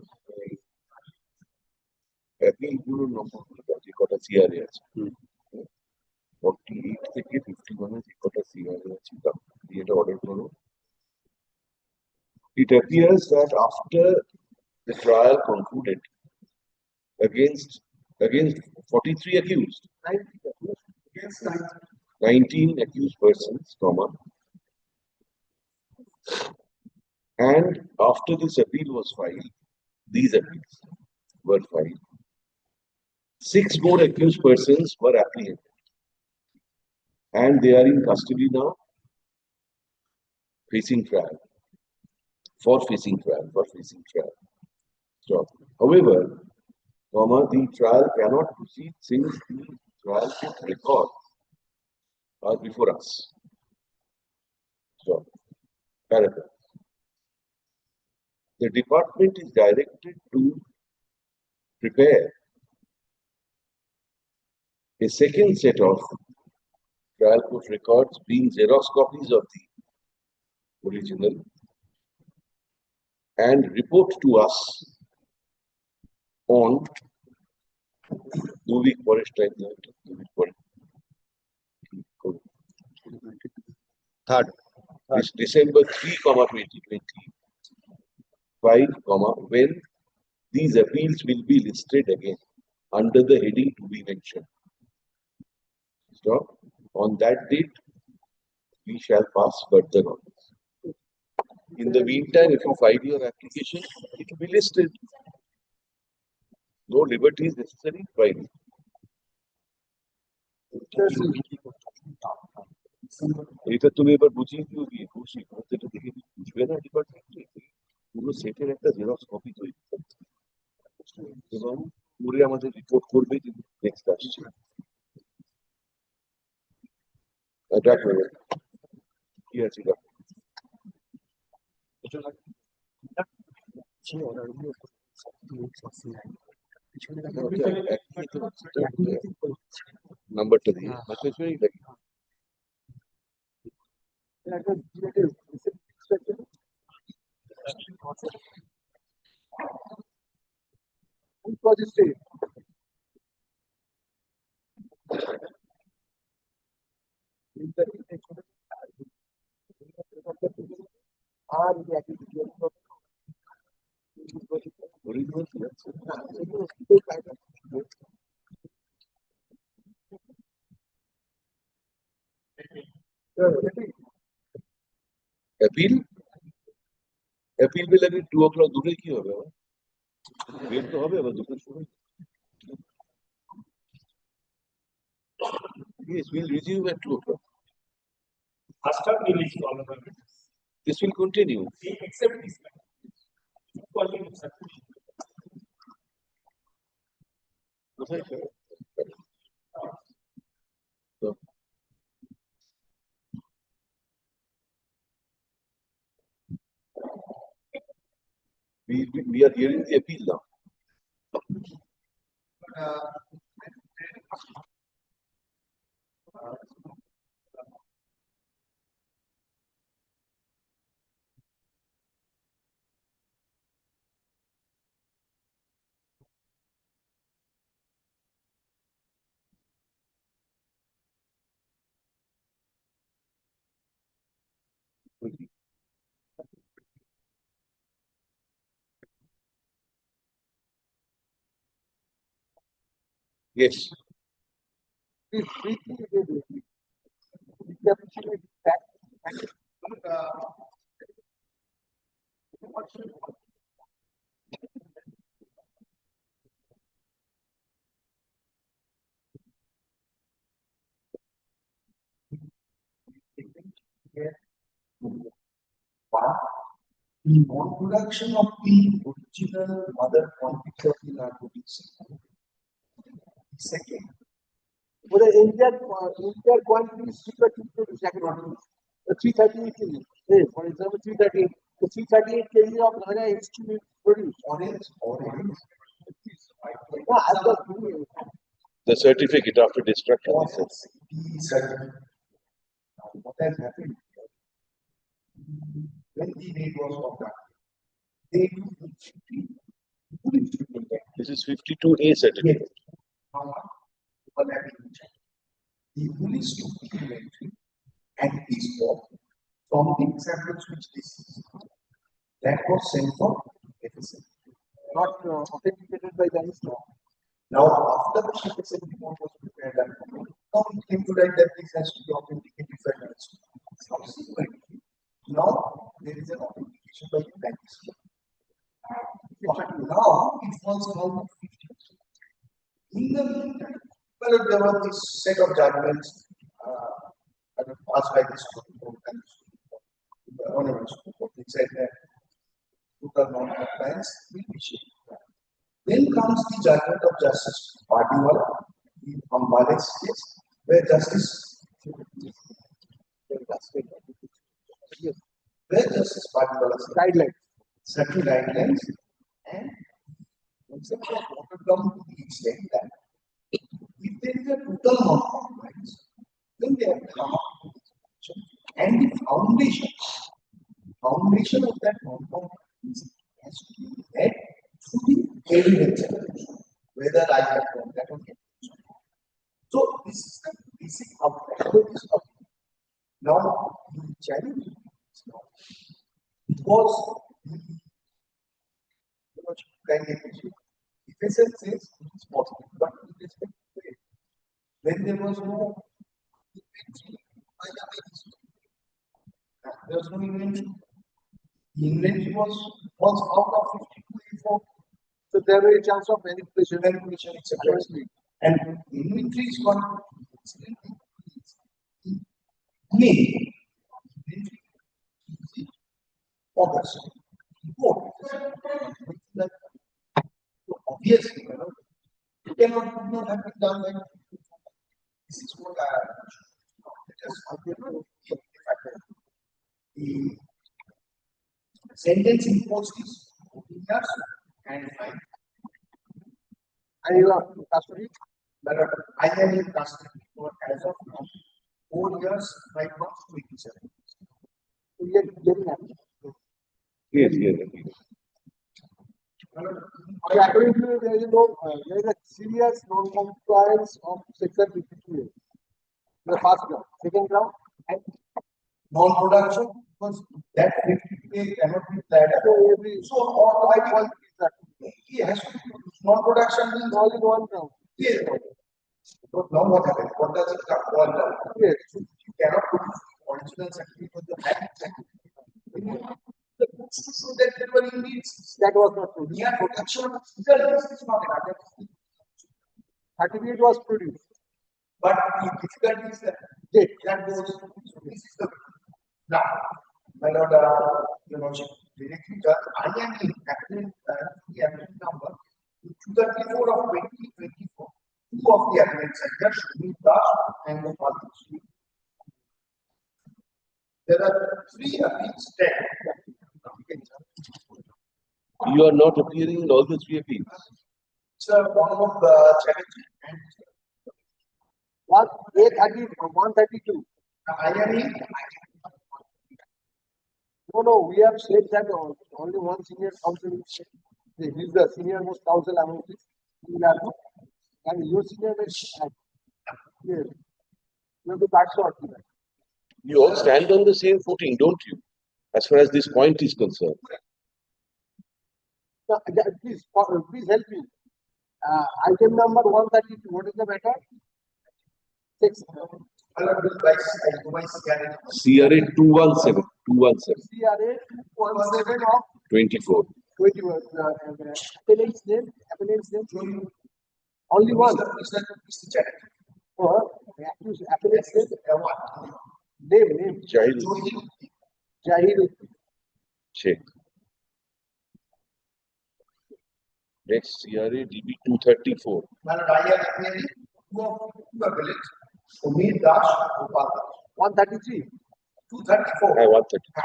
অ্যাপিলগুলোর নম্বরগুলো যে কটা সিআরএ আছে, 48 থেকে 51 যে কটা সিআরএ আছে, এটা অর্ডার করো। It appears that after the trial concluded against 43 accused, 19 accused persons, and after this appeal was filed, these appeals were filed. 6 more accused persons were apprehended, and they are in custody now, facing trial. So, however, the trial cannot proceed since the trial records are before us. So, paragraph. The department is directed to prepare a second set of trial court records, being Xerox copies of the original, and report to us on 2 week forest time. 2 week forest. Third, December 3, 2025, when these appeals will be listed again under the heading to be mentioned. So, on that date, we shall pass further on this. In the meantime, if you file your application, it will be listed. No liberty is necessary, file. এটা তুমি এবার বুঝিয়ে দিও কি খুশি এটা দেখে বুঝবে না ডিপার্টমেন্টে পুরো সেটের একটা জেরক্স কপি তৈরি করতে এবং পরে আমাদের রিপোর্ট করবে যে নেক্সট আসছে দেখো কি আছে দেখো নাম্বারটা দিয়ে দেখি অ্যাপিল অ্যাপিল বিল আমি 2 o'clock দুটোই কি হবে আবার বের তো হবে আবার দুটোর সময় Yes, we'll resume at 2 o'clock. First half will is all over. This will continue. Except this one. Volume of circulation. কোথায় sir? So, we are hearing the appeal now. Yes. One, the non-production of the original mother quantity of the narcotics. Second, for the entire quantity is cheaper to second one. The 338 kg, for example, 338. The 338 kg of ganja is to be produced. orange. I've got The certificate after destruction. Process the certificate. Now, what has happened when the raid was conducted? They This is 52A certificate. the police took the inventory and the swab from the samples which they seized. That was sent for FSL. not authenticated by the Islam. Now, after the FSL report was prepared, now it came to light that this has to be authenticated by the Islam. Subsequently, now there is an authentication by the bank. But now it was now 50. In the meantime, well, there was this set of judgments passed by the Supreme Court and the Honorable Supreme Court. It said that total non-compliance will be shared. Then comes the judgment of Justice Padiwala in HON'BLE's case, where Justice Padiwala Guidelines. certain guidelines and concept of watered down to the extent that if there is a total non-compliance, then they have to come up with a solution. And the foundation of that non-compliance has to be led through the evidence, whether I have done that or not. So this is the basic outline of now the challenge is now it was FSL says it is possible, but with respect to it, when there was no inventory by the ministry, there was no inventory. The inventory was out of 52A4. So there is a chance of manipulation. Manipulation, etc. And inventory is gone. May, August. Oh, obviously, you cannot have it done like this is what I the sentence imposed is 14 years and fine. And you are custody? But I am in custody for as of now 4 years, 5 months, 27. So you are getting happy. Yes, yes. So according to you, there is there is a serious non-compliance of section 52A. The first ground, second ground, and Non-production because that 50K cannot be applied. So all I call that he has to non-production means only one ground. yes. So now what happens? What does it call now? Yes. You cannot put original certificate of the bank certificate. The books to show that there were indeeds. That was not produced. Near production of this is not a Certificate was produced. but the difficulty is that that goes. So this is the now, my lord, your lordship, directly I am in the applicant number 234 of 2024. Two of the applicants are just Shubhita and the others. There are 3 appeals dead. You are not appearing in all the 3 appeals. Sir, one of the challenge and One A30, 132. I am in. No, we have said that only one senior counsel is he is the senior most counsel among this. And your senior is here. You have to back short. You all stand on the same footing, don't you? As far as this point is concerned. Please help me. Item number 132. What is the matter? 6. CRA 217. 217. CRA 217 of 24. 21. Appellant's name. Only one. Appellant's name. Name. Jahir. Check. Next CRA DB 234. Umid Das, Gopal. 133. 234. 133.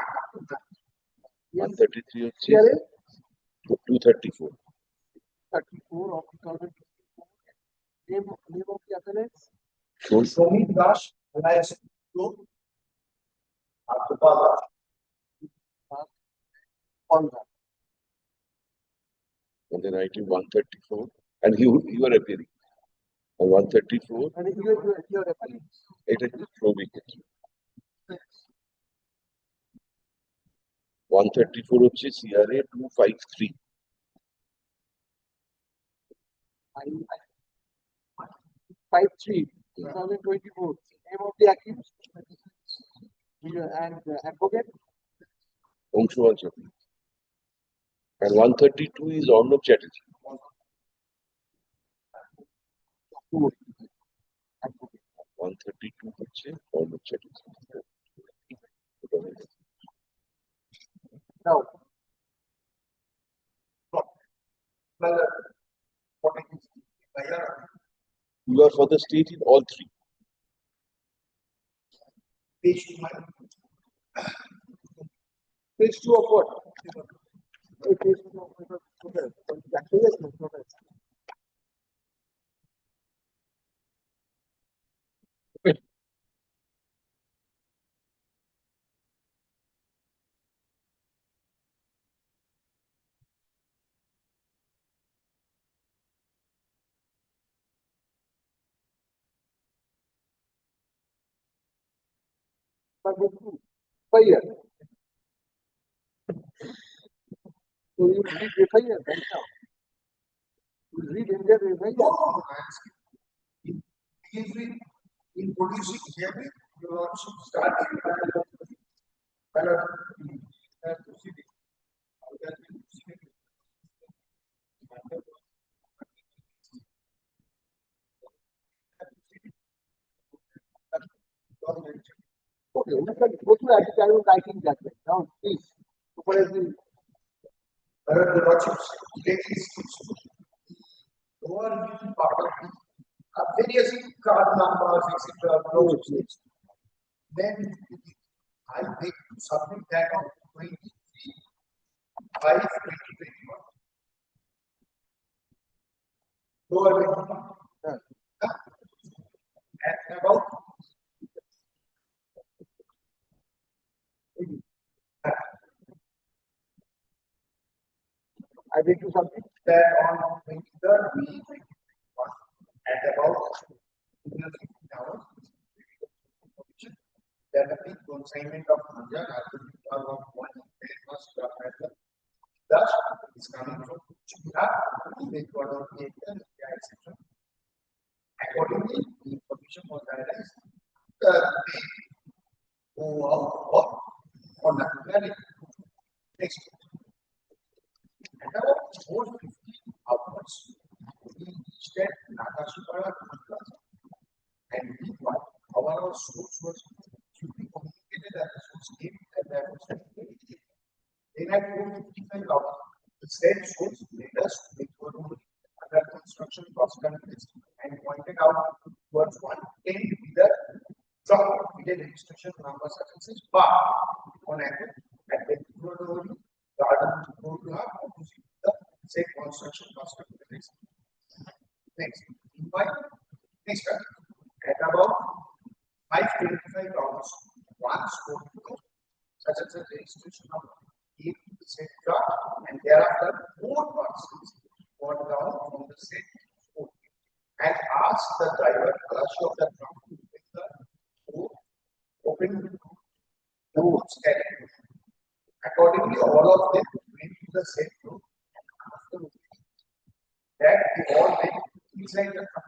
Yes. 133 of CRA 234. 34 of 2024. Name of the appellants. Umid Das, alias Gopal. And then item 134. And you are appearing. And 134. And you are appellant. It is probing it. 134 হচ্ছে CRA 253. 53, 2024. Name of the accused and advocate. Angshuman Chatterjee. And 132 is Arnab Chatterjee. Advocate. 132 হচ্ছে Arnab Chatterjee. Now, You are for the state in all 3. Page 2 of what? Page 2 of protest. FIR. So you read FIR right now. You read Indian FIR. In producing hearing, you also start proceeding. Okay, we can go through that. I was writing that way. Now, please. So what is the the logics, lower middle part of the various card numbers, etc. Logics. Then I make submit that on 23/5/2021. Lower middle. And about I did do something? that on 23rd May 2021 at about 15 hours. That the big consignment of Manja of one first method. Thus, is coming from China, etc. Accordingly, the information was analyzed. They go out on that planning. Next. And about 450 outwards, we reached at Nakashipara Plaza. And meanwhile, our source was to be communicated that the source came and that was communicated. Then at 455 hours, the said source made us make under construction cost countries and pointed out towards 110 with the drop with a registration number such as this bar on angle at the garden opposite the said construction cost countries. Next, invite next time at about 525 hours, one score such as a registration number, keep the said drop and thereafter more parcels gone down from the said score and ask the driver Kalashi of the drop with the open the roads carried. Accordingly, all of them went to the said road and after that they all went inside the truck.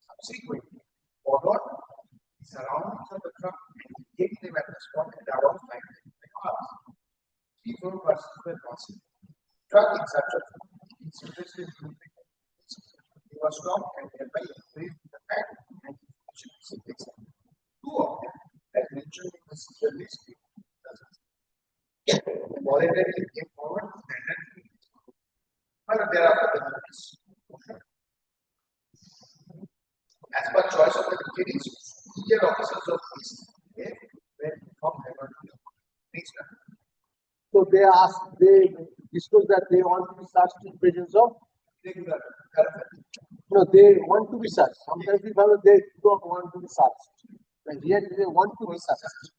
Subsequently, followed the surroundings of the truck and gave them at the spot at around 5 hours. 3 persons were passing. Truck in such a incident they were stopped and thereby increased the fact and information is 2 of them, as mentioned in the serial list, voluntarily came forward and but thereafter the notice. As per choice of the detainees, senior officers of police were informed about the next time. So they disclose that they want to be searched in presence of Regular, no, they want to be searched. Sometimes we found they don't want to be searched. But here they want to be searched.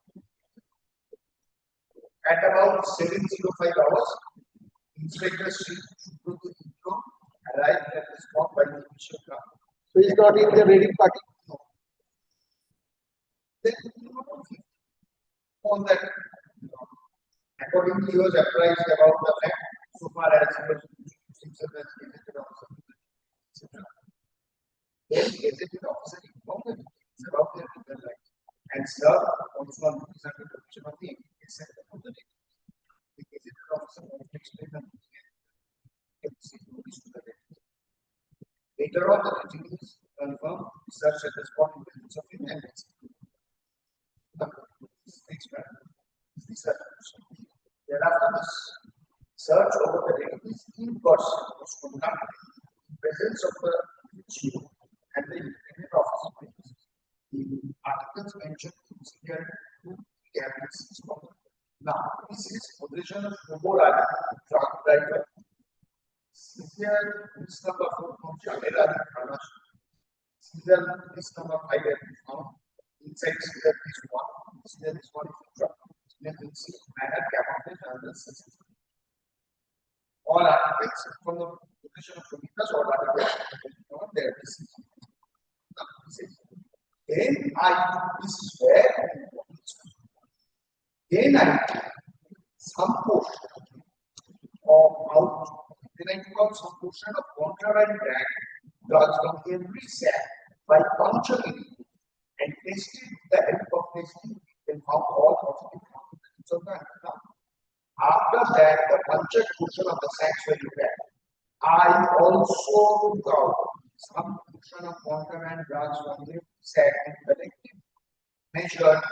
At about 7:05 hours, Inspector Sri Subruto arrived at the spot by the initial car. So he's not in the raiding party. Then on that, accordingly, he was apprised about the fact so far as he was himself as gazetted officer, etc. Then the gazetted officer informed the detainees about their legal rights and served also on notice under the provision of the except of the detainees. The gazetted officer wanted to explain the notice to the detainees. Later on, the detainees confirmed the search at the spot in presence of him and next man is the search. Thereafter, the search over the detainees in person was conducted in presence of the chief and the independent officer. The articles mentioned considered 2 cabinets. Now, this is position of HON'BLE truck driver. Serial list number 4 from Shamela Kalash. Serial list number 5 has been found inside serial list 1. Serial list 1 is the truck. Serial list 6 manner camouflage and the system. All articles from the position of Prometheus or articles on their disease. Then this is where then some portion of out then I took out some portion of contraband drugs from every sack by puncturing it and tested the help of testing and found all positive combinations of the antidote. After that, the punctured portion of the sacks were repaired. I also took out some portion of contraband drugs from the sack and collected measured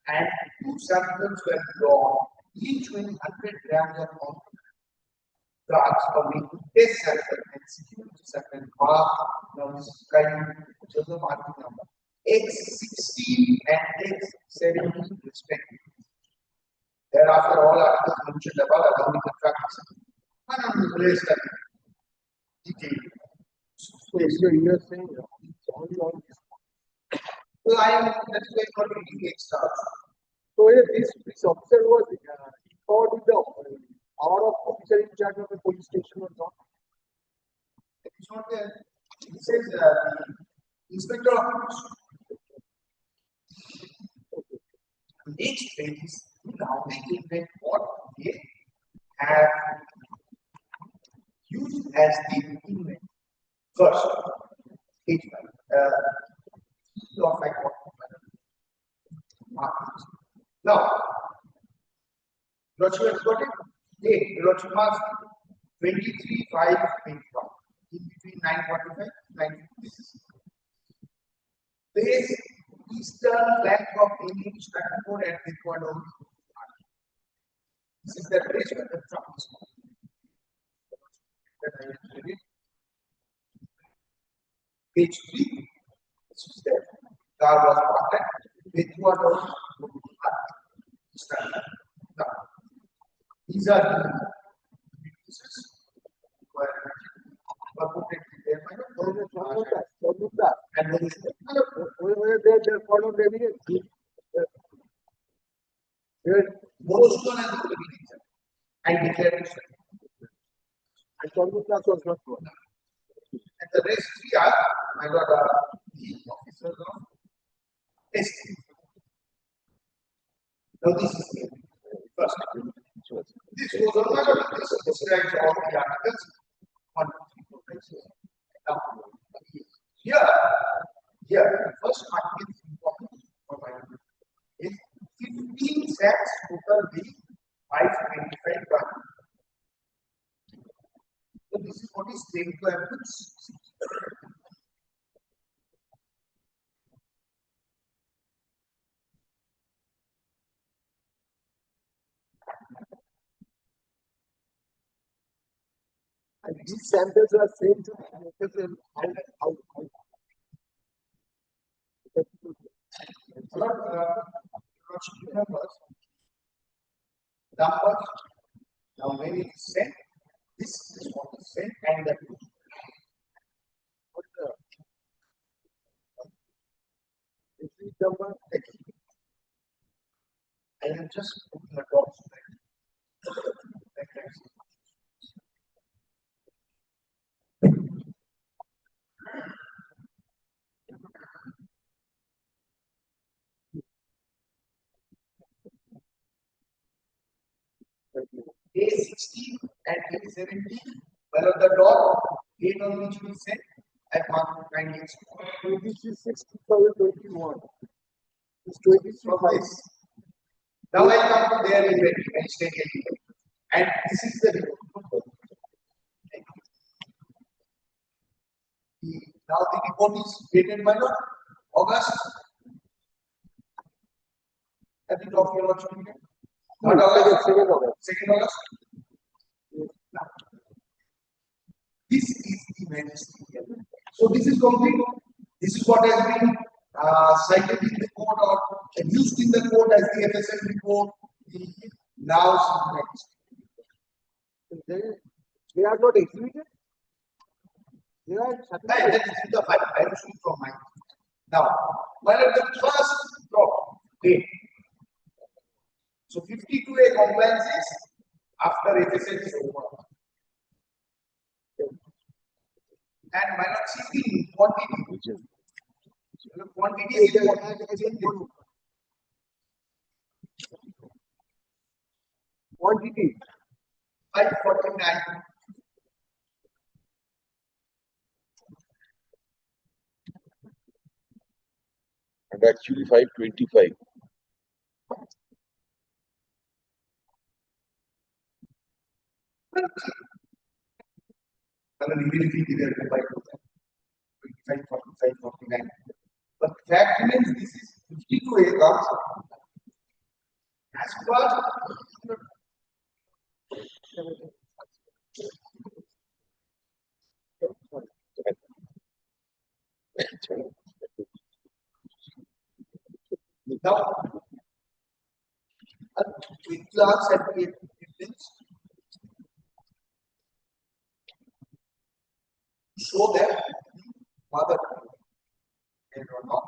and two samples were drawn, each with 100 grams of drugs for me to test sample and secure the sample mark. Now this is kind of the marking number. X16 and X17 respectively. Thereafter, all articles mentioned above along with the facts and on the rest of detail. So you're saying it's only on this. So I am that's why for reading X stars. So yeah, this officer was caught with the power of officer in charge of the police station or not? It's not there. It says inspector of police. Next page is now they invent what they have used as the invent. First, page 5. Of my markings. Now, Hiroshima has got it. Date Hiroshima 23/5/21. In between 9:45 9:56. Place eastern flank of enemy striking code at Ecuador. This is the place where the truck is going. Page 3. This is there. Car was parked at Ecuador. Now, these are the pieces were put there by the and there is They're part of the evidence. most one has the evidence and declaration. And Congress was not one. And the rest three are I got the officers of testing. Now this is the first. This goes on my this describes all the articles. 1, 2, 3, 4, 5, 6. Now here the first article is important for my is 15 sets total the 525 grams. So this is what is taken to evidence. And these samples are sent to the out. Numbers. Now when it is sent, this is what is sent and that is This number. I am just putting a dot A16 and A17, well of the dot, date on which we sent, I mark 98. So this is 2021. It's 23. Now I come to their inventory and state inventory. And this is the report. Now the report is dated by what? August. Have you talked about something? Not August, 2nd August. 2nd August. Now, this is the magisterial. So this is complete. This is what has been cited in the court or used in the court as the FSM report. Now, They are not exhibited. They are that is the fact. I will show from mine. Now, while at the first drop, date. So 52A compliance is after FSM is over. And minus C quantity. The quantity is quantity. 549. And actually 525. I mean, even if you did it by 25, 45, 49. But fact remains this is 52A comes as per now a quick class at the buildings show that mother and or not.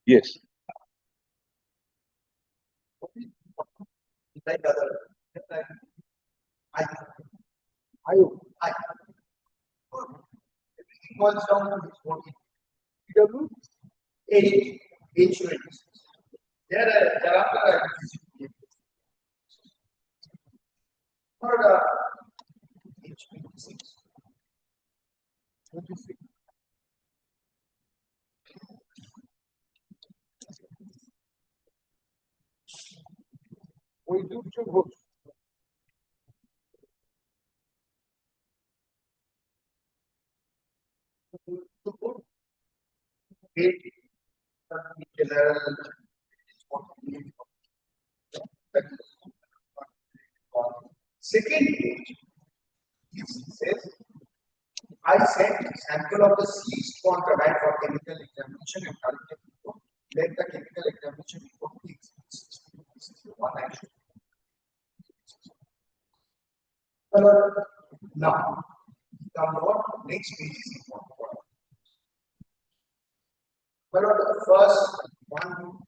Yes. Like other I I everything boils down to this body. PW Age, age range. Thereafter for age 26. 26. We do should host. Age, general, second page, it says, I sent sample of the seized contraband for chemical examination and current report. Let the chemical examination report be examined. This is the one action. Now, what next page is important. The first one,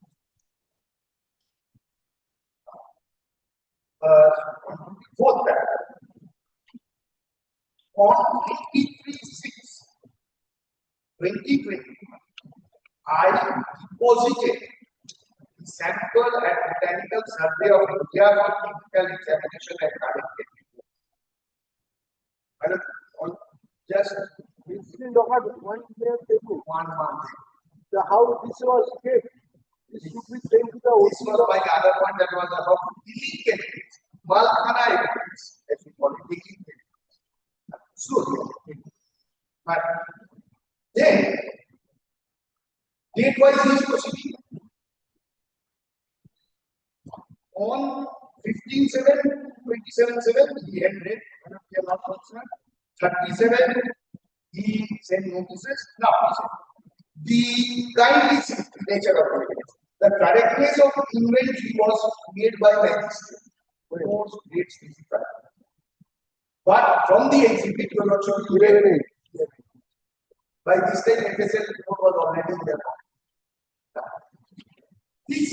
fourth paragraph. On 23/6/2020, I deposited the sample at Botanical Survey of India for chemical examination and current report. Just Incident occurred 1 year ago. 1 month. So how this was kept? This should be sent to the This was by the other one that was about illegal evidence, Malkhana evidence, as we call it, illegal evidence. So, but then, date-wise he is proceeding. On 15/7/27/7, he had read one of the law concerned. 37, he sent notices. Now, the kindly nature of evidence. The correctness of inventory was made by magistrate. Most great specified. But from the exhibit, you are not sure you read it. By this time, FSL report was already there. This,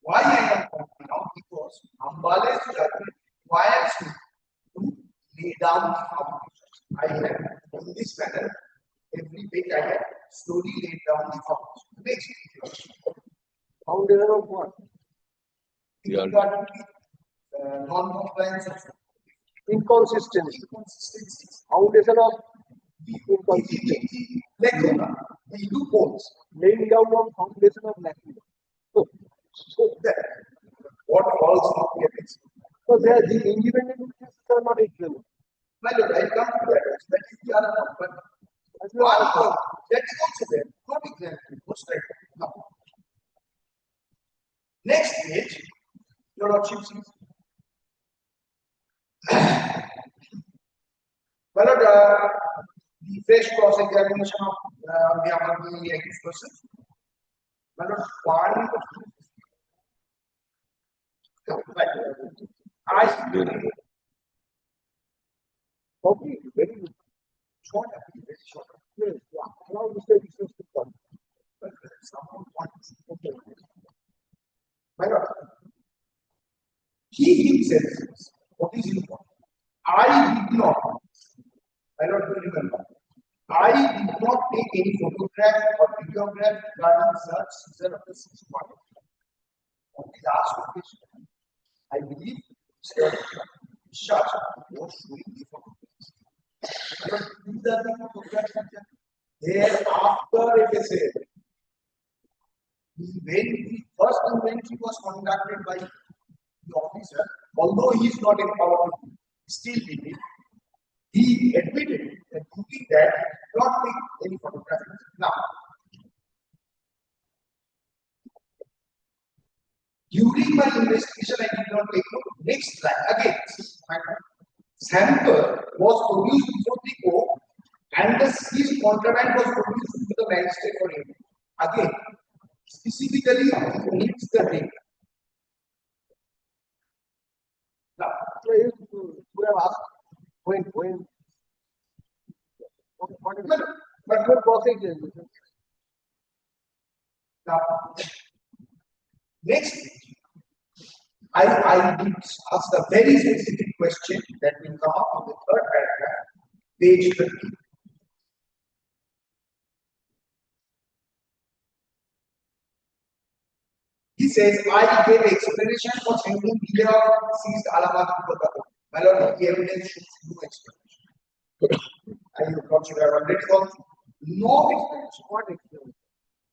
why I am pointing out, because HON'BLE's judgment requires me to lay down the foundation. I have, in this manner, every page I have slowly laid down the foundation. Next page. foundation of what? Yeah. Non-compliance of Inconsistency. inconsistencies. Foundation of inconsistency. The loopholes. laying down of foundation of lacuna. So that what falls from the ethics. So there the independent witnesses are not examined. My lord, I come to that. That is the other one. But one that is also there. Not exactly. Most likely. Now, next page, your lordship sees. My lord, the fresh cross examination of the accused person. My lord, one. I Okay, very good. short, very short. Yes, yeah. Allow Mr. Business to come. Someone wants to put it. My God. He himself says, what is important? I did not, I don't remember. I did not take any photograph or videograph regarding such season of the 6th quarter. On the last occasion, I believe Mr. Shah was showing the photographs. But these are the photographs thereafter it is said. When the first inventory was conducted by the officer, although he is not empowered to still did it, he admitted that doing that not take any photograph. Now, during my investigation, I did not take note. Next slide again. Sample was produced before the court, and the seized contraband was produced to the magistrate for him. Again, specifically needs the date. Now, You have asked when. But what procedure? Now, next, I did ask a very specific question that will come up on the third paragraph, page 30. He says, I gave explanation for sending delay of seized alamat to Calcutta. My lord, the evidence shows no explanation. I thought you have already gone through. No explanation. What explanation?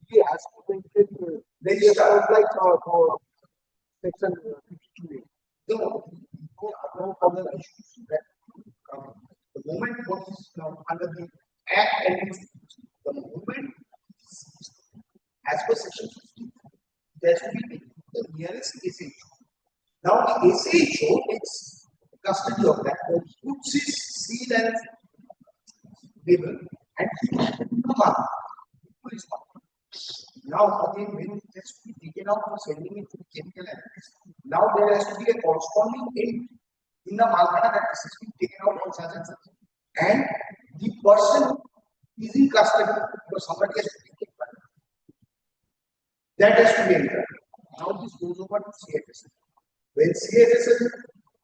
He has to make it Register. like for section 52A. No other issues that come. The moment what is now under the Act and the moment as per section 50, there should be the nearest SHO. Now the SHO takes custody of that, puts his seal and label and come up. Now again, when it has to be taken out for sending it to the chemical analyst, now there has to be a corresponding entry in the Malkana that this has been taken out on such and such. And the person is in custody because somebody has to take it back. That has to be entered. Now this goes over to CFSL. When CFSL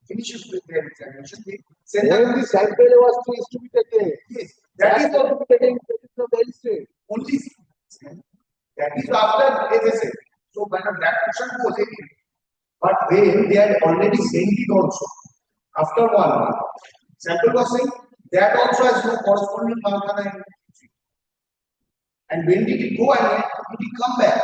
finishes with their examination, they send When the sample is to be taken, yes, that is also to be taken the magistrate. only that is after FSL. So kind of that question goes again. But when they had already sent it also, after 1 month, sample was saying that also has no corresponding Malkana entry. And when did it go and when did it come back?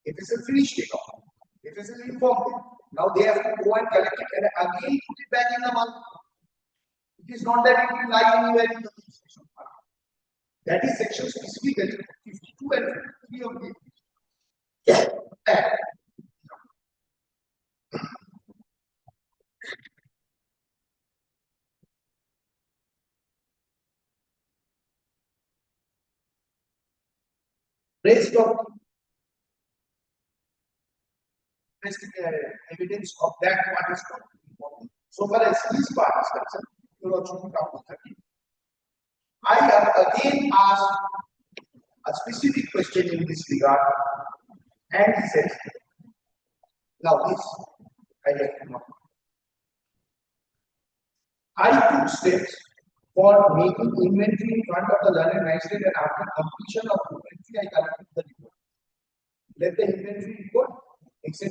FSL finished it off. FSL informed them. Now they have to go and collect it and again put it back in the Malkana. It is not that it will lie anywhere in the section. That is section specifically 52 and 53 of the Act. Rest of evidence of that part is not important. So far as this part is concerned, you are to come to 30. I have again asked a specific question in this regard, and he says, now this I like to know. I took steps for making inventory in front of the learned magistrate, and after completion of inventory, I collected the report. Let the inventory report, etc.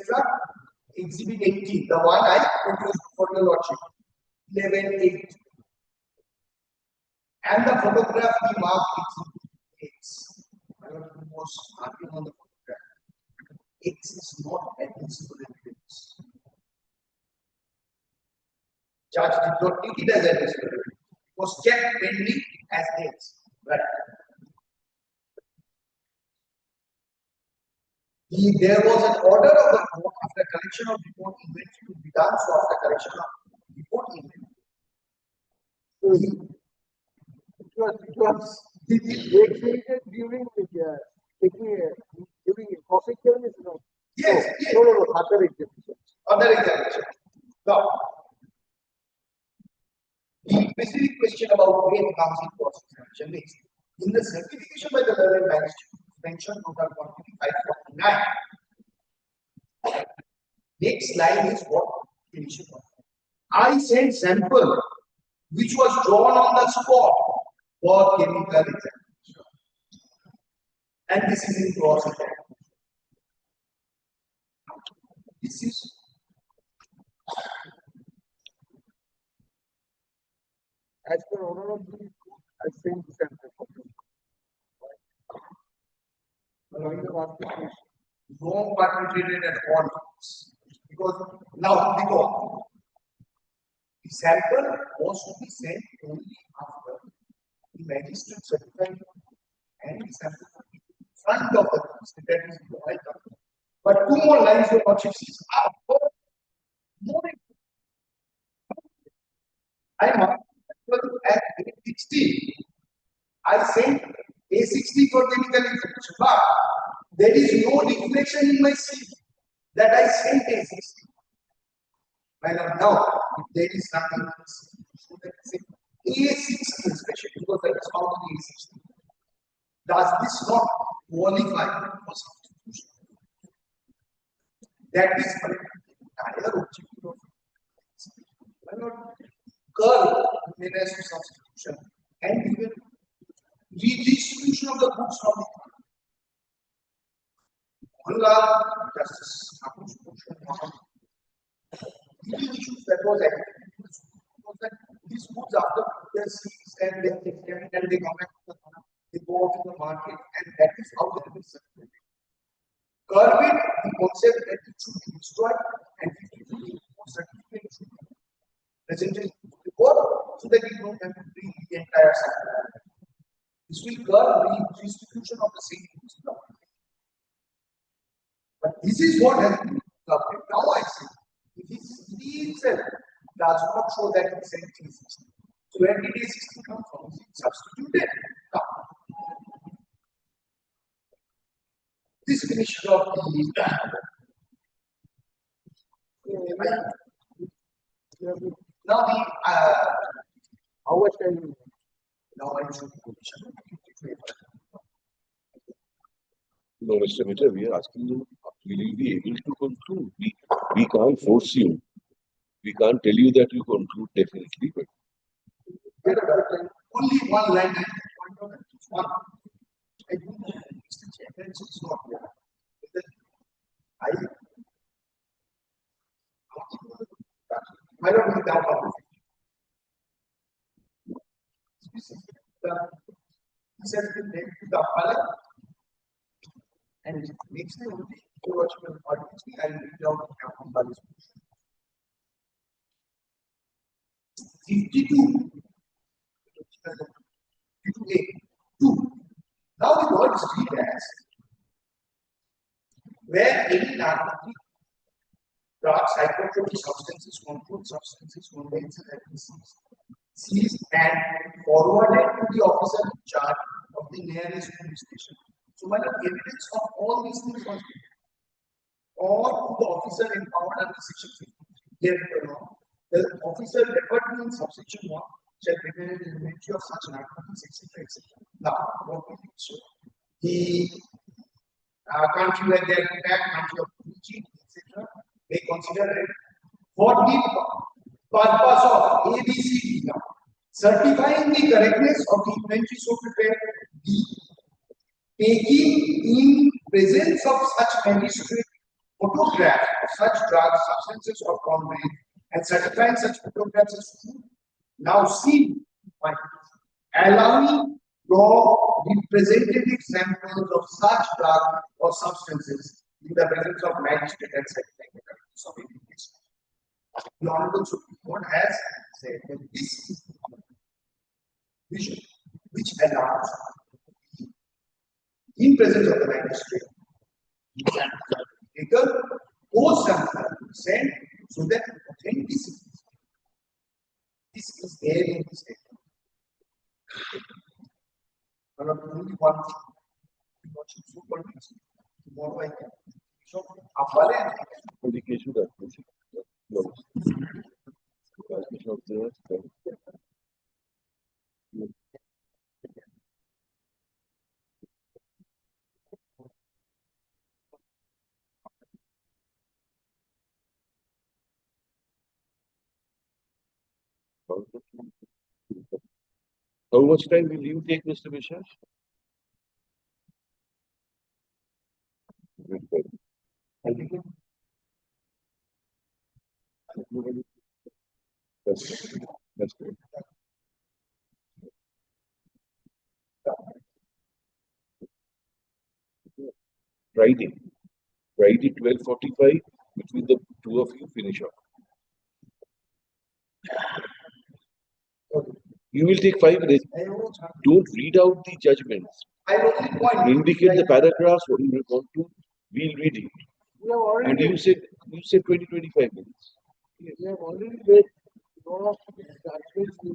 Exhibit 18, the one I produced for your lordship, 11.8. And the photograph we marked exhibit X. I was marking on the photograph. X is not admissible evidence. Judge did not take it as admissible evidence. It was kept pending as X. Right. There was an order of the court after collection of report inventory to be done. So after collection of report inventory, It was during profit journeys, no. yes, No, other examination. Other examination. Now, the Obviously, the question about weight comes in cross-examination next. In the certification by the learned magistrate, mentioned total quantity 549. Next line is what? Finishing. I sent sample which was drawn on the spot for chemical examination. And this is in cross-examination. This is as per order of the court, I sent the sample for you. wrong perpetrated at all times. Because now because the sample was to be sent only after the magistrate certified and the sample in front of the case. That is the right answer. But two more lines of what you see are more I marked at 16. I sent A60 for chemical examination, but there is no reflection in my CV that I sent A60. Now, if there is nothing else, so that is A60 especially because that is found in A60. Does this not qualify for substitution? That is the entire objective of why not curb menace to substitution and even redistribution of the goods from the Honorable Justice issues that was that these goods after they seized and they come back to the they go out to the market and that is how they will circulate. Curb it, the concept that it should be destroyed and 50 certificate should be presented to the court so that you don't have to bring the entire sample. This will curb the distribution of the same goods. But this is what has been covered. Now I see if he itself does not show that it's anything 60. So where did A60 come from? Is it substituted? No. This finish of the now the How much time you now I should position. No, Mr. Mitter, we are asking you, will you be able to conclude? We can't force you. We can't tell you that you conclude definitely, but Only one line I can point out at each one. I do not evidence is not there. I don't think that one. He says the name to the appellate and it makes the only watchman audience I will read out the HON'BLE. 52. 52A. 2. Now the word is read as where any narcotic, drugs, psychotropic substances, controlled substances, conveyance and seized and forwarded to the officer in charge of the nearest police station. So, my evidence of all these things was given, or to the officer empowered under section 50. Here, the officer referred to in subsection 1 shall prepare the inventory of such narcotics, etc. etc. Now, what we show the country where they are attacked, country of origin, etc. They consider it for the purpose of ABCD now. Certifying the correctness of the inventory so prepared, D. Taking in presence of such magistrate photographs of such drugs, substances or compounds and certifying such photographs as true. Now see, allowing raw representative samples of such drugs or substances in the presence of magistrate and certifying the correctness of indication. The Honorable Supreme Court has said that this is the vision which allows in presence of the magistrate samples are taken, those samples are sent so that authenticity this is there in this statement. Only one thing. Watching super tomorrow I can. So, HON'BLE indication that no. How much time will you take, Mr. Vishal? That's good. That's good. Friday. Friday 12:45. Between the two of you, finish off. You will take 5 minutes. Don't read out the judgments. I only point. Indicate the paragraphs what you want to. We'll read it. We have already And you said 20-25 minutes. we have already made lot of judgments in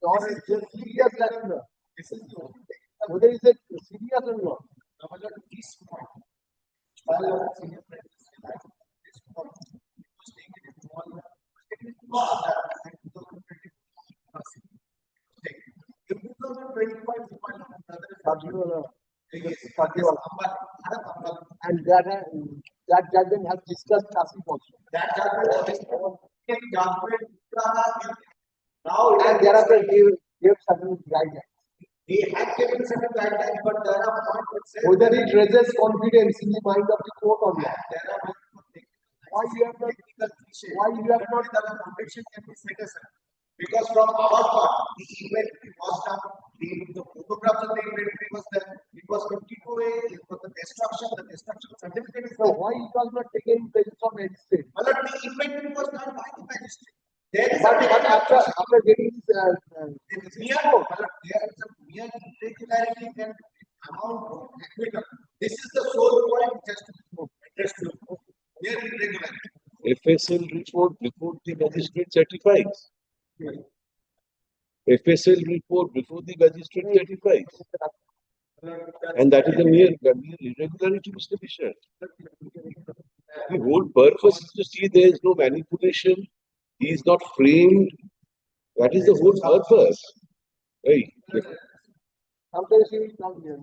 not just serious calendar. This is the only thing. Whether it's a serious or not. Now, this point, while our senior friends this point, it was taken in one, taken in one and 2025 is one of another. And that judgment has discussed traffic also. That judgment is judgment. Now, And thereafter gave certain guidelines. they have given certain guidelines, but there are points that say Whether it raises confidence in the mind of the court or not. there are Why you have not the conviction can be set aside. Because from our part, the inventory was done, the photographs of the inventory was there, it was 52A, it was the destruction certificate is So why it was not taken in basis of magistrate? well, the inventory was done by the magistrate. There is But after getting this there is a mere irregularity and amount of acquittal. This is the sole point which has to be addressed to mere irregularity. FSL report before the magistrate certifies. FSL report before the magistrate certifies. And that is a mere irregularity, Mr. Vishal. The whole purpose is to see there is no manipulation. He is not framed. That is the whole purpose. Right. sometimes he will come here.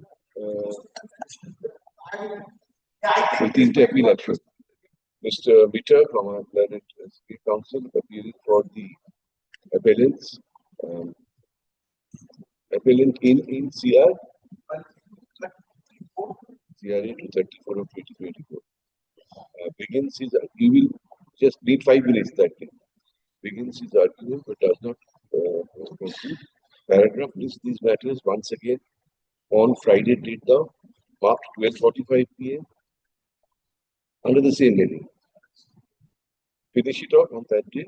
With the appeal action. Mr. Bitter from our Planet State Council appealing for the appellants. Appellant in CR. CRA 234 of 2024. Begins his, you will just need 5 minutes that day. Begins his argument but does not conclude. Paragraph lists these matters once again on Friday date the marked 12:45 p.m. under the same heading. Finish it off on that day.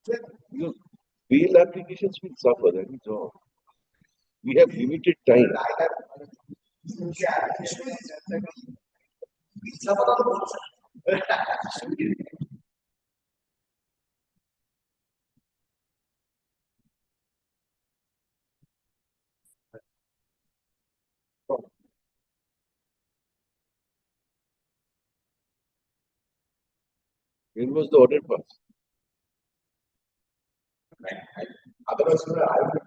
Because bail applications will suffer, that is all. We have limited time. When was the order passed? Otherwise, I would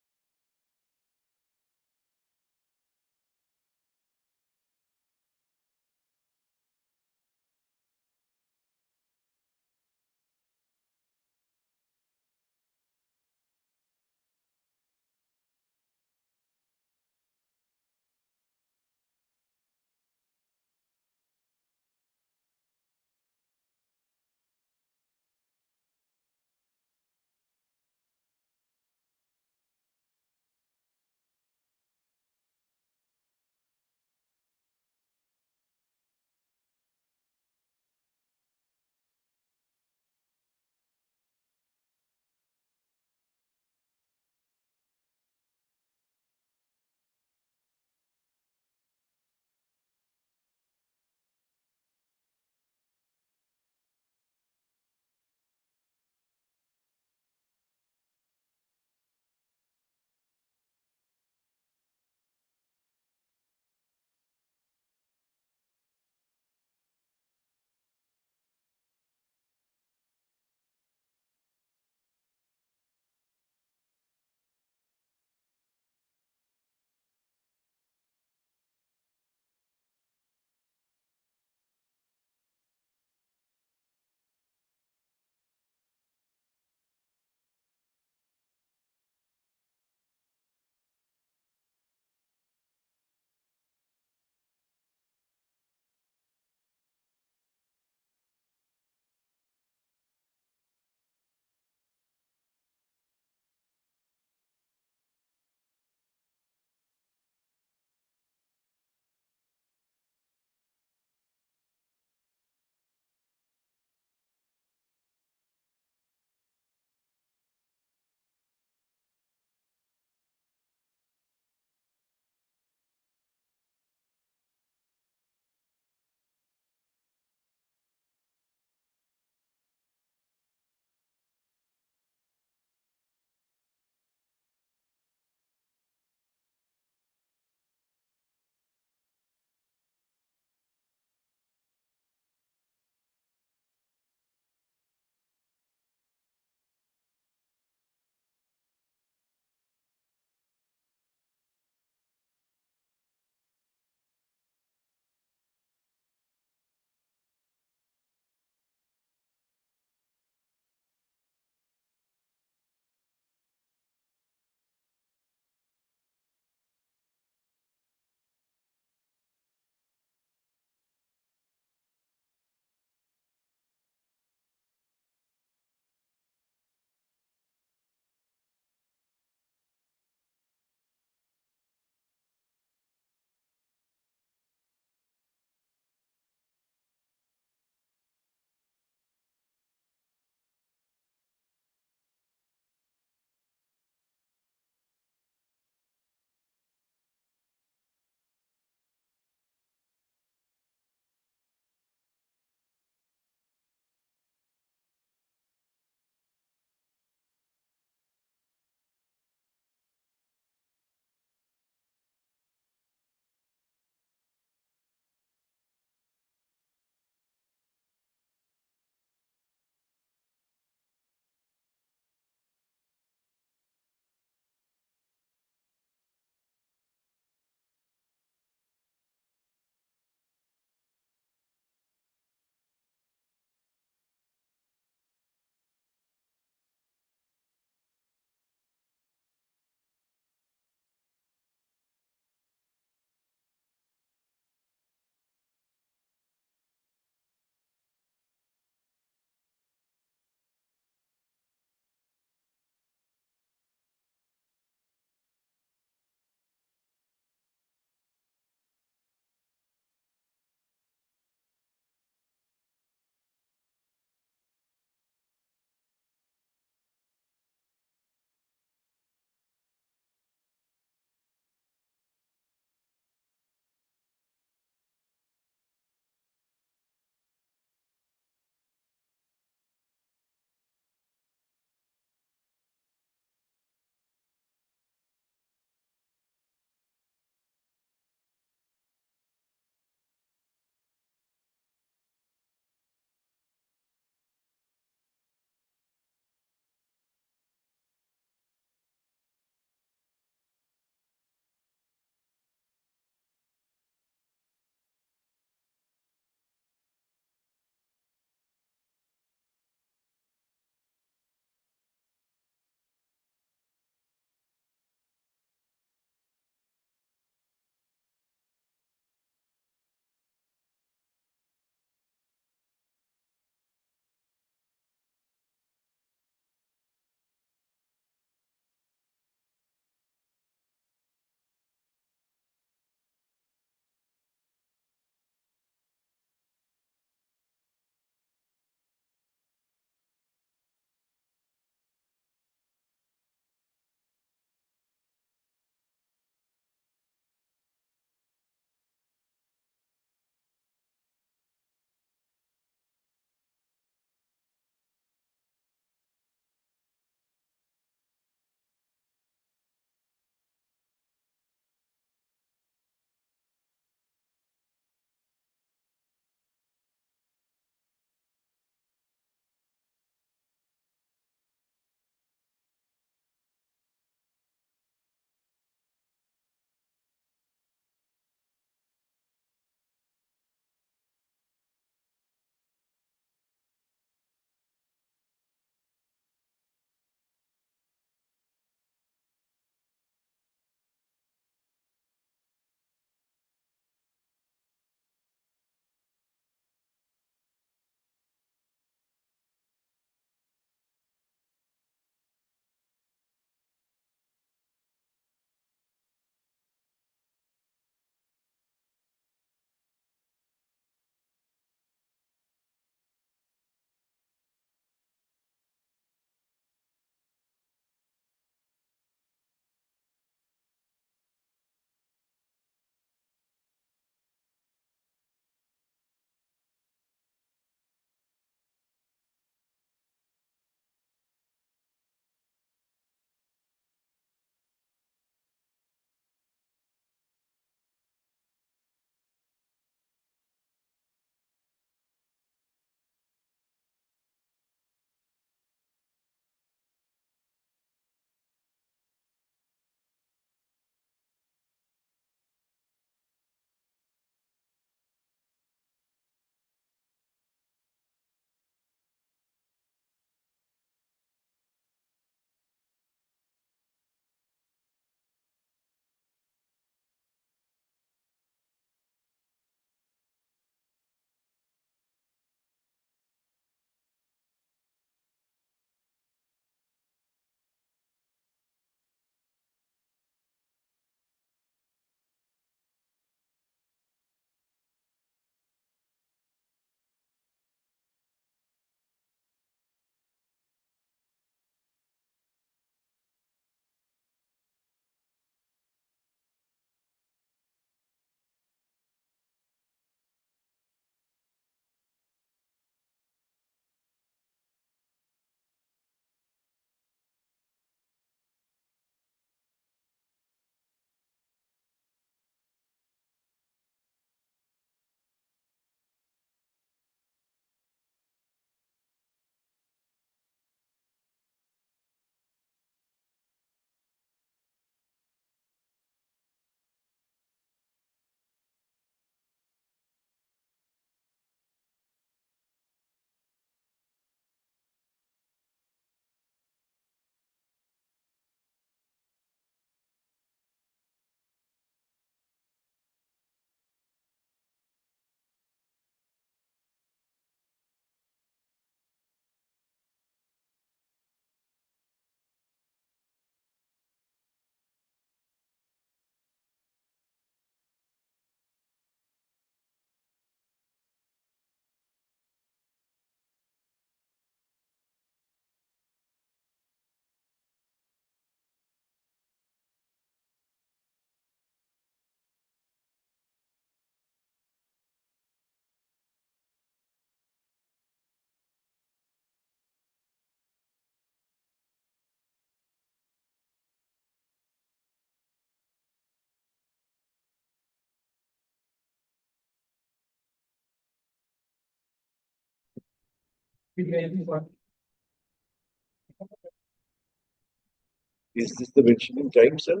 Is this the mentioning time, sir?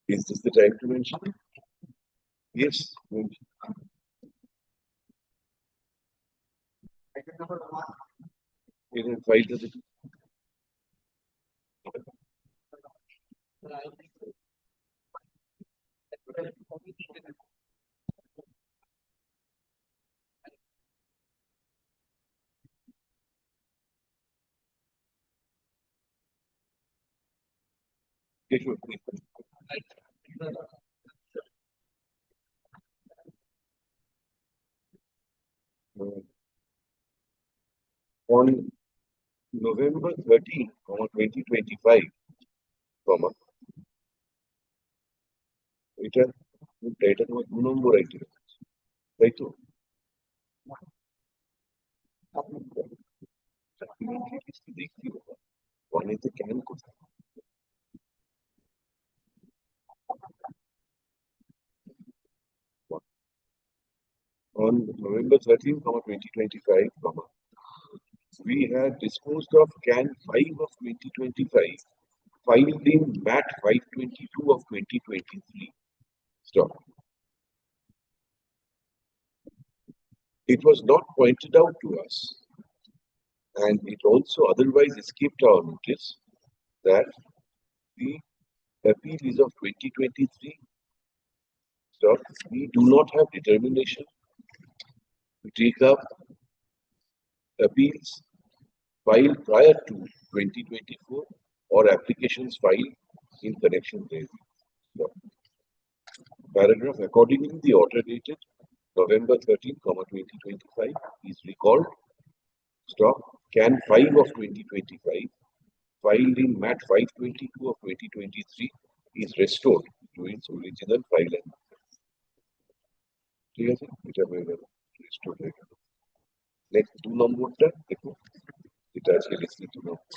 Is this the time to mention? Yes. Item number 1. In file does it? Yes, sure. On November 13, 2025, comma, এটা তোমার 2 নম্বর item, তাই তো? দেখি অনেকে কেমন কোথায় on November 13, 2025, comma, we had disposed of Can 5 of 2025, filed in MAT 522 of 2023. Stop. It was not pointed out to us, and it also otherwise escaped our notice, that the appeal is of 2023. Stop. We do not have determination to take up appeals filed prior to 2024 or applications filed in connection therewith. Stop. Paragraph. Accordingly, the order dated November 13, 2025 is recalled. Stop. Can 5 of 2025, filed in MAT 522 of 2023, is restored to its original file. ঠিক আছে, এটা হয়ে গেল, restored হয়ে গেল। Next 2 নম্বরটা দেখো, এটা আজকে লিখছি 2 নম্বর।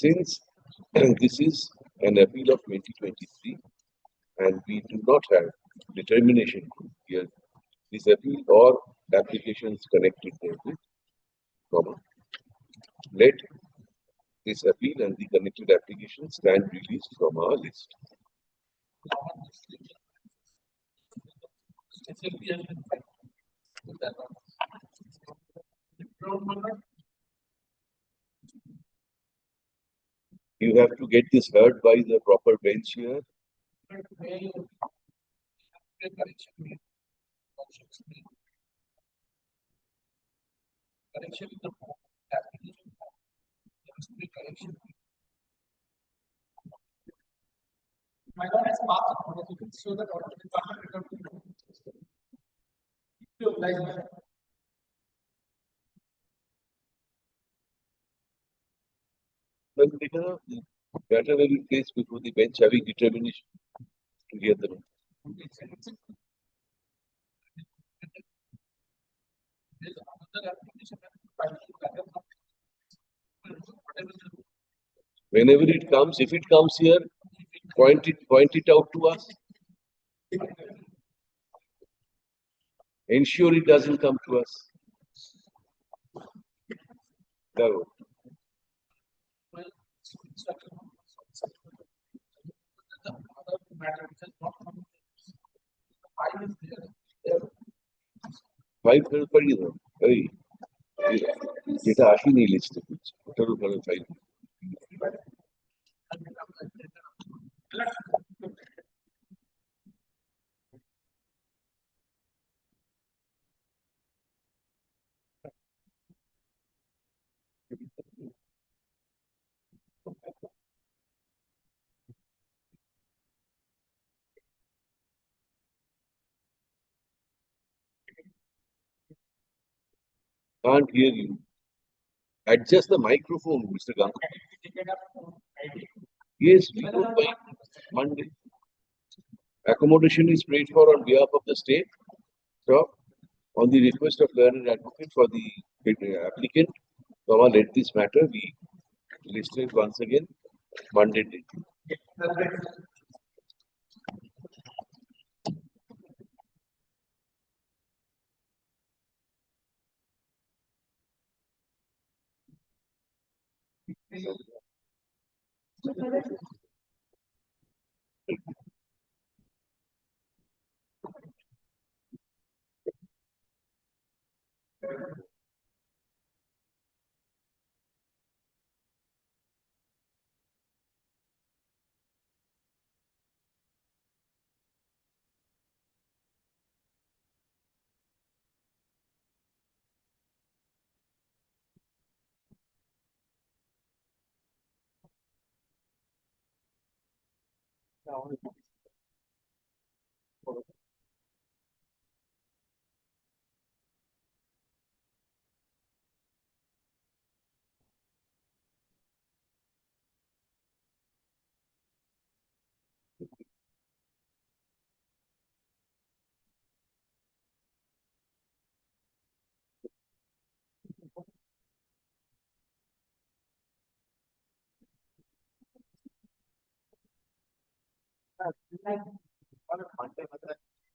Since this is an appeal of 2023 and we do not have determination here, this appeal or applications connected therewith, comma, let this appeal and the connected applications stand released from our list. You have to get this heard by the proper bench here. My God has passed, but you can show that order Well, better will be placed before the bench having determination to hear the note. Whenever it comes, if it comes here, point it out to us. Ensure it doesn't come to us. No. Five পড়িয়ে দাও, এই যেটা আসেনি লিস্টে, ওটার উপরে file. Can't hear you. Adjust the microphone, Mr. Ganga. Yes, we could by Monday. Accommodation is paid for on behalf of the state. So, on the request of learned advocate for the applicant, let this matter be listed once again Monday date.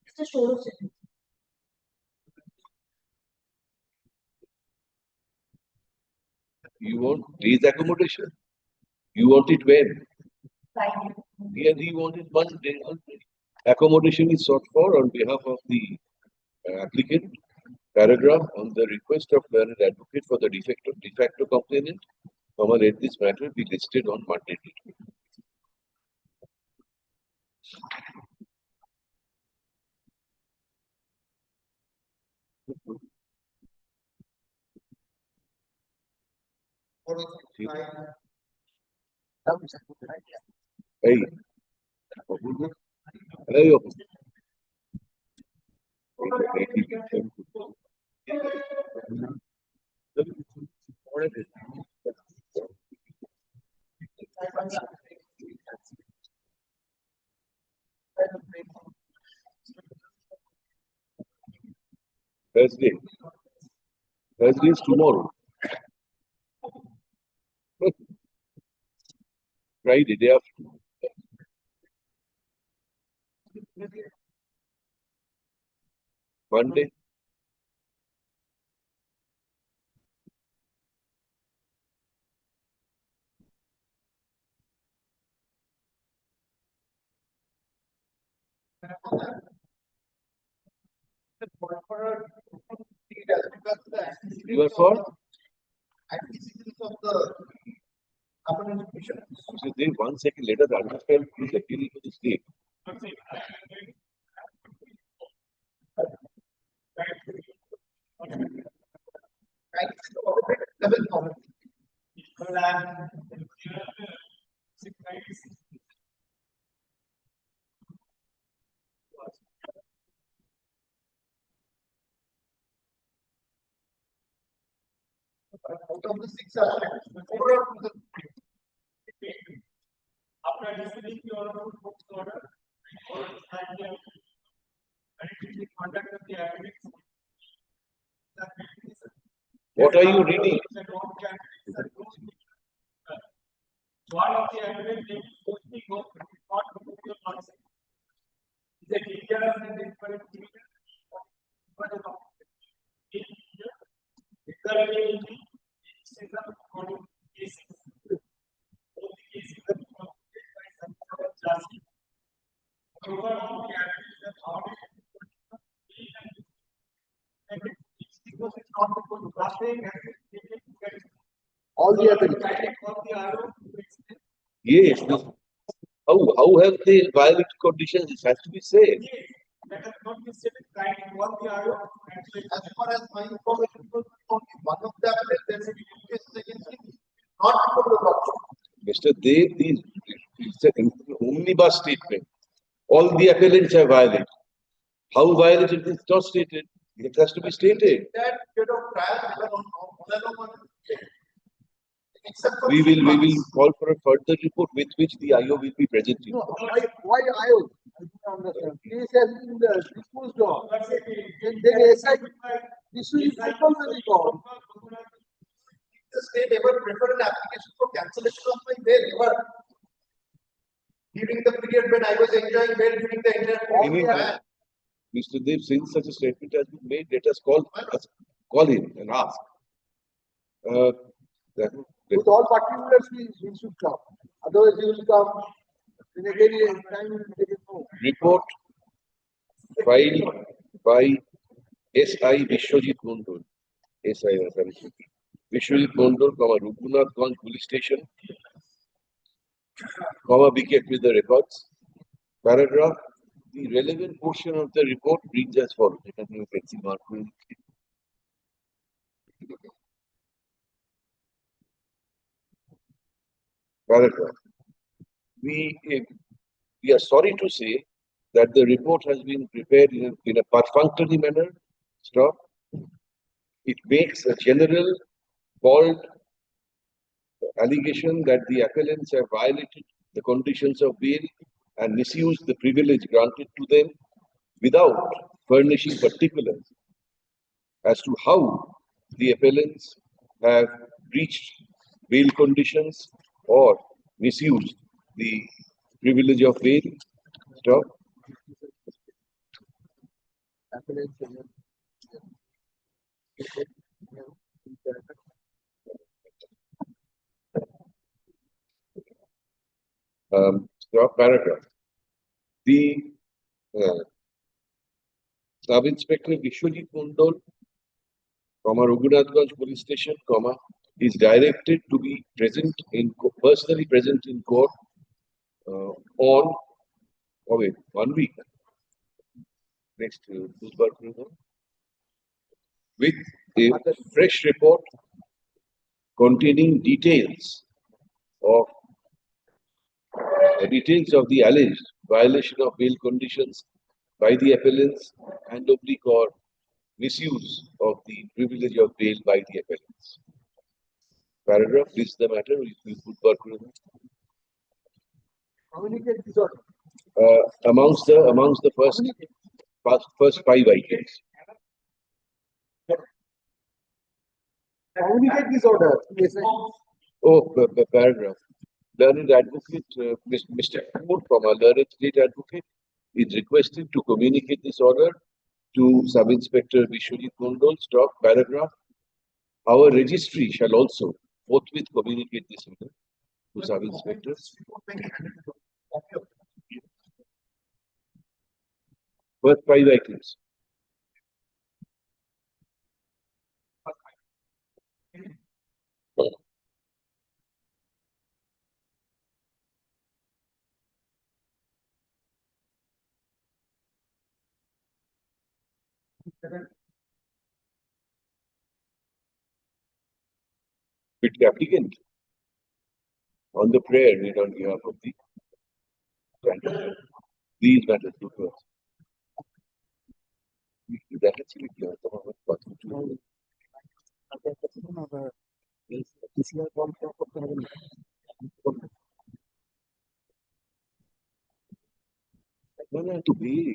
It's a show of sentence. You want day's accommodation? You want it when? Right. Here he wanted 1 day. Accommodation is sought for on behalf of the applicant. Paragraph on the request of learned advocate for the de facto complainant. Let this matter be listed on Monday. Hey. Hello. Thursday. Thursday is tomorrow. Friday, day after. Monday. You are for? Of the So they 1 second later, the understand is appealing to the state. out of the 6 aspects, 4 are to the After receiving your book's order, the conduct of the evidence. What are you reading? One of the evidence is mostly go not to the concept. The details in this particular all the other. Yes. How have they violated conditions? It has to be said. As far as my information goes, only one of the appellants there is a case against him, not for the doctor. Mr. Dev, it's an omnibus statement. All the appellants have violated. How violated is not stated. It has to be stated. That period of trial, they were on except for We will call for a further report with which the IO will be presenting. No, why IO? I don't understand. Case has been disposed of. Then SI, this is compulsory call. the state ever preferred an application for cancellation of my bail ever. During the period when I was enjoying bail during the entire trial. Mr. Dev, since such a statement has been made, let us call him and ask. With all particulars, we should come. Otherwise, you will come in a very time you will take it home. Report filed by S.I. Vishwajit Mondol. S.I. Vishwajit Mondol, Raghunathganj Police Station, be kept with the records. Paragraph. The relevant portion of the report reads as follows. Paragraph. We are sorry to say that the report has been prepared in a perfunctory manner. Stop. It makes a general bald allegation that the appellants have violated the conditions of bail and misused the privilege granted to them without furnishing particulars as to how the appellants have breached bail conditions or misused the privilege of bail. Stop. Stop paragraph. The Sub-Inspector Vishwajit Mondol, Raghunathganj Police Station, is directed to be personally present in court on 1 week. Next, with a fresh report containing details of the alleged violation of bail conditions by the appellants and oblique or misuse of the privilege of bail by the appellants. Paragraph. This is the matter. Communicate this order. Amongst the first 5 items. Communicate this order. Yes, Paragraph. Learned advocate, Mr. Kapoor from our learned state advocate, is requested to communicate this order to Sub-Inspector Vishwajit Mondol. Stop. Paragraph. Our registry shall also forthwith communicate this order to Sub-Inspectors. First 5 items. With the applicant on the prayer made on behalf of the candidate. These matters to first. That is to be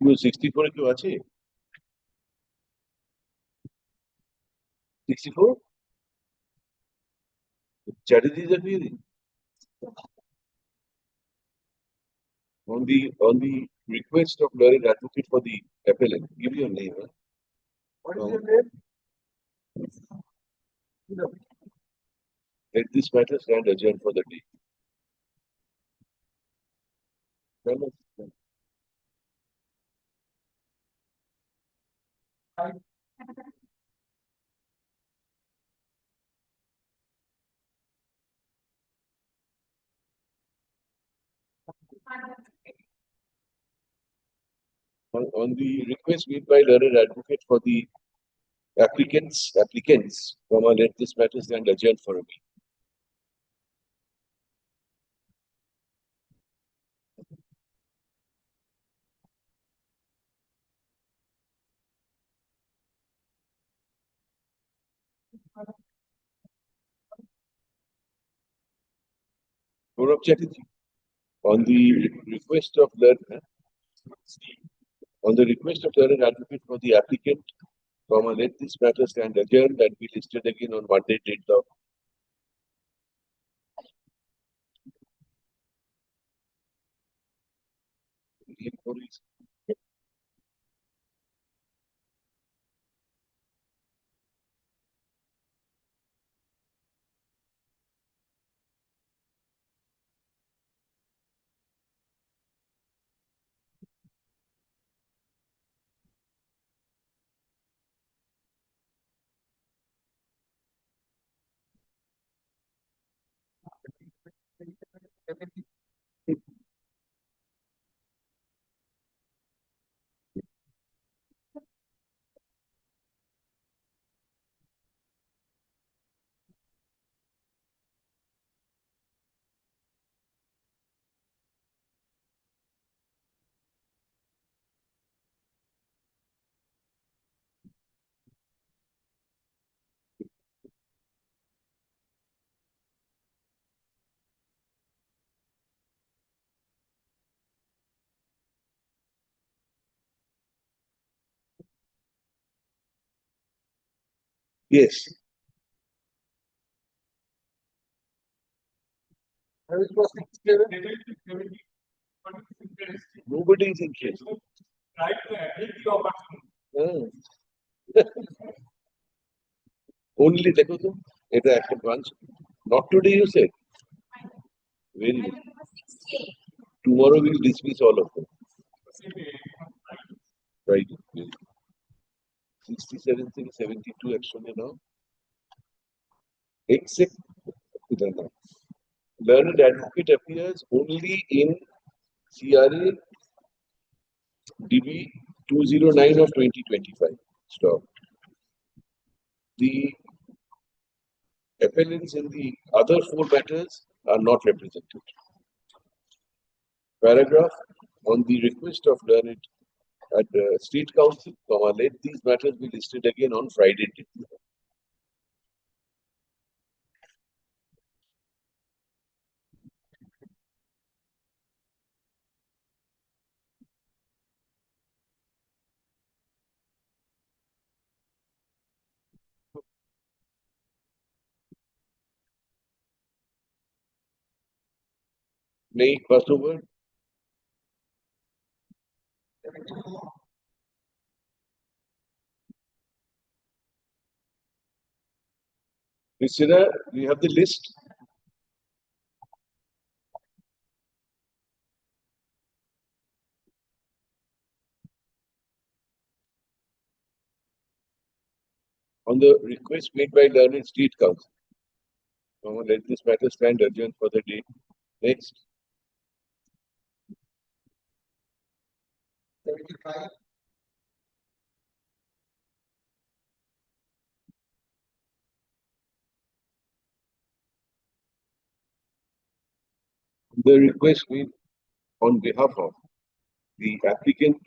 পুরো 64 কেউ আছে? 64? Chatterjee is appearing. On the request of learned advocate for the appellant, give your name. Huh? What is your name? No. Let this matter stand adjourned for the day. On the request made by learned advocate for the applicants, let this matter stand adjourned for a week. Gaurav Chatterjee, on the request of learned advocate for the applicant, let this matter stand adjourned and be listed again on Monday, date of yes. I was supposed to Nobody is interested. Try to admit the opportunity. Only দেখো তো এটা একটা branch. Not today, you said. Very good. Tomorrow we'll dismiss all of them. Right. 67 থেকে 72 একসঙ্গে নাও. Except learned advocate appears only in CRA DB 209 of 2025. Stop. The appellants in the other four matters are not represented. Paragraph on the request of learned at the State Council, let these matters be listed again on Friday. May pass over. Priscilla, do you have the list? On the request made by learned State Council, let this matter stand adjourned for the day. Next. 75. The request made on behalf of the applicant,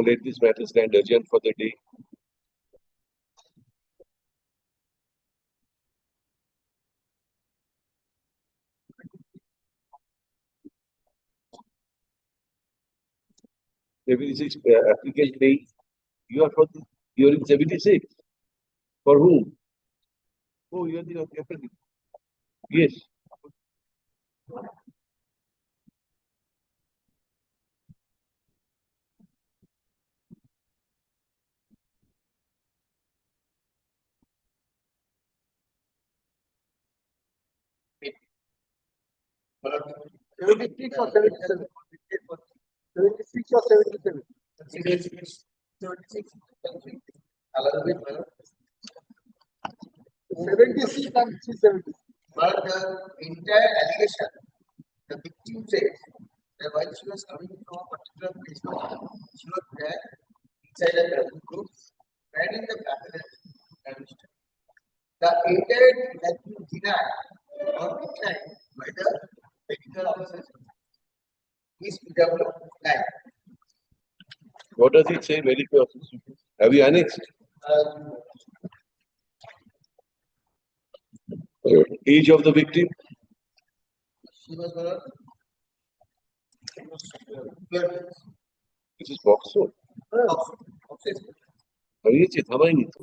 let this matter stand adjourned for the day. 76 applicant paying. You are you're in 76. For whom? Oh, you are the applicant. Yes. Malam 76 or 77? 76 or 77? 76. Along with Malam. 76 and 370. But the entire allegation, the victim says that while she was coming from a particular place, she was there inside a traffic group, and in the cabinet, and the entire has been denied or declined by the medical officers. Is PW9. What does it say? Medical officer. Have you annexed? Age of the victim? She was around 12 years. This is POCSO. Obsessed. हरिये थामाएंगे तो